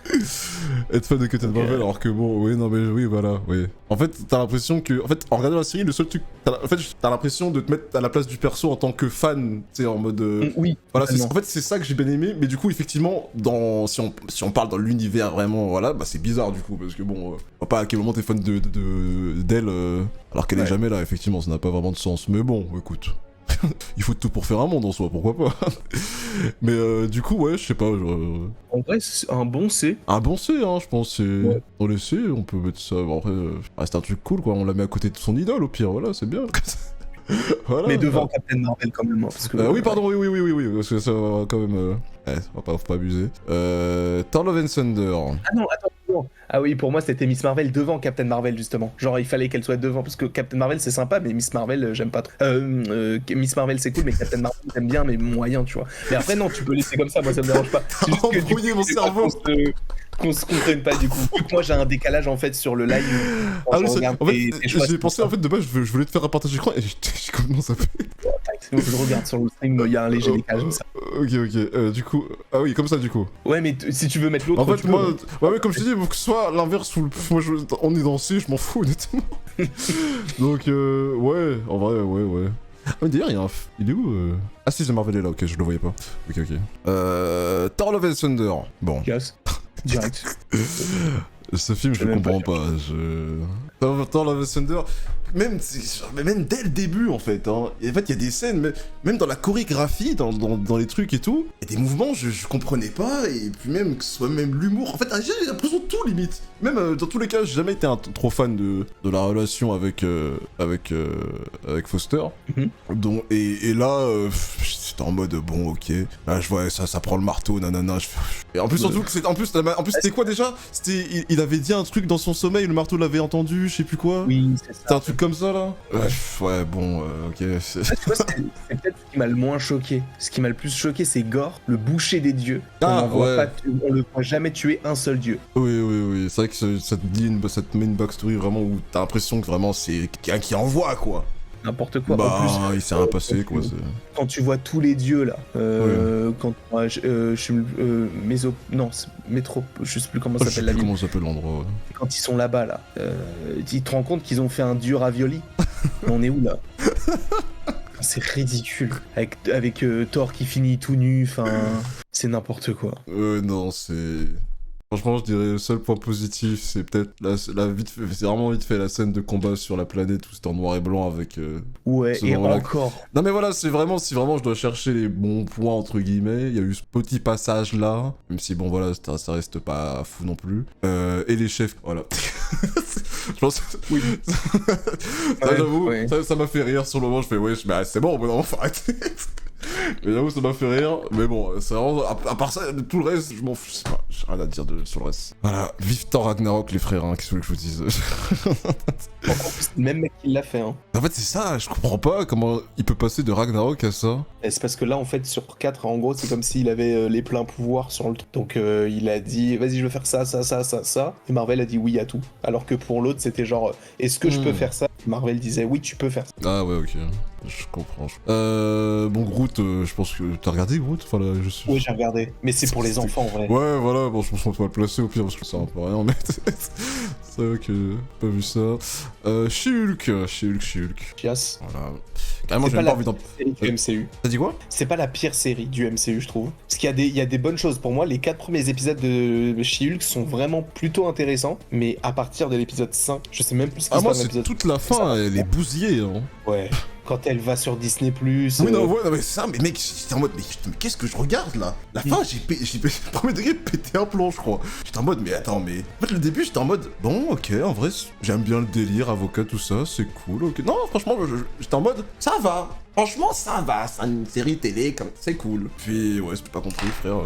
Être fan de Captain Marvel, alors que bon, oui, non, mais oui, voilà, oui. En fait, t'as l'impression que. En fait, en regardant la série, le seul truc. En fait, t'as l'impression de te mettre à la place du perso en tant que fan, tu sais, en mode. Oui. Voilà, totalement. en fait, c'est ça que j'ai bien aimé, mais du coup, effectivement, si on parle dans l'univers vraiment, voilà, bah c'est bizarre du coup, parce que bon, on voit pas à quel moment t'es fan d'elle, alors qu'elle est jamais là, effectivement, ça n'a pas vraiment de sens. Mais bon, écoute. Il faut tout pour faire un monde en soi, pourquoi pas. Mais du coup, ouais, je sais pas. En vrai, c'est un bon C. Un bon C, hein, je pense. Ouais. Dans les C, on peut mettre ça. Bon, après, c'est un truc cool, quoi. On la met à côté de son idole, au pire, voilà, c'est bien. Voilà. Mais devant Captain Marvel quand même, hein, parce que. Oui, pardon, oui, parce que ça va quand même. Faut pas abuser. Thor Love and Thunder. Ah non, attends. Non. Ah oui, pour moi c'était Miss Marvel devant Captain Marvel justement. Genre il fallait qu'elle soit devant parce que Captain Marvel c'est sympa, mais Miss Marvel j'aime pas trop. Miss Marvel c'est cool, mais Captain Marvel j'aime bien, mais moyen, tu vois. Mais après non, tu peux laisser comme ça, moi ça me dérange pas. C'est juste que, Embrouillé mon cerveau. qu'on se comprenne pas du coup. Vu que moi j'ai un décalage en fait sur le live. Ah oui, en fait, j'ai pensé en fait de base, je voulais te faire un partage d'écran et j'ai complètement zappé. Je regarde sur le stream, il y a un léger décalage comme ça. Ok, du coup. Ah oui, comme ça, du coup. Ouais, mais si tu veux mettre l'autre. En fait, moi. Ouais, mais comme je te dis, faut que ce soit l'inverse ou moi, on est dans C, je m'en fous, honnêtement. Donc, ouais, en vrai, ouais. Ah, mais d'ailleurs, il est où Ah, si, c'est Marvel est là, ok, je le voyais pas. Ok. Thor Love and Thunder. Bon. Yes. Direct. Ce film, je le comprends pas. Thor Love and Thunder, même dès le début, en fait. Hein. Et en fait, il y a des scènes, même dans la chorégraphie, dans les trucs et tout, il y a des mouvements, je comprenais pas. Et puis même, que ce soit même l'humour. En fait, j'ai l'impression de tout, limite. Même dans tous les cas, j'ai jamais été trop fan de la relation avec Foster. Donc, et là, j'étais en mode, bon, ok. Là, je vois, ça prend le marteau, nanana. Et en plus, surtout, en plus, c'était quoi déjà? Il avait dit un truc dans son sommeil, le marteau l'avait entendu, je sais plus quoi. Oui, c'est ça. C'était un truc comme ça là. Ouais, bon, ok. Tu vois, c'est peut-être ce qui m'a le moins choqué. Ce qui m'a le plus choqué, c'est Gore, le boucher des dieux. On le voit jamais tuer un seul dieu. Oui. C'est vrai que ça te met une backstory vraiment où t'as l'impression que vraiment c'est quelqu'un qui envoie quoi. N'importe quoi. Bah, en plus, il s'est rien passé quoi. Quand tu vois tous les dieux là, quand je suis métro, je sais plus comment ça s'appelle la ville. Comment s'appelle l'endroit. Quand ils sont là-bas là, tu te rends compte qu'ils ont fait un dieu ravioli. On est où là? C'est ridicule. Avec Thor qui finit tout nu, enfin, c'est n'importe quoi. Non, c'est. Franchement, je dirais le seul point positif, c'est peut-être c'est vraiment vite fait la scène de combat sur la planète où c'était en noir et blanc avec. Ouais, et encore. Non mais voilà, si vraiment je dois chercher les bons points entre guillemets, il y a eu ce petit passage là, même si bon voilà, ça reste pas fou non plus. Et les chefs, voilà. Je pense. Oui. Ça, j'avoue, ça m'a fait rire sur le moment. Je fais ouais, mais c'est bon, non, faut arrêter. Mais j'avoue, ça m'a fait rire. Mais bon, c'est vraiment. À part ça, tout le reste, je m'en fous. J'ai rien à dire sur le reste. Voilà, vive Thor Ragnarok, les frères, hein, qu'est-ce que je vous dise. C'est le même mec qui l'a fait, hein. En fait, c'est ça, je comprends pas comment il peut passer de Ragnarok à ça. Et c'est parce que là, en fait, sur 4, en gros, c'est comme s'il avait les pleins pouvoirs sur le truc. Donc, il a dit, vas-y, je veux faire ça. Et Marvel a dit oui à tout. Alors que pour l'autre, c'était genre, est-ce que je peux faire ça? Marvel disait, oui, tu peux faire ça. Ah ouais, ok. Je comprends. Bon, Groot, je pense que t'as regardé Groot? Enfin, là, Oui, j'ai regardé. Mais c'est pour les enfants, en vrai. Ouais, voilà, bon, je pense qu'on peut le placer au pire parce que ça va pas rien, mais c'est vrai que j'ai pas vu ça. She-Hulk. Chias. Voilà. Carrément, j'ai même pas envie d'en parler du MCU. T'as dit quoi? C'est pas la pire série du MCU, je trouve. Parce qu'il y a des bonnes choses. Pour moi, les 4 premiers épisodes de She-Hulk sont vraiment plutôt intéressants. Mais à partir de l'épisode 5, je sais même plus ce qui se passe dans l'épisode. Toute la fin, elle est bousillée, hein. Ouais. Quand elle va sur Disney+. Oui, non, mais c'est ça, mais mec, j'étais en mode, mais qu'est-ce que je regarde là? La fin, j'ai premier degré pété un plomb, je crois. J'étais en mode, mais attends, mais. En fait, le début, j'étais en mode, bon, ok, en vrai, j'aime bien le délire, avocat, tout ça, c'est cool, ok. Non, franchement, j'étais en mode, ça va. Franchement, ça va, c'est une série télé, c'est cool. Puis, ouais, c'était pas compris, frère.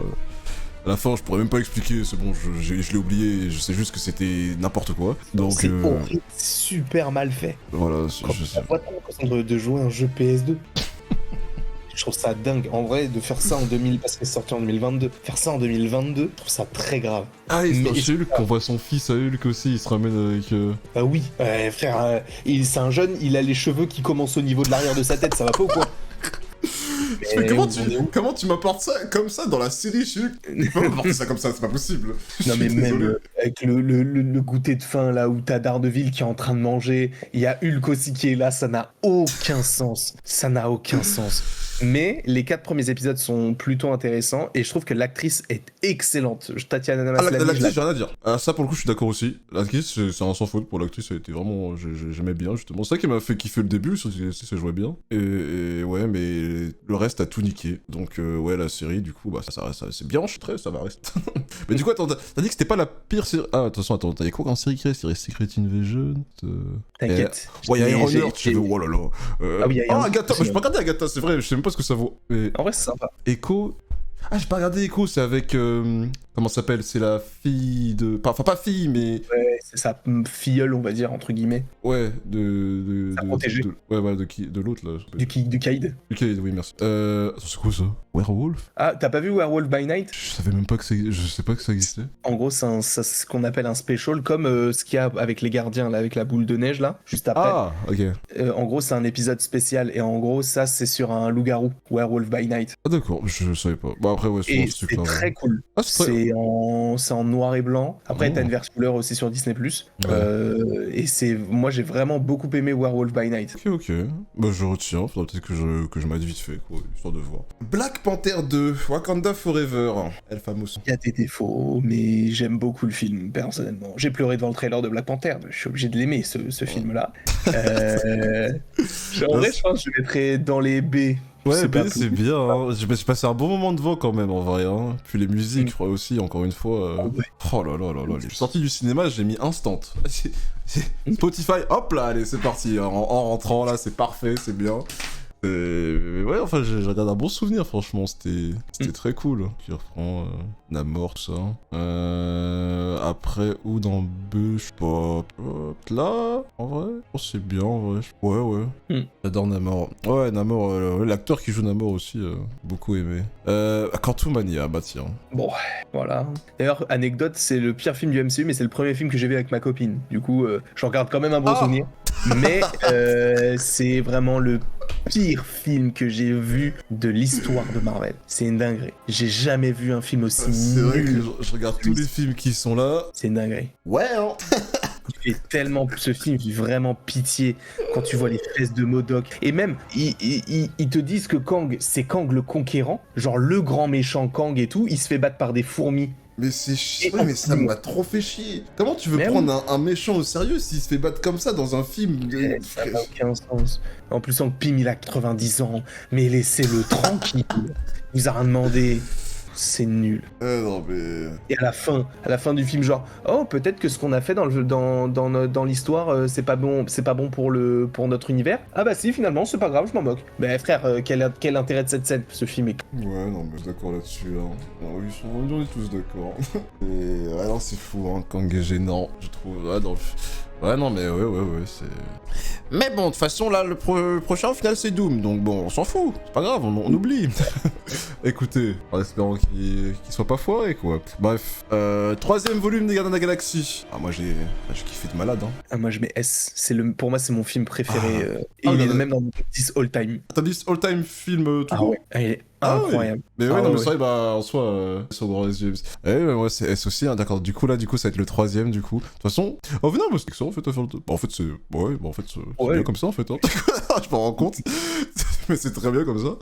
À la fin, je pourrais même pas expliquer, c'est bon, je l'ai oublié, je sais juste que c'était n'importe quoi. Donc, c'est horrible, super mal fait. Voilà, T'as pas trop l'impression de jouer un jeu PS2. Je trouve ça dingue. En vrai, de faire ça en 2000, parce que c'est sorti en 2022, faire ça en 2022, je trouve ça très grave. Ah, et Mais- c'est Hulk, qu'on voit son fils à Hulk aussi, il se ramène avec... Bah oui, frère, c'est un jeune, il a les cheveux qui commencent au niveau de l'arrière de sa tête, ça va pas ou quoi? Mais comment on est où tu m'apportes ça comme ça dans la série chez Hulk? Tu peux m'apporter ça comme ça, c'est pas possible. Non mais Je suis même désolé. avec le goûter de fin là où t'as Daredevil qui est en train de manger, il y a Hulk aussi qui est là, ça n'a aucun sens. Ça n'a aucun sens. Mais les 4 premiers épisodes sont plutôt intéressants et je trouve que l'actrice est excellente. Tatiana Ah, Maslany, l'actrice, j'ai rien à dire. Ah, ça, pour le coup, je suis d'accord aussi. L'actrice, c'est un sans faute pour l'actrice, elle était vraiment. J'aimais bien, justement. C'est ça qui m'a fait kiffer le début, ça jouait bien. Et ouais, mais le reste a tout niqué. Donc, ouais, la série, du coup, bah, ça reste. C'est bien enchaîné, ça va rester. Mais du coup, attends, t'as dit que c'était pas la pire série. Ah, attention, attends, t'avais quoi en série qui reste? Il reste Secret Invasion. t'inquiète. Ouais, il y a Iron J'ai- Heart, j'ai vu. Oh là là. Ah oui, il y a Iron Heart. Agatha, moi, j'ai pas regardé Agatha, c'est vrai, je sais même pas ce que ça vaut. Mais En vrai, c'est sympa. Echo. Ah, j'ai pas regardé Echo, c'est avec. Comment ça s'appelle? C'est la fille de. Enfin, pas fille, mais. Ouais, c'est sa filleule, on va dire, entre guillemets, Ouais, de. Sa protégée. Ouais, voilà, de qui? De l'autre, là. du Kaïd. Ok, oui, merci. Attends, c'est quoi ça? Werewolf? Ah, t'as pas vu Werewolf by Night? Je savais même pas que ça. Je sais pas que ça existait. En gros, c'est ce qu'on appelle un special, comme ce qu'il y a avec les gardiens, là, avec la boule de neige, là, juste après. Ah, ok. En gros, c'est un épisode spécial, et en gros, ça, c'est sur un loup-garou, Werewolf by Night. Ah, d'accord, je savais pas. Bon, après, ouais, Et ce c'est truc-là. très cool. Ah, c'est très. C'est en noir et blanc. Après, Oh. t'as une version couleur aussi sur Disney+. Ouais. Et moi, j'ai vraiment beaucoup aimé Werewolf by Night. Ok, ok. Bah, je retiens. Faudra peut-être que je mette vite fait, quoi, histoire de voir. Black Panther 2, Wakanda Forever. El Famous. Il y a des défauts, mais j'aime beaucoup le film, personnellement. J'ai pleuré devant le trailer de Black Panther. Je suis obligé de l'aimer, ce film-là. En vrai, je pense que je le mettrais dans les B. Ouais, C'est pas c'est bien, hein. J'ai passé un bon moment devant quand même, en vrai, hein. Puis les musiques, je crois aussi, encore une fois. Ah ouais. Oh là là là là. Je suis sorti du cinéma, j'ai mis instant. Spotify, hop là, allez, c'est parti. En rentrant, là, c'est parfait, c'est bien. Ouais, enfin, j'ai regardé un bon souvenir, franchement, c'était très cool. Qui reprend Namor, tout ça. Après, où dans B, je sais pas. Là, en vrai, oh, c'est bien, en vrai. Ouais. J'adore Namor. Ouais, Namor, l'acteur qui joue Namor aussi, beaucoup aimé. Quantumania, bah tiens. Bon, voilà. D'ailleurs, anecdote, c'est le pire film du MCU, mais c'est le premier film que j'ai vu avec ma copine. Du coup, j'en garde quand même un bon Ah. souvenir. Mais c'est vraiment le pire film que j'ai vu de l'histoire de Marvel. C'est une dinguerie. J'ai jamais vu un film aussi C'est vrai que nul. je regarde tous les films qui sont là. C'est une dinguerie. Ouais, hein. Il fait tellement, ce film fait vraiment pitié quand tu vois les fesses de MODOK. Et même, ils te disent que Kang, c'est Kang le conquérant, genre le grand méchant Kang et tout, il se fait battre par des fourmis. Mais c'est chiant, Et mais ça m'a trop fait chier. Comment tu veux Mais prendre un méchant au sérieux s'il se fait battre comme ça dans un film Ça n'a aucun sens. En plus, Hank Pym, il a 90 ans, mais laissez-le tranquille. Il vous a rien demandé. C'est nul. Non mais... Et à la fin du film, genre, oh, peut-être que ce qu'on a fait dans l'histoire, c'est pas bon pour notre univers. Ah bah si, finalement, c'est pas grave, je m'en moque. Mais frère, quel intérêt de cette scène? Ce film est... Ouais, non mais d'accord là-dessus, hein. Non, on est tous d'accord. Et... Ouais, non, c'est fou, hein, Kang est gênant, je trouve. Ouais, non, ouais, non mais ouais, c'est... Mais bon, de toute façon, là, le prochain, au final, c'est Doom, donc bon, on s'en fout. C'est pas grave, on oublie. Écoutez, en espérant qu'il soit pas foiré, quoi. Bref, 3ème volume des Gardiens de la Galaxie. Ah, moi, j'ai kiffé de malade, hein. Ah, moi, je mets S. Pour moi, c'est mon film préféré. Et Ah, il est là, même dans mon top 10 all-time. T'as dit all-time film tout Ah court? ouais, il est Ah ouais. incroyable. Mais ouais, Ah non, mais ouais. c'est vrai, bah, en soi, sur Grand James. Eh, mais moi, c'est S aussi, hein, d'accord. Du coup, ça va être le 3ème, du coup. De toute façon, au final, moi, c'est excellent, en fait, à faire le... Bah, en fait, c'est... Ouais, bah, en fait, c'est Ouais. bien comme ça, en fait, hein. Je m'en rends compte. Mais c'est très bien comme ça.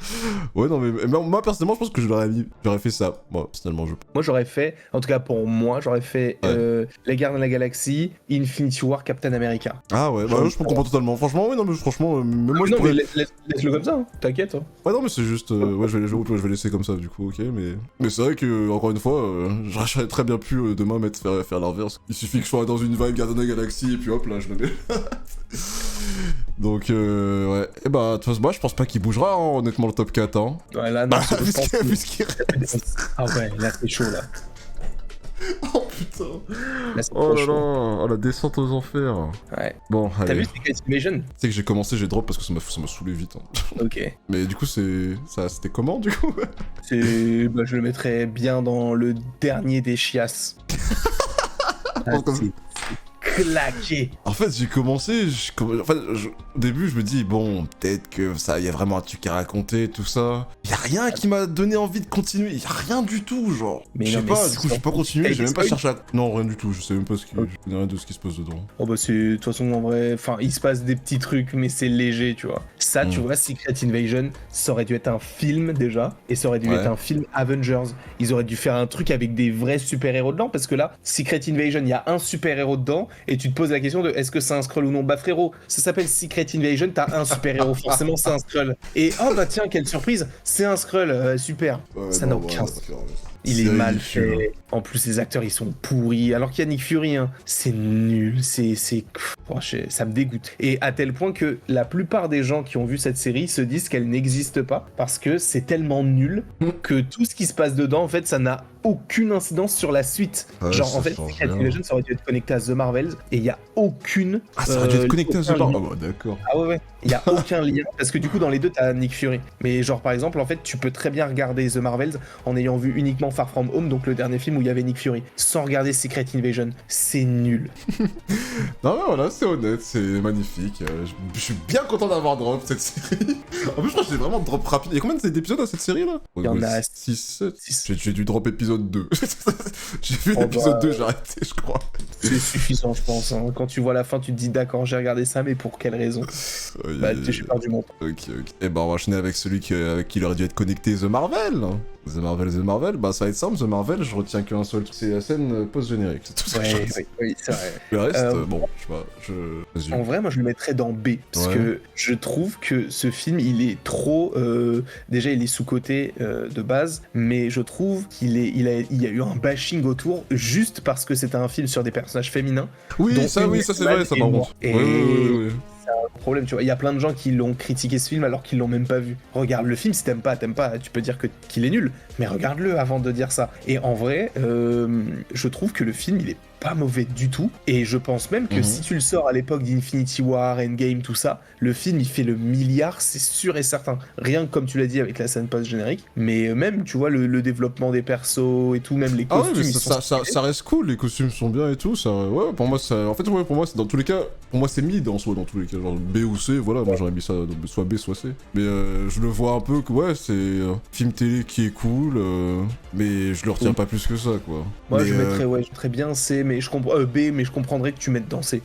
Ouais, non, mais moi, personnellement, je pense que j'aurais fait ça. Moi, personnellement, Moi, j'aurais fait, en tout cas pour moi, j'aurais fait Les Gardiens de la Galaxie, Infinity War, Captain America. Ah ouais, bah, je comprends totalement. Franchement, oui, non, mais franchement, même moi, je non, pourrais... mais laisse-le comme ça, hein. T'inquiète. Hein. Ouais, non, mais c'est juste... ouais, je vais laisser comme ça, du coup, ok, mais c'est vrai que, encore une fois, j'aurais très bien pu, demain, faire l'inverse. Il suffit que je sois dans une vibe Gardiens de la Galaxie, et puis hop, là, je le mets. Donc, ouais. Et bah, de toute façon, moi, je pense pas qu'il bougera, hein, honnêtement, le top 4, hein. Ouais, là, non, je pense que- Puisqu'il... Ah ouais, là, c'est chaud, là. Oh putain. Là, c'est Oh trop là là, chaud. oh, la descente aux enfers. Ouais. Bon, T'as allez. vu Secret Invasion? Tu sais que j'ai commencé, j'ai drop parce que ça m'a saoulé vite. Hein. Ok. Mais du coup, c'était comment du coup? Bah, je le mettrais bien dans le dernier des chiasses. C'est claqué. En fait, j'ai commencé, au début, je me dis, bon, peut-être que ça, il y a vraiment un truc à raconter, tout ça. Il y a rien qui m'a donné envie de continuer, il y a rien du tout, genre. Mais Je sais non, mais pas, c'est du coup, je suis pas sorti. continué, T'as j'ai été même pas spoil cherché à... Non, rien du tout, je sais même pas ce qui... Ok. Je connais rien de ce qui se passe dedans. Oh bah c'est, de toute façon en vrai, enfin il se passe des petits trucs mais c'est léger tu vois. Ça tu vois, Secret Invasion, ça aurait dû être un film déjà, et ça aurait dû être un film Avengers. Ils auraient dû faire un truc avec des vrais super-héros dedans, parce que là, Secret Invasion, il y a un super-héros dedans, et tu te poses la question de est-ce que c'est un Skrull ou non. Bah frérot, ça s'appelle Secret Invasion, t'as un super-héros, forcément c'est un Skrull. Et oh bah tiens, quelle surprise, c'est un Skrull, super. Ouais, Ça non, n'a aucun sens. d'accord, Il c'est est mal ridicule. fait. En plus, les acteurs, ils sont pourris. Alors qu'il y a Nick Fury, hein. C'est nul. Ça me dégoûte. Et à tel point que la plupart des gens qui ont vu cette série se disent qu'elle n'existe pas parce que c'est tellement nul que tout ce qui se passe dedans, en fait, ça n'a aucune incidence sur la suite. Ouais, Genre, ça en fait, change Secret rien. Invasion, ça aurait dû être connecté à The Marvels et il y a aucune. Ah, ça aurait dû être connecté à ce aucun bar. lien. Ah, bah, d'accord. Ah ouais, il y a aucun lien parce que du coup dans les deux t'as Nick Fury. Mais genre par exemple en fait tu peux très bien regarder The Marvels en ayant vu uniquement Far From Home, donc le dernier film où il y avait Nick Fury, sans regarder Secret Invasion. C'est nul. Non, mais voilà, c'est honnête, c'est magnifique. Je suis bien content d'avoir drop cette série. En plus, je crois que j'ai vraiment drop rapide. Il y a combien d'épisodes à cette série là? Il y en a 6, 7. six. J'ai dû drop épisode 2. J'ai vu Oh, l'épisode bah, 2, j'ai arrêté, je crois. C'est suffisant je pense. Hein. Quand tu vois la fin tu te dis d'accord j'ai regardé ça mais pour quelle raison? Bah tu sais j'ai perdu mon temps. Ok. Et bah, on va enchaîner avec celui avec qui il aurait dû être connecté, The Marvel. The Marvel, bah ça va être simple, The Marvel, je retiens qu'un seul truc, c'est la scène post-générique, c'est tout ça que je retiens. Oui, c'est vrai. Le reste, Euh, bon, je sais pas, vas-y. En vrai, moi je le mettrais dans B parce Ouais. que je trouve que ce film il est trop. Déjà, il est sous-coté de base, mais je trouve il y a eu un bashing autour juste parce que c'était un film sur des personnages féminins. Oui, dont ça, une c'est vrai, ça est par noire. contre. Et Oui. problème, tu vois, il y a plein de gens qui l'ont critiqué ce film alors qu'ils l'ont même pas vu. Regarde le film, si t'aimes pas, tu peux dire qu'il est nul, mais regarde-le avant de dire ça. Et en vrai, je trouve que le film, il est pas mauvais du tout, et je pense même que si tu le sors à l'époque d'Infinity War, Endgame, tout ça, le film il fait le milliard, c'est sûr et certain. Rien que comme tu l'as dit avec la scène post-générique, mais même, tu vois, le développement des persos et tout, même les Ah ouais, costumes, mais ils sont stylés. ça reste cool, les costumes sont bien et tout, ça, ouais, pour moi, en fait, ouais, pour moi, c'est dans tous les cas, pour moi, c'est mid en soi, dans tous les cas, genre B ou C, voilà, moi j'aurais mis ça, soit B, soit C. Mais je le vois un peu que, ouais, c'est un film télé qui est cool, mais je le retiens pas plus que ça, quoi. Moi, mais, je mettrais bien C, mais je comprends B, mais je comprendrais que tu mettes dans C.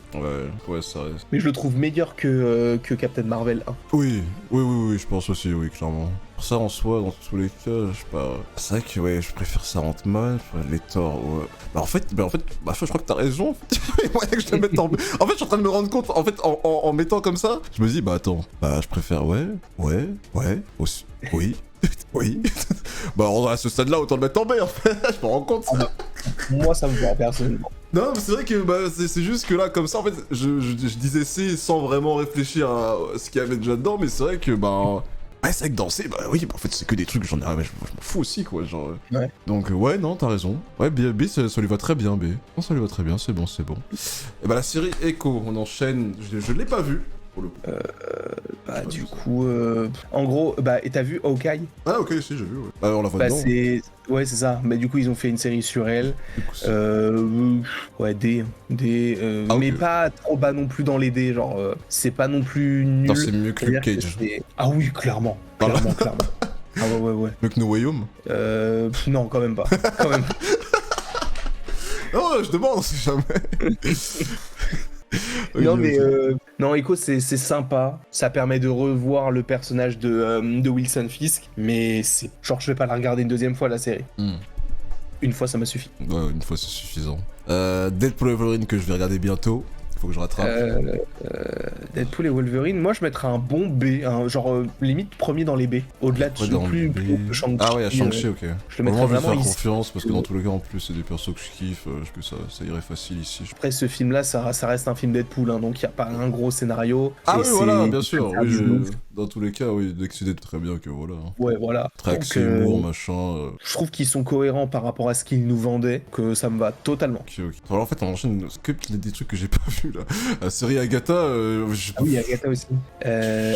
Ouais, ça reste. Mais je le trouve meilleur que Captain Marvel 1. Oui, je pense aussi, oui, clairement. Pour ça, en soi, dans tous les cas, je sais pas. C'est vrai que, ouais, je préfère ça Ant-Man, les Thor, ouais. Bah, en fait, je crois que t'as raison. Il y a moyen que je te mette en B. En fait, je suis en train de me rendre compte, en fait, en mettant comme ça, je me dis, bah, attends, bah, je préfère, aussi, oui. Oui. Bah, à ce stade-là, autant le mettre en B, en fait. Je me rends compte. Moi, ça me va personnellement. Non, mais c'est vrai que bah, c'est juste que là, comme ça, en fait, je disais C sans vraiment réfléchir à ce qu'il y avait déjà dedans, mais c'est vrai que, bah. Ouais, c'est vrai que danser, bah oui, bah, en fait, c'est que des trucs, je m'en fous aussi, quoi, genre. Ouais. Donc, ouais, non, t'as raison. Ouais, B, ça lui va très bien, B. Non, ça lui va très bien, c'est bon. Et bah, la série Echo, on enchaîne, je l'ai pas vue, pour le coup. Bah, du coup, en gros, bah, et t'as vu Hawkeye? Ah, ok, si, j'ai vu, ouais. Bah, on la voit Bah, dedans. ouais, c'est ça. Bah, du coup, ils ont fait une série sur elle. Du coup, c'est- Ouais, D. Ah, ok. Mais pas trop bas non plus dans les D. Genre, c'est pas non plus nul. Attends, c'est mieux que Luke C'est-à-dire Cage. que ah oui, clairement. Voilà. Clairement. Ah ouais. Mieux que No Way Home. Non, quand même pas. Quand même. Non, je demande, on sait jamais. Non, Ok, mais ok. non, Echo, c'est sympa. Ça permet de revoir le personnage de Wilson Fisk. Mais c'est genre, je vais pas la regarder une deuxième fois, la série. Une fois, ça m'a suffi. Ouais, une fois c'est suffisant. Deadpool & Wolverine que je vais regarder bientôt. faut que je rattrape. Deadpool et Wolverine, moi je mettrais un bon B, genre limite premier dans les B. Au-delà de Dans plus le B. plus haut que Shang-Chi. Ah ouais, à Shang-Chi, ok. Je le mettrais Moi, je vais vraiment faire ici. confiance parce que dans tous les cas, en plus, c'est des persos que je kiffe. Que ça irait facile ici. Après ce film-là, ça reste un film Deadpool, hein, donc il n'y a pas un gros scénario. Ah et oui, voilà, c'est- bien sûr. c'est un Oui, bisou. dans tous les cas, oui, dès que c'est très bien que voilà. Ouais, voilà. Très Donc, axé humour, machin. je trouve qu'ils sont cohérents par rapport à ce qu'ils nous vendaient, que ça me va totalement. Ok, ok. Alors en fait, on enchaîne que des trucs que j'ai pas vu là. La série Agatha, Ah oui, Agatha aussi.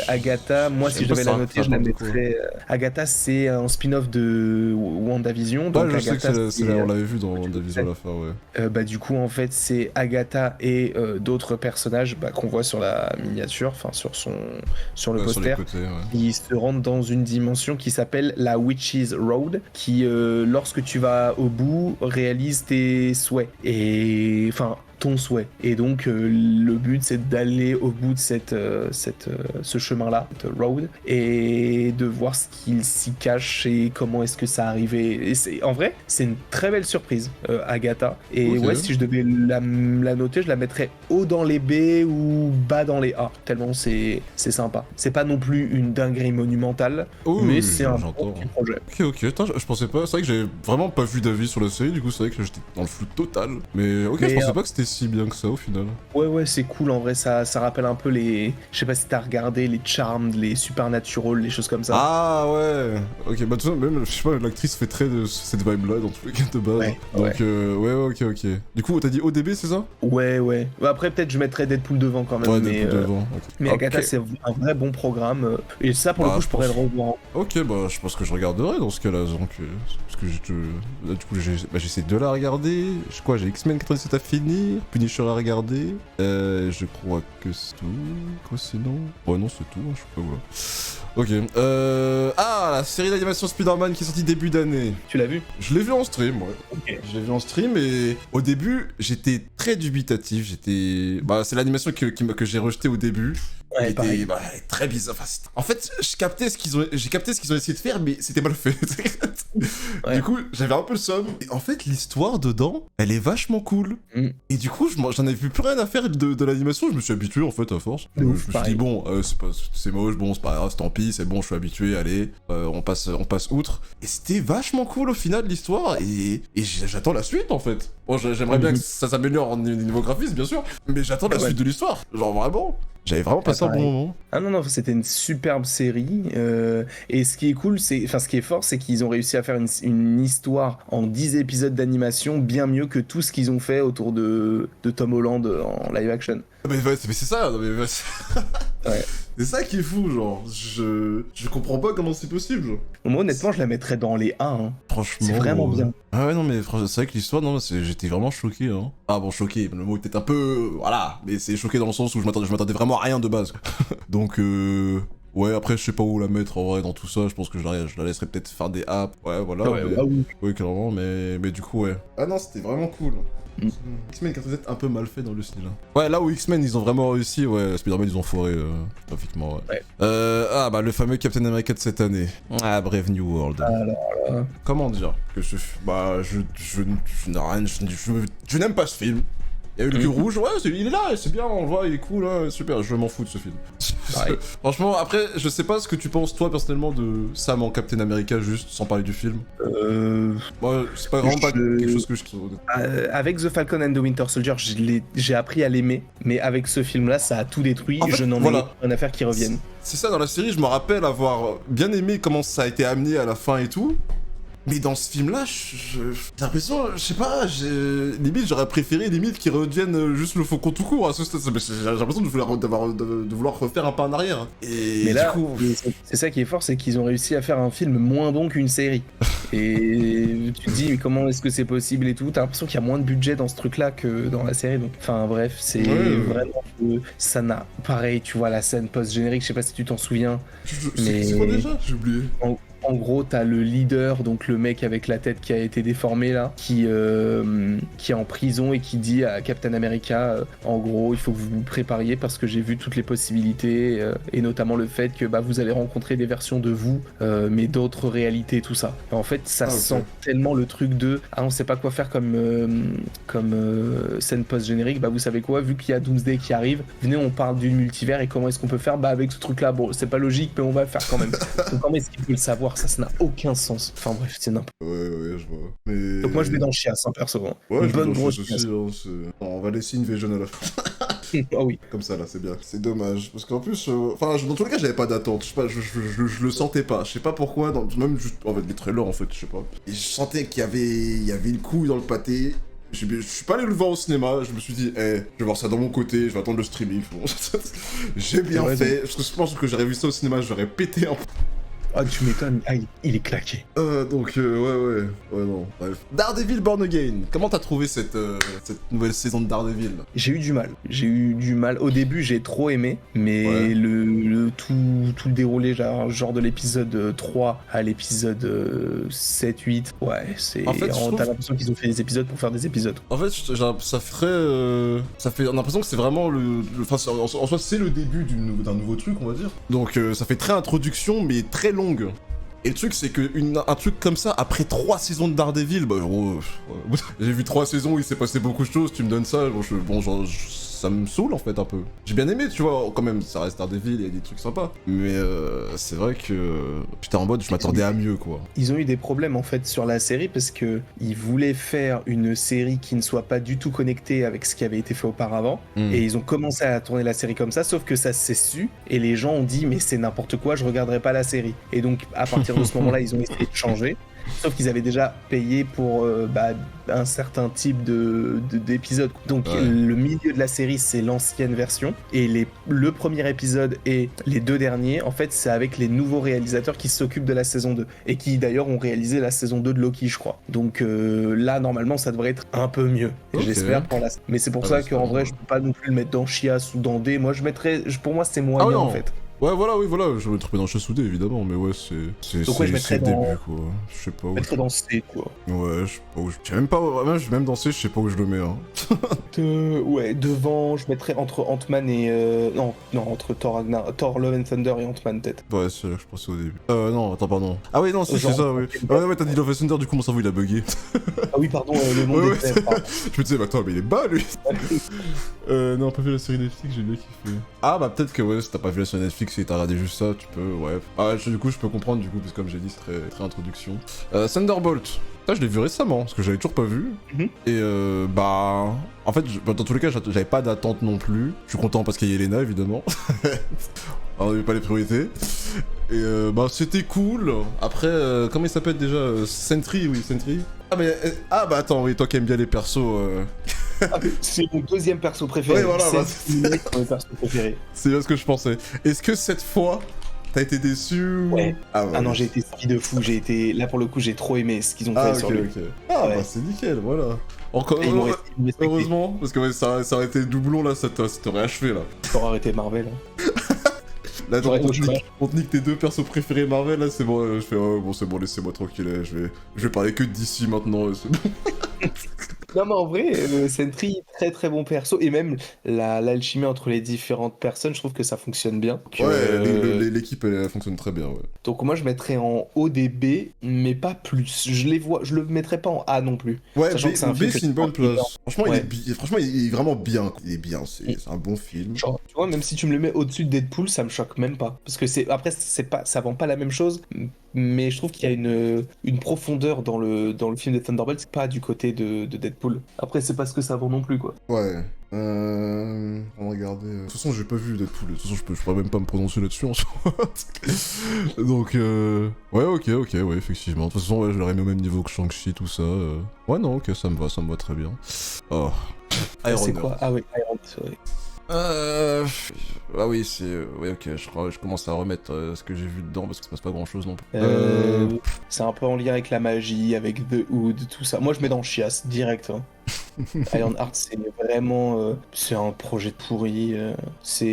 Agatha, moi Je si sais je pas devais ça la noter, je la parle de quoi. mettrais. Agatha, c'est un spin-off de WandaVision. Ouais, Donc je sais Agatha, que on l'avait vu dans WandaVision à la fin, ouais. bah, du coup, en fait, c'est Agatha et d'autres personnages qu'on voit sur la miniature, enfin sur le Ouais, sur les poster. côtés, ouais. Ils se rendent dans une dimension qui s'appelle la Witch's Road, qui, lorsque tu vas au bout, réalise tes souhaits. Et enfin, ton souhait. Et donc, le but, c'est d'aller au bout de ce chemin-là, cette road, et de voir ce qu'il s'y cache et comment est-ce que ça arrivait. Et en vrai, c'est une très belle surprise, Agatha. Et Ok. ouais, si je devais la noter, je la mettrais haut dans les B ou bas dans les A, tellement c'est sympa. C'est pas non plus une dinguerie monumentale, Oh, mais oui, c'est un j'entends. bon petit projet. Ok, ok, attends, je pensais pas. C'est vrai que j'avais vraiment pas vu d'avis sur la série, du coup, c'est vrai que j'étais dans le flou total. Mais ok, Mais, je pensais pas que c'était si bien que ça au final. Ouais, c'est cool en vrai, ça rappelle un peu les. Je sais pas si t'as regardé les Charmed, les Supernatural, les choses comme ça. Ah ouais. Ok, bah tout ça, même, je sais pas, l'actrice fait très de cette vibe-là dans tous les cas de base. Ouais, Donc, ouais, ok. Du coup, t'as dit ODB, c'est ça? Ouais. Bah, après, peut-être je mettrais Deadpool devant quand même. Ouais, mais Deadpool devant. Ok. mais Ok. Agatha, c'est un vrai bon programme. Et ça, pour Bah, le coup, je je pourrais le pense. revoir. Ok, bah je pense que je regarderai dans ce cas-là, donc parce que là, du coup j'essaie de la regarder. J'ai X-Men 97 à finir, Punisher à regarder. Je crois que c'est tout. Quoi sinon? Ouais non c'est tout, hein, je sais pas voilà. Ok. La série d'animation Spider-Man qui est sortie début d'année. Tu l'as vu? Je l'ai vu en stream, ouais. Ok. Je l'ai vu en stream et au début j'étais très dubitatif. C'est l'animation que j'ai rejetée au début. Ouais, Elle pareil. était très bizarre. En fait, j'ai capté ce qu'ils ont essayé de faire, mais c'était mal fait. Ouais. Du coup, j'avais un peu le somme. Et en fait, l'histoire dedans, elle est vachement cool. Mm. Et du coup, j'en avais plus rien à faire de l'animation. Je me suis habitué en fait à force. De ouf, Je me suis pareil. dit bon, c'est moche, bon, c'est pas grave, tant pis, c'est bon, je suis habitué. Allez, on passe outre. Et c'était vachement cool au final l'histoire. Et j'attends la suite en fait. Bon, j'aimerais bien que ça s'améliore en niveau graphisme, bien sûr. Mais j'attends la Ouais. suite de l'histoire. Genre vraiment. J'avais vraiment passé un bon pareil. moment. Ah non, c'était une superbe série. Et ce qui est cool, ce qui est fort, c'est qu'ils ont réussi à faire une histoire en 10 épisodes d'animation bien mieux que tout ce qu'ils ont fait autour de Tom Holland en live action. Mais c'est ça, non, mais Ouais. c'est ça qui est fou, genre. Je comprends pas comment c'est possible. Genre. Moi, honnêtement, je la mettrais dans les A. Hein. Franchement. C'est vraiment bien. Ah ouais, non, mais c'est vrai que l'histoire, non, j'étais vraiment choqué. Hein. Ah bon, choqué, le mot est peut-être un peu. Voilà, mais c'est choqué dans le sens où je m'attendais vraiment à rien de base. Donc, ouais, après, je sais pas où la mettre en vrai dans tout ça. Je pense que je la laisserai peut-être faire des apps. Ouais, voilà. Ouais, mais... bah oui. Oui, clairement, mais du coup, ouais. Ah non, c'était vraiment cool. Mm. X-Men 87 un peu mal fait dans le style. Ouais, là où X-Men ils ont vraiment réussi, ouais, Spider-Man ils ont foiré graphiquement, ouais. Ouais. Le fameux Captain America de cette année. Ah, Brave New World. Alors là. Comment dire que je n'aime pas ce film. Il y a eu le cul rouge, ouais, il est là, c'est bien, on le voit, il est cool, hein, super, je m'en fous de ce film. Pareil. Franchement, après, je sais pas ce que tu penses, toi, personnellement, de Sam en Captain America, juste sans parler du film. Moi, c'est pas vraiment pas quelque chose que je... Avec The Falcon and the Winter Soldier, j'ai appris à l'aimer, mais avec ce film-là, ça a tout détruit. En fait, je n'en ai voilà. rien à faire qui revienne. C'est ça, dans la série, je me rappelle avoir bien aimé comment ça a été amené à la fin et tout. Mais dans ce film-là, j'ai l'impression, je sais pas, limite j'aurais préféré limite qu'ils reviennent juste le Faucon tout court à ce stade. J'ai l'impression de vouloir refaire un pas en arrière. Et Mais là, du coup, c'est ça qui est fort, c'est qu'ils ont réussi à faire un film moins bon qu'une série. Et tu te dis, mais comment est-ce que c'est possible et tout. T'as l'impression qu'il y a moins de budget dans ce truc-là que dans la série. Donc, enfin, bref, c'est vraiment. Ça n'a. Pareil, tu vois, la scène post-générique, je sais pas si tu t'en souviens. Mais- c'est quoi déjà? J'ai oublié. En En gros, t'as le leader, donc le mec avec la tête qui a été déformée là, qui est en prison et qui dit à Captain America, en gros, il faut que vous vous prépariez parce que j'ai vu toutes les possibilités et notamment le fait que vous allez rencontrer des versions de vous, mais d'autres réalités, tout ça. Et en fait, ça sent tellement le truc de on sait pas quoi faire comme scène post-générique. Vous savez quoi, vu qu'il y a Doomsday qui arrive, venez, on parle du multivers et comment est-ce qu'on peut faire avec ce truc là. Bon, c'est pas logique, mais on va le faire quand même. Donc comment est-ce qu'il peut le savoir? Ça n'a aucun sens. Enfin bref, c'est n'importe quoi. Ouais, je vois. Mais... Donc moi je vais dans chiasse, perso. Ouais, une je bonne vais grosse aussi, on va laisser Invasion à la fin. Ah oui. Comme ça là, c'est bien. C'est dommage. Parce qu'en plus, dans tous les cas, j'avais pas d'attente. Je sais pas, je le sentais pas. Je sais pas pourquoi, même juste en fait les trailers en fait, je sais pas. Et je sentais qu'il y avait une couille dans le pâté. Je suis pas allé le voir au cinéma, je me suis dit, je vais voir ça dans mon côté, je vais attendre le streaming. Bon. J'ai bien fait. Je pense que j'aurais vu ça au cinéma, j'aurais pété un peu. Ah, tu m'étonnes, il est claqué. Ouais, non, bref. Daredevil Born Again, comment t'as trouvé cette nouvelle saison de Daredevil? J'ai eu du mal. Au début, j'ai trop aimé, mais tout le déroulé, genre de l'épisode 3 à l'épisode 7, 8, c'est... En fait, t'as l'impression qu'ils ont fait des épisodes pour faire des épisodes. En fait, ça ferait... on a l'impression que c'est vraiment en soi, c'est le début d'un nouveau truc, on va dire. Donc, ça fait très introduction, mais très longue. Et le truc, c'est que un truc comme ça, après 3 saisons de Daredevil, j'ai vu 3 saisons où il s'est passé beaucoup de choses, tu me donnes ça, ça me saoule en fait un peu. J'ai bien aimé, tu vois, quand même, ça reste Daredevil, il y a des trucs sympas. Mais c'est vrai que j'étais en mode, je m'attendais à mieux, quoi. Ils ont eu des problèmes en fait sur la série parce que ils voulaient faire une série qui ne soit pas du tout connectée avec ce qui avait été fait auparavant. Et ils ont commencé à tourner la série comme ça, sauf que ça s'est su et les gens ont dit mais c'est n'importe quoi, je regarderai pas la série. Et donc à partir de ce moment-là, ils ont essayé de changer. Sauf qu'ils avaient déjà payé pour un certain type d'épisode. Donc le milieu de la série, c'est l'ancienne version. Et le premier épisode et les 2 derniers, en fait, c'est avec les nouveaux réalisateurs qui s'occupent de la saison 2. Et qui d'ailleurs ont réalisé la saison 2 de Loki, je crois. Donc là, normalement, ça devrait être un peu mieux. J'espère pour la... Mais c'est pour ça qu'en vrai, je peux pas non plus le mettre dans Chias ou dans D. Moi, pour moi, c'est moyen en fait. Ouais, voilà, je vais le trouver dans Chasoudé, évidemment, mais ouais, c'est je mettrais le début, quoi. Je sais pas où. Je mettrais dans C, quoi. Ouais, je sais pas où. J'ai même pas. Même dans C, je sais pas où je le mets, hein. Ouais, devant, je mettrais entre Ant-Man et. Non, entre Thor Love and Thunder et Ant-Man, peut-être. Ouais, c'est là que je pensais au début. Non, attends, pardon. Ah, oui, non, c'est ça, oui. Ouais, t'as dit Love and Thunder, du coup, mon cerveau il a bugué. Ah, oui, pardon, le monde est fait. Je me disais, attends, mais il est bas, lui. Non, pas vu la série Netflix, j'ai bien kiffé. Ah, peut-être que, si t'as pas vu la série Netflix et t'as regardé juste ça, tu peux, ouais. Ah, du coup, je peux comprendre, du coup, parce que comme j'ai dit, c'est très introduction. Thunderbolt. Ça, je l'ai vu récemment, parce que j'avais toujours pas vu. Et en fait, dans tous les cas, j'avais pas d'attente non plus. Je suis content parce qu'il y a Yelena, évidemment. On n'avait pas les priorités. Et c'était cool. Après, comment il s'appelle déjà Sentry, oui, Sentry. Attends, oui, toi qui aimes bien les persos... c'est mon 2e perso préféré. Ouais, voilà, c'est mon perso préféré. C'est bien ce que je pensais. Est-ce que cette fois, t'as été déçu? Ouais. Ah non, j'ai été ski de fou. Là, pour le coup, j'ai trop aimé ce qu'ils ont fait sur lui. C'est nickel, voilà. Encore heureusement, parce que ça aurait été doublon là, ça t'aurait achevé là. T'aurais arrêté Marvel. Là, on te nique tes 2 persos préférés Marvel, là, c'est bon. Je fais, bon, c'est bon, laissez-moi tranquille, je vais parler que d'ici maintenant, c'est bon. Non, mais en vrai, Sentry, très très bon perso, et même l'alchimie entre les différentes personnes, je trouve que ça fonctionne bien. L'équipe, elle fonctionne très bien, ouais. Donc moi, je mettrais en haut des B, mais pas plus. Je le mettrais pas en A non plus. Ouais, B, c'est une bonne place. Franchement, il est vraiment bien. Il est bien, c'est un bon film. Genre, tu vois, même si tu me le mets au-dessus de Deadpool, ça me choque même pas. Parce que ça vend pas la même chose, mais je trouve qu'il y a une profondeur dans le film de Thunderbolt, c'est pas du côté de Deadpool. Après, c'est pas ce que ça vend non plus, quoi. Ouais. On va regarder. De toute façon, j'ai pas vu Deadpool. De toute façon, je pourrais même pas me prononcer là-dessus en soi. Donc, ouais, ok, ouais, effectivement. De toute façon, ouais, je l'aurais mis au même niveau que Shang-Chi, tout ça. Ouais, non, ok, ça me va très bien. Oh. C'est quoi? Ah oui, Iron Man, c'est vrai. Ah oui, ouais, ok, je commence à remettre ce que j'ai vu dedans parce qu'il se passe pas grand chose non plus. C'est un peu en lien avec la magie, avec The Hood, tout ça. Moi, je mets dans Chias, direct. Hein. Ironheart, c'est vraiment, c'est un projet pourri.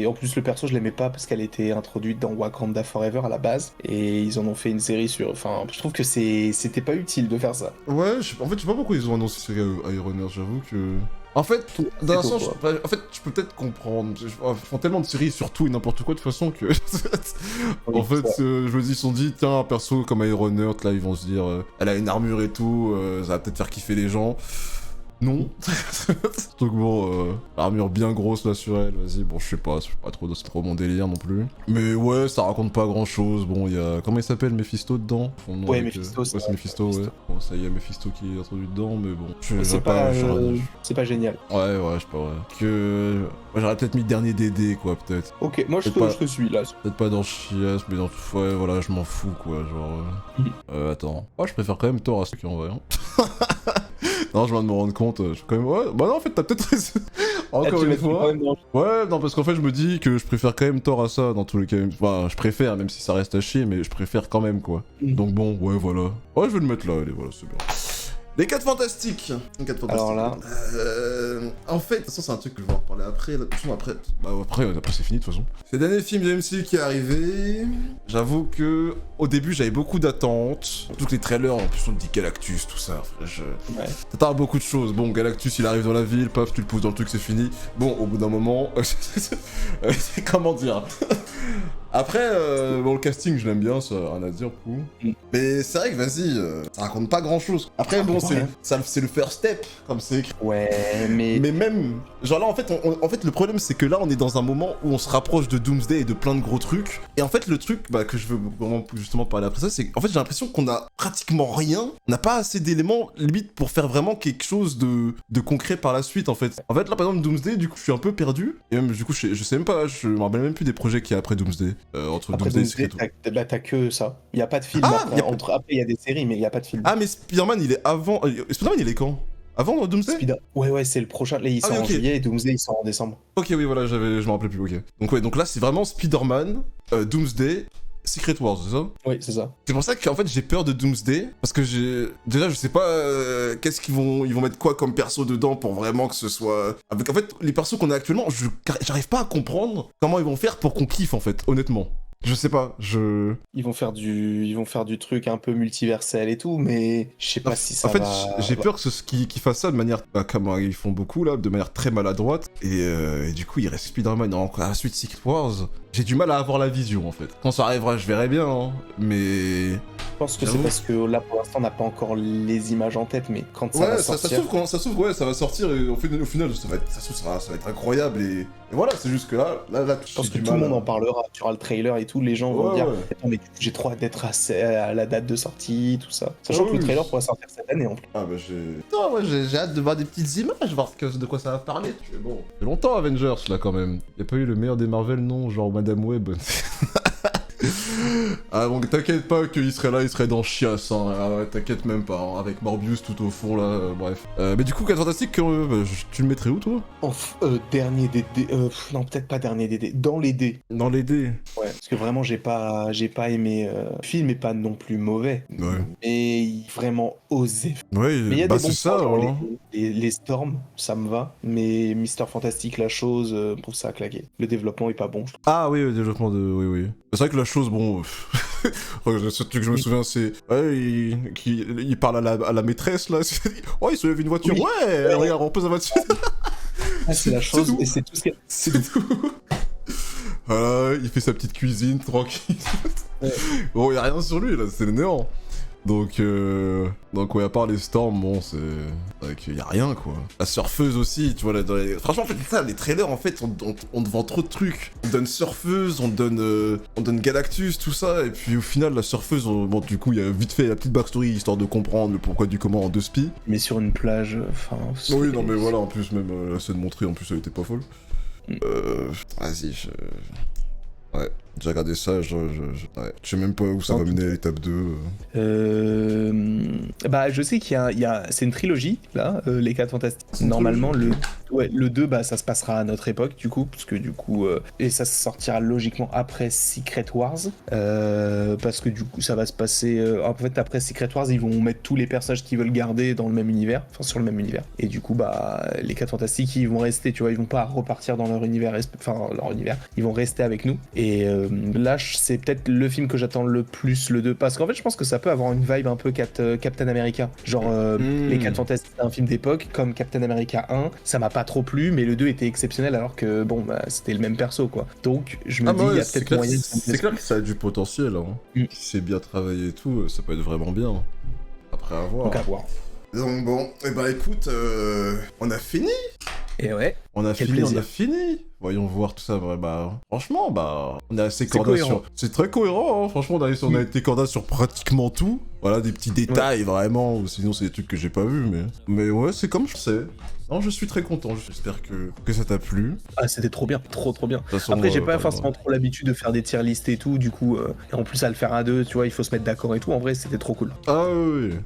En plus le perso, je l'aimais pas parce qu'elle était introduite dans Wakanda Forever à la base, et ils en ont fait une série sur. Enfin, je trouve que c'était pas utile de faire ça. Ouais, en fait, je sais pas pourquoi ils ont annoncé cette série Ironheart, j'avoue que... En fait, dans un sens, en fait, je peux peut-être comprendre. Ils font tellement de séries sur tout et n'importe quoi de toute façon que... en fait, je me dis, ils se sont dit, tiens, un perso comme Ironheart, là, ils vont se dire, elle a une armure et tout, ça va peut-être faire kiffer les gens. Non. Donc bon, armure bien grosse là sur elle, vas-y, bon je sais pas, c'est pas trop mon délire non plus. Mais ouais, ça raconte pas grand chose, bon il y a... Comment il s'appelle, Mephisto dedans? Ouais, Mephisto, ouais, c'est Mephisto, ouais. Bon ça y est, Mephisto qui est introduit dedans, mais bon... C'est pas génial. Ouais, je sais pas, ouais. Que... Moi j'aurais peut-être mis le dernier DD quoi, peut-être. Ok, moi je te suis là. Peut-être pas dans Chias, mais dans... Ouais, voilà, je m'en fous quoi, genre... attends. Moi je préfère quand même Thor à ceux qui en vrai, hein. Non, je viens de me rendre compte, je suis quand même... Ouais, bah non, en fait, t'as peut-être raison. Encore une fois. Ouais, non, parce qu'en fait, je me dis que je préfère quand même Thor à ça, dans tous les cas. Enfin, je préfère, même si ça reste à chier, mais je préfère quand même, quoi. Donc bon, ouais, voilà. Ouais, je vais le mettre là, allez, voilà, c'est bien. Les 4 fantastiques. Alors là... en fait, de toute façon, c'est un truc que je vais en reparler après. De toute façon, après c'est fini, de toute façon. C'est le dernier film de MCU qui est arrivé. J'avoue que, au début, j'avais beaucoup d'attentes. Surtout que les trailers, en plus, on te dit Galactus, tout ça. Ouais. T'attends à beaucoup de choses. Bon, Galactus, il arrive dans la ville, paf, tu le pousses dans le truc, c'est fini. Bon, au bout d'un moment... Comment dire. Après, bon, le casting, je l'aime bien, ça, rien à dire, coup. Mais c'est vrai que, vas-y, ça raconte pas grand-chose. Après, bon, c'est le first step, comme c'est écrit. Ouais, mais... Mais même... Genre là, en fait, le problème, c'est que là, on est dans un moment où on se rapproche de Doomsday et de plein de gros trucs. Et en fait, le truc que je veux vraiment justement parler après ça, c'est qu'en fait, j'ai l'impression qu'on a pratiquement rien. On n'a pas assez d'éléments, limite, pour faire vraiment quelque chose de concret par la suite, en fait. En fait, là, par exemple, Doomsday, du coup, je suis un peu perdu. Et même, du coup, je sais même pas, je me rappelle même plus des projets qu'il y a après Doomsday. Entre après Doomsday et bah t'as que ça. Il y a pas de film après. Après, il y a des séries, mais il y a pas de film. Ah, mais Spider-Man, il est avant... Spider-Man, il est quand? Avant Doomsday? Ouais, c'est le prochain. Là, il sort en juillet et Doomsday, il sort en décembre. Ok, oui, voilà, je me rappelais plus, ok. Donc ouais, donc là, c'est vraiment Spider-Man, Doomsday, Secret Wars, c'est ça? Oui, c'est ça. C'est pour ça qu'en fait, j'ai peur de Doomsday, parce que déjà, je sais pas qu'est-ce qu'ils vont mettre quoi comme perso dedans pour vraiment que ce soit... Avec, en fait, les persos qu'on a actuellement, j'arrive pas à comprendre comment ils vont faire pour qu'on kiffe, en fait, honnêtement. Je sais pas, Ils vont faire du truc un peu multiversel et tout, mais je sais pas si ça va... En fait, j'ai peur qu'ils fassent ça de manière... comme ils font beaucoup, là, de manière très maladroite. Et du coup, il reste Spider-Man. Encore à la suite Secret Wars, j'ai du mal à avoir la vision, en fait. Quand ça arrivera, je verrai bien, hein, mais... Je pense que c'est parce que là, pour l'instant, on n'a pas encore les images en tête, mais quand ça va sortir... Ça s'ouvre, ouais, ça va sortir, et au final, ça va être incroyable, et voilà, c'est juste que là, je pense que tout le monde en parlera, tu auras le trailer et tout, les gens vont dire « Attends, mais j'ai trop hâte d'être à la date de sortie, tout ça. » Sachant que le trailer pourra sortir cette année, en plus. Ah bah j'ai hâte de voir des petites images, voir de quoi ça va parler. Bon, c'est longtemps Avengers, là, quand même. Y a pas eu le meilleur des Marvel, non? Genre Madame Web. Ah donc t'inquiète pas qu'il serait là, il serait dans Chiass, hein. Ah, ouais, t'inquiète même pas, hein. Avec Morbius tout au fond là, bref. Mais du coup, 4 Fantastiques, tu le mettrais où toi? Dernier DD, non peut-être pas dernier DD, dans les dés. Dans les dés? Ouais, parce que vraiment j'ai pas aimé, le film est pas non plus mauvais, ouais. Mais il vraiment osé. Ouais, mais il y a des bons ça, points, hein. les Storms, ça me va, mais Mister Fantastique, la chose, pour ça à claquer. Le développement est pas bon, je trouve. Ah oui, le développement de... Oui. C'est vrai que la chose, bon... Le truc que je me souviens, c'est... Ouais, il parle à la maîtresse, là. Ouais, il soulève une voiture. Oui. Ouais, regarde, on pose la voiture. Ah, c'est la chose, et c'est tout ce qu'il y a. C'est tout. Voilà, il fait sa petite cuisine, tranquille. Ouais. Bon, y a rien sur lui, là, c'est le néant. Donc ouais, à part les Storms, bon, c'est vrai qu'il y a rien, quoi. La surfeuse aussi, tu vois, franchement, en fait, ça, les trailers, en fait, on te vend trop de trucs. On donne surfeuse, on donne Galactus, tout ça, et puis au final, la surfeuse, bon, du coup, il y a vite fait la petite backstory, histoire de comprendre le pourquoi du comment en 2 spies. Mais sur une plage, enfin... Oui, non, mais voilà, en plus, même la scène montrée, en plus, elle était pas folle. Vas-y, Ouais, j'ai regardé ça, je sais même pas où ça va mener à l'étape 2. Bah, je sais qu'il y a c'est une trilogie, là, les 4 Fantastiques. Normalement, Ouais, le 2, bah, ça se passera à notre époque, du coup, parce que du coup, et ça sortira logiquement après Secret Wars, parce que du coup, ça va se passer, en fait, après Secret Wars, ils vont mettre tous les personnages qu'ils veulent garder dans le même univers, enfin, sur le même univers, et du coup, bah, les 4 Fantastiques, ils vont rester, tu vois, ils vont pas repartir dans leur univers, enfin, leur univers, ils vont rester avec nous, et là, c'est peut-être le film que j'attends le plus, le 2, parce qu'en fait, je pense que ça peut avoir une vibe un peu Captain America, genre, les 4 Fantastiques, c'est un film d'époque, comme Captain America 1, ça m'a pas trop plu, mais le 2 était exceptionnel alors que bon bah c'était le même perso quoi. Donc je me dis il y a peut-être moyen de c'est clair que ça a du potentiel, hein. Si c'est bien travaillé et tout, ça peut être vraiment bien. Après avoir. Donc à voir. Donc bon, et bah écoute, on a fini. Et ouais. On a Quel fini, plaisir. on a fini. Voyons voir tout ça, bah franchement, bah on est assez C'est corda cohérent. sur... C'est très cohérent, hein. Franchement, on a été corda sur pratiquement tout. Voilà, des petits détails, vraiment, ou sinon c'est des trucs que j'ai pas vus, mais ouais, c'est comme je sais. Non, je suis très content, j'espère que ça t'a plu. Ah c'était trop bien, trop bien. De toute façon, Après j'ai pas forcément trop l'habitude de faire des tier lists et tout, du coup, et en plus à le faire à deux, tu vois, il faut se mettre d'accord et tout, en vrai c'était trop cool. Ah oui, oui.